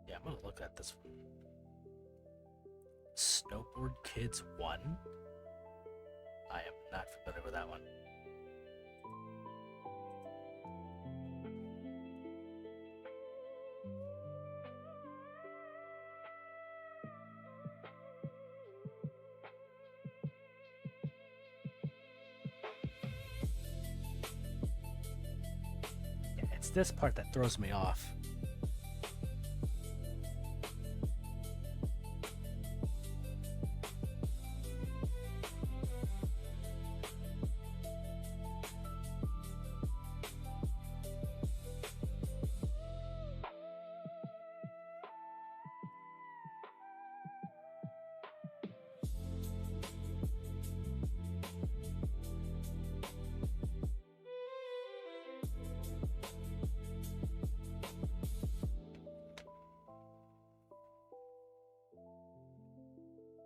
Yeah, I'm gonna look at this one. Snowboard Kids 1? I am not familiar with that one. Yeah, it's this part that throws me off.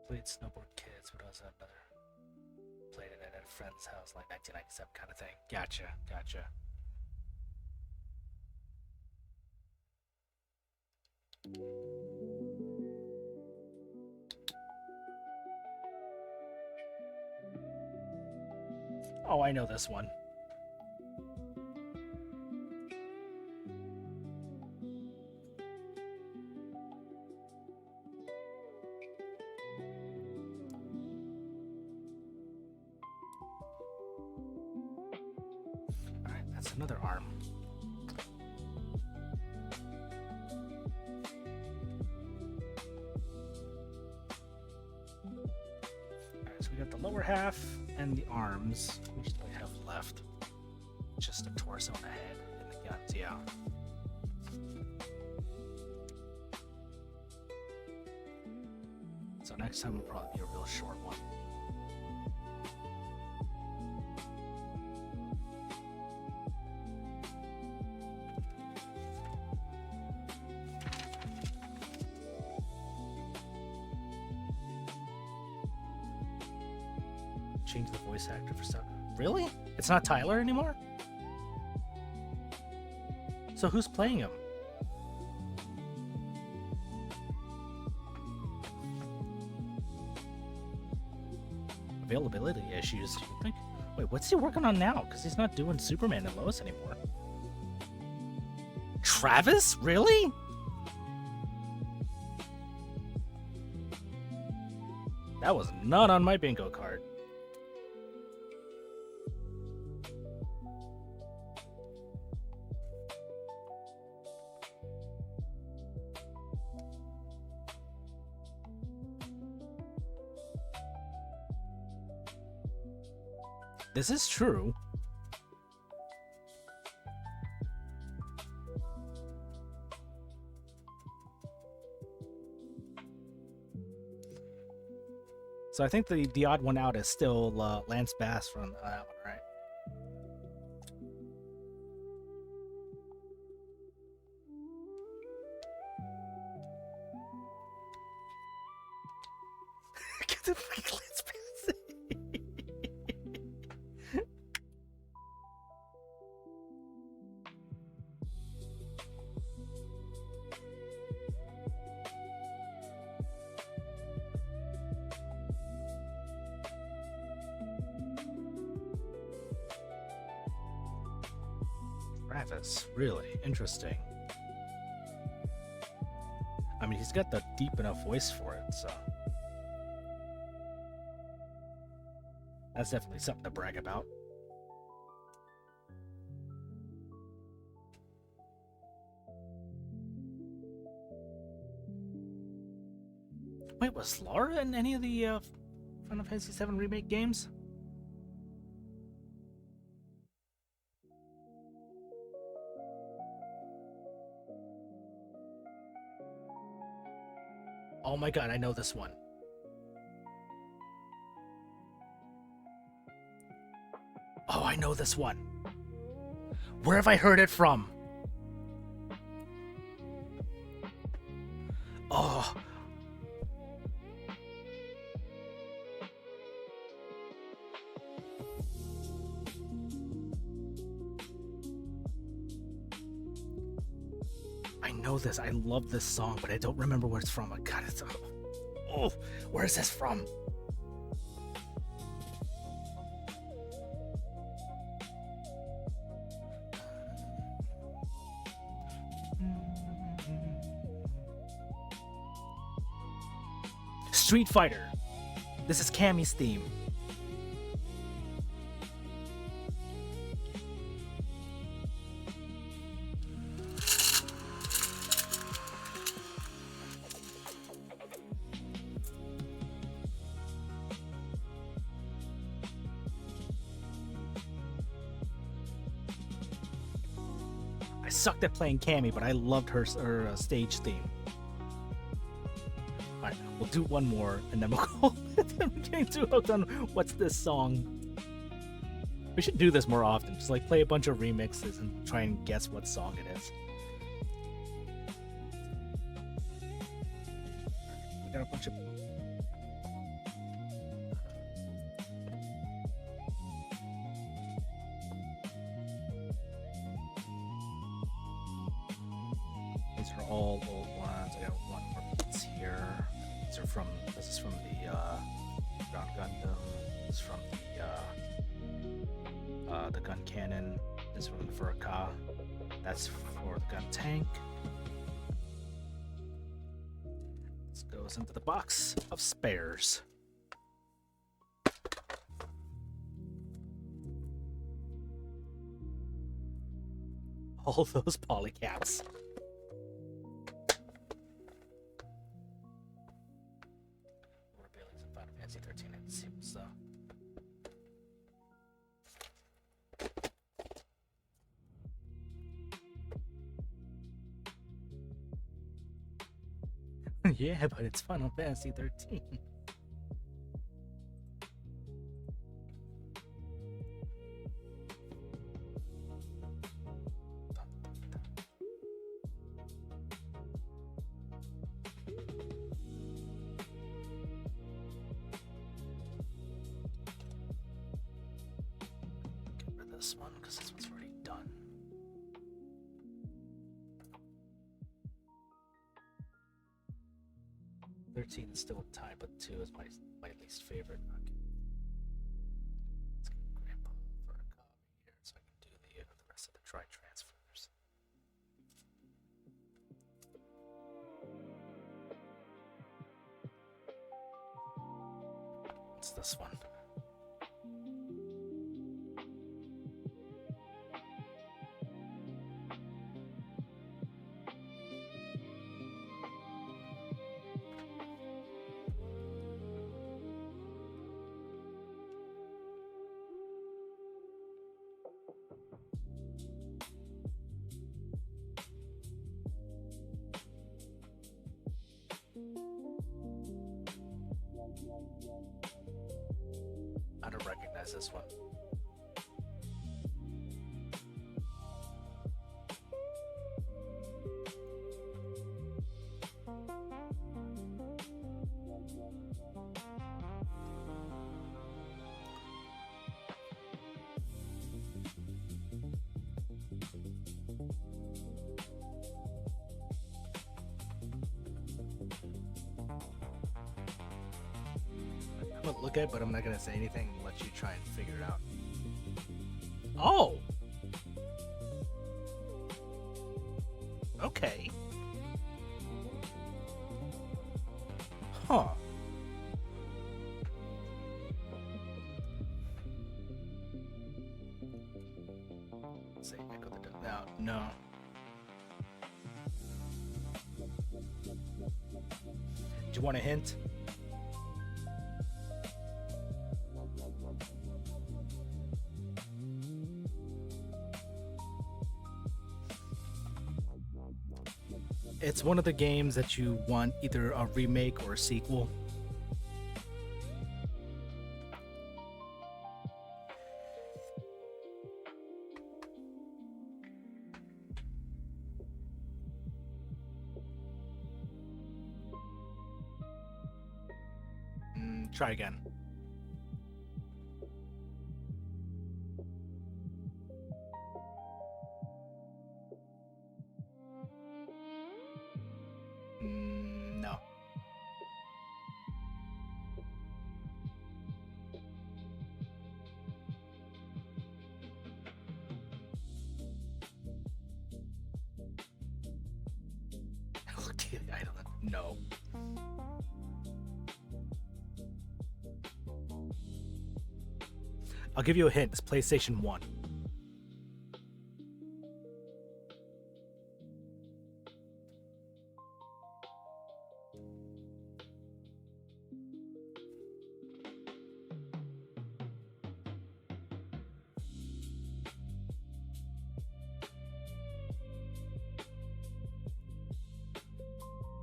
Played Snowboard Kids, but also another. Played it at a friend's house, like 1997 kind of thing. Gotcha, gotcha. Oh, I know this one. Alright, that's another arm. Alright, so we got the lower half and the arms. What do we have left? Just a torso and a head in the guns, yeah. So next time will probably be a real short one. Change the voice actor for stuff. Really? It's not Tyler anymore? So who's playing him? Availability issues, you think? Wait, what's he working on now? Because he's not doing Superman and Lois anymore. Travis? Really? That was not on my bingo card. This is true. So I think the odd one out is still Lance Bass from that one, right? Get the fuck Lance Bass. Travis, really interesting. I mean, he's got the deep enough voice for it, so that's definitely something to brag about. Wait, was Laura in any of the Final Fantasy VII Remake games? Oh my god, I know this one. Oh, I know this one. Where have I heard it from? Oh. I know this. I love this song, but I don't remember where it's from. Oh, God, it's... Oh, where is this from? Street Fighter. This is Cammy's theme. I sucked at playing Cammy, but I loved her stage theme. Alright, we'll do one more, and then we'll go. I'm getting too hooked on what's this song. We should do this more often. Just like play a bunch of remixes and try and guess what song it is. We got a bunch of... These are all old ones. I got one more piece here. This is from the Ground Gundam. This is from the gun cannon. This is from the Furka. That's for the Guntank. This goes into the box of spares. All those polycaps. Final Fantasy 13, it seems so. Yeah, but it's Final Fantasy 13. Get rid of this one because this one's already done. 13 is still a tie, but 2 is my least favorite. Okay. Let's get Grandpa for a copy here so I can do the rest of the try transfers. What's this one? I don't recognize this one. I'm gonna look at it, but I'm not gonna say anything. Let you try and figure it out. Oh! Okay. Huh. Let's see, echo the dog. No. Do you want a hint? It's one of the games that you want either a remake or a sequel. Try again. No. I don't know. I'll give you a hint. It's PlayStation 1.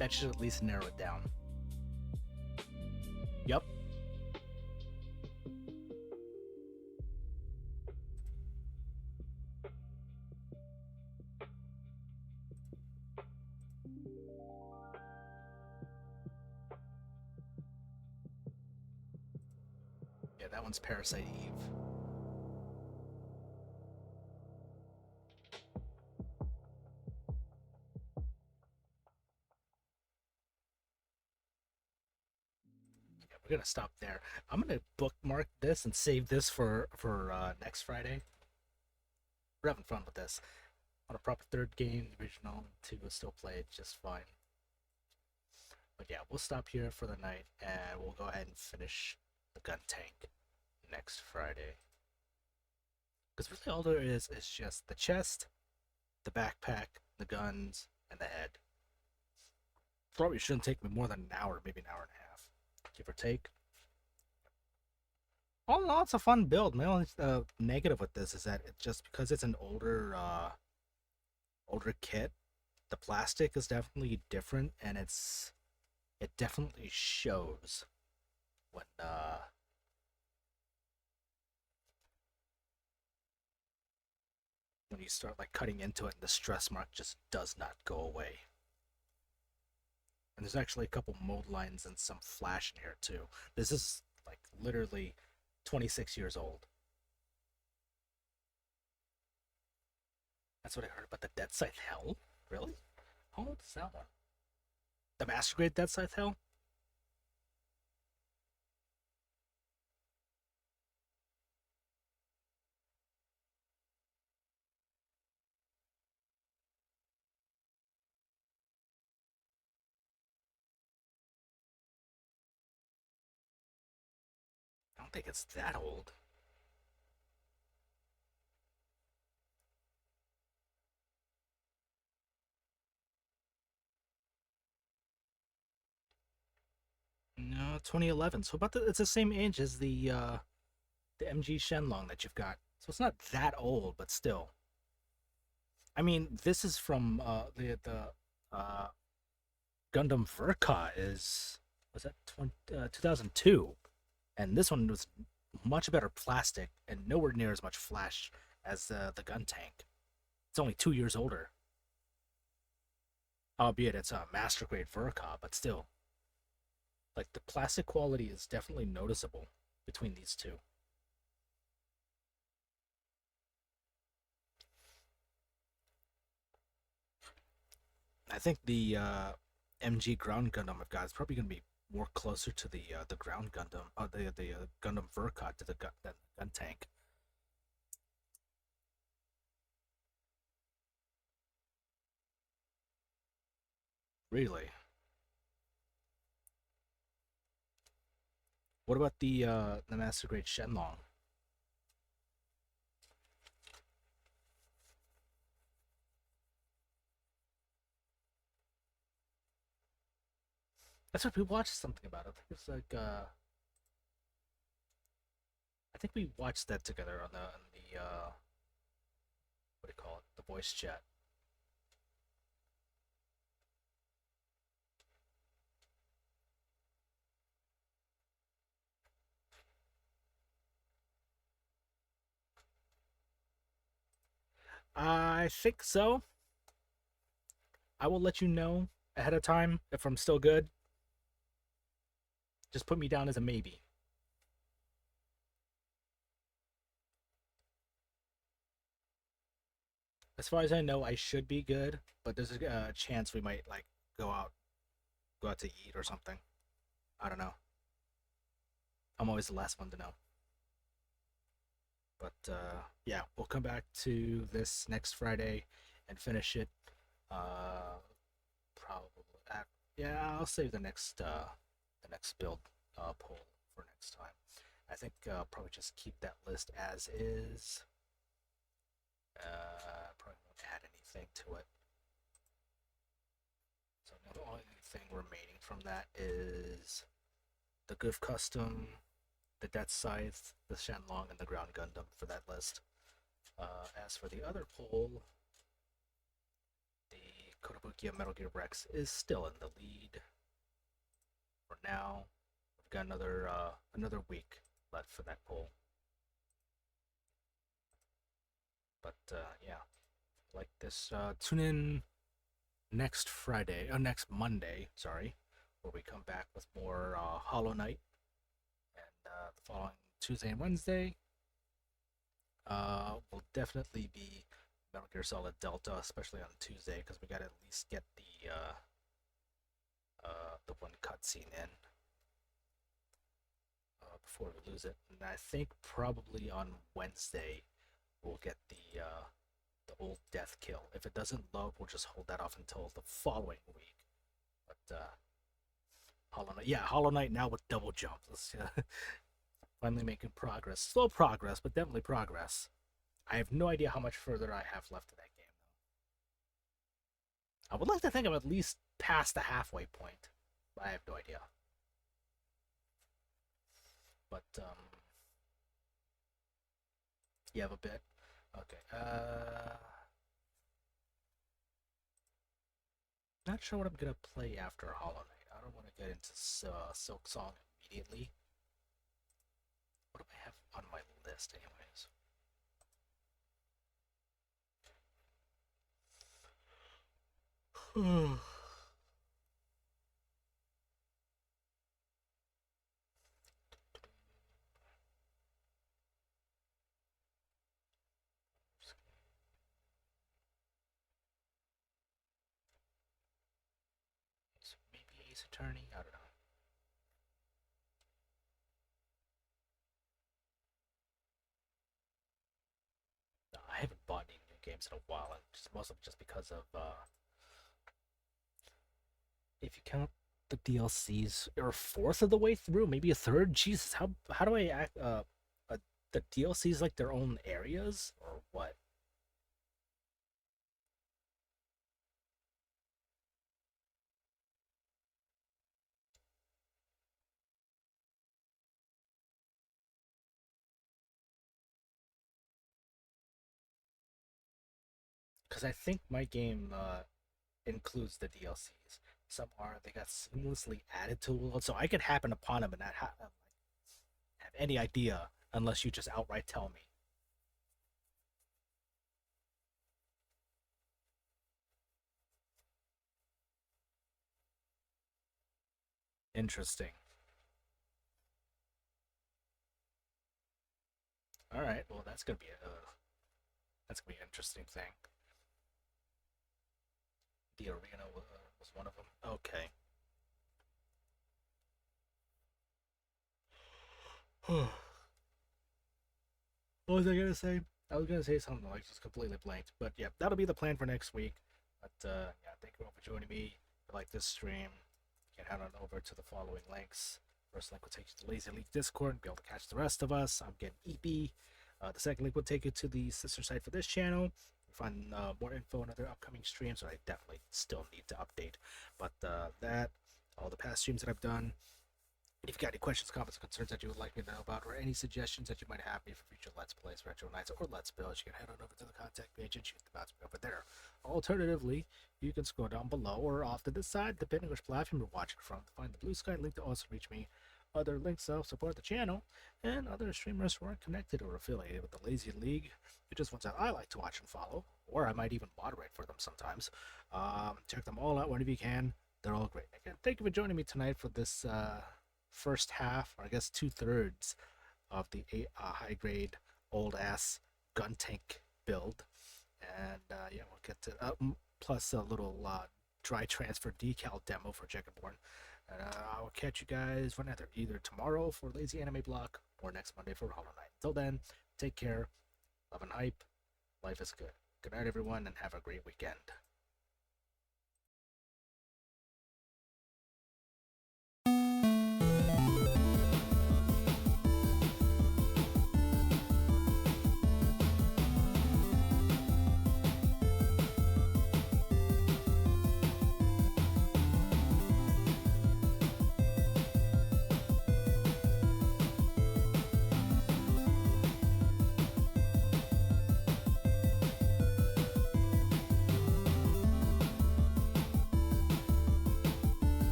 That should at least narrow it down. Yep. Yeah, that one's Parasite Eve. We're gonna stop there. I'm gonna bookmark this and save this for next Friday. We're having fun with this. On a proper third game, the original 2 will still play just fine. But yeah, we'll stop here for the night and we'll go ahead and finish the Guntank next Friday. Because really all there is just the chest, the backpack, the guns, and the head. Probably shouldn't take me more than an hour, maybe an hour and a half, give or take. All in all, it's a fun build. My only negative with this is that it's just because it's an older kit, the plastic is definitely different, and it's it definitely shows when you start like cutting into it and the stress mark just does not go away. And there's actually a couple mold lines and some flash in here too. This is like literally 26 years old. That's what I heard about the Dead Scythe Hell. Really? How old is that one? The Master Grade Dead Scythe Hell? I don't think it's that old. No, 2011. So about it's the same age as the MG Shenlong that you've got. So it's not that old, but still. I mean, this is from the Gundam Verka is was that 2002, and this one was much better plastic and nowhere near as much flash as the Guntank. It's only 2 years older, albeit it's a master grade Verka, but still, like the plastic quality is definitely noticeable between these two. I think the MG Ground Gundam I've got is probably going to be more closer to the Ground Gundam, the Gundam Verka to the gun tank. Really? What about the Master Grade Shenlong? That's what we watched something about. I think it's like I think we watched that together on the what do you call it? The voice chat. I think so. I will let you know ahead of time if I'm still good. Just put me down as a maybe. As far as I know, I should be good, but there's a chance we might like go out, go out to eat or something. I don't know. I'm always the last one to know. But yeah, we'll come back to this next Friday and finish it. Uh, probably. Yeah, I'll save the next build poll for next time. I think probably just keep that list as is. Probably won't add anything to it. So the only thing remaining from that is the Goof Custom, the Death Scythe, the Shenlong, and the Ground Gundam for that list. As for the other poll, the Kotobukiya Metal Gear Rex is still in the lead for now. We've got another week left for that poll. But yeah, like this. Tune in next Friday, or next Monday, sorry, where we come back with more Hollow Knight, and the following Tuesday and Wednesday will definitely be Metal Gear Solid Delta, especially on Tuesday, because we gotta at least get the one cutscene in before we lose it. And I think probably on Wednesday we'll get the old death kill. If it doesn't load, we'll just hold that off until the following week. But Hollow Knight, yeah, Hollow Knight now with double jump. Let's finally making progress. Slow progress, but definitely progress. I have no idea how much further I have left in that game. I would like to think I'm at least past the halfway point, but I have no idea. But you have a bit. Okay. Not sure what I'm gonna play after Hollow Knight. I don't want to get into Silk Song immediately. What do I have on my list, anyways? Maybe Ace Attorney? I don't know. No, I haven't bought any new games in a while, and just mostly just because of if you count the DLCs, or a fourth of the way through, maybe a third. Jesus, how do I act? The DLCs like their own areas or what? Because I think my game includes the DLCs. Some are they got seamlessly added to it, so I could happen upon them and not have any idea unless you just outright tell me. Interesting. All right, well that's gonna be an interesting thing. The arena was one of them. Okay. What was I gonna say? I was gonna say something like just completely blanked. But yeah, that'll be the plan for next week. But yeah, thank you all for joining me. If you like this stream, you can head on over to the following links. First link will take you to the Lazy League Discord and be able to catch the rest of us. I'm getting EP. The second link will take you to the sister site for this channel. You'll find more info on other upcoming streams that I definitely still need to update. But that, all the past streams that I've done, if you've got any questions, comments, concerns that you would like me to know about, or any suggestions that you might have me for future Let's Plays, Retro Nights, or Let's Builds, you can head on over to the contact page and shoot the mouse over there. Alternatively, you can scroll down below or off to the side, depending which platform you're watching from, to find the blue sky link to also reach me. Other links to help support the channel, and other streamers who aren't connected or affiliated with the Lazy League, just ones that I like to watch and follow, or I might even moderate for them sometimes. Check them all out whenever you can. They're all great. Again, thank you for joining me tonight for this first half, or I guess 2/3 of the high grade old ass Guntank build. And yeah, we'll get to plus a little dry transfer decal demo for Checkerborn. And I will catch you guys whenever, either tomorrow for Lazy Anime Block or next Monday for Hollow Knight. Until then, take care, love and hype, life is good. Good night, everyone, and have a great weekend.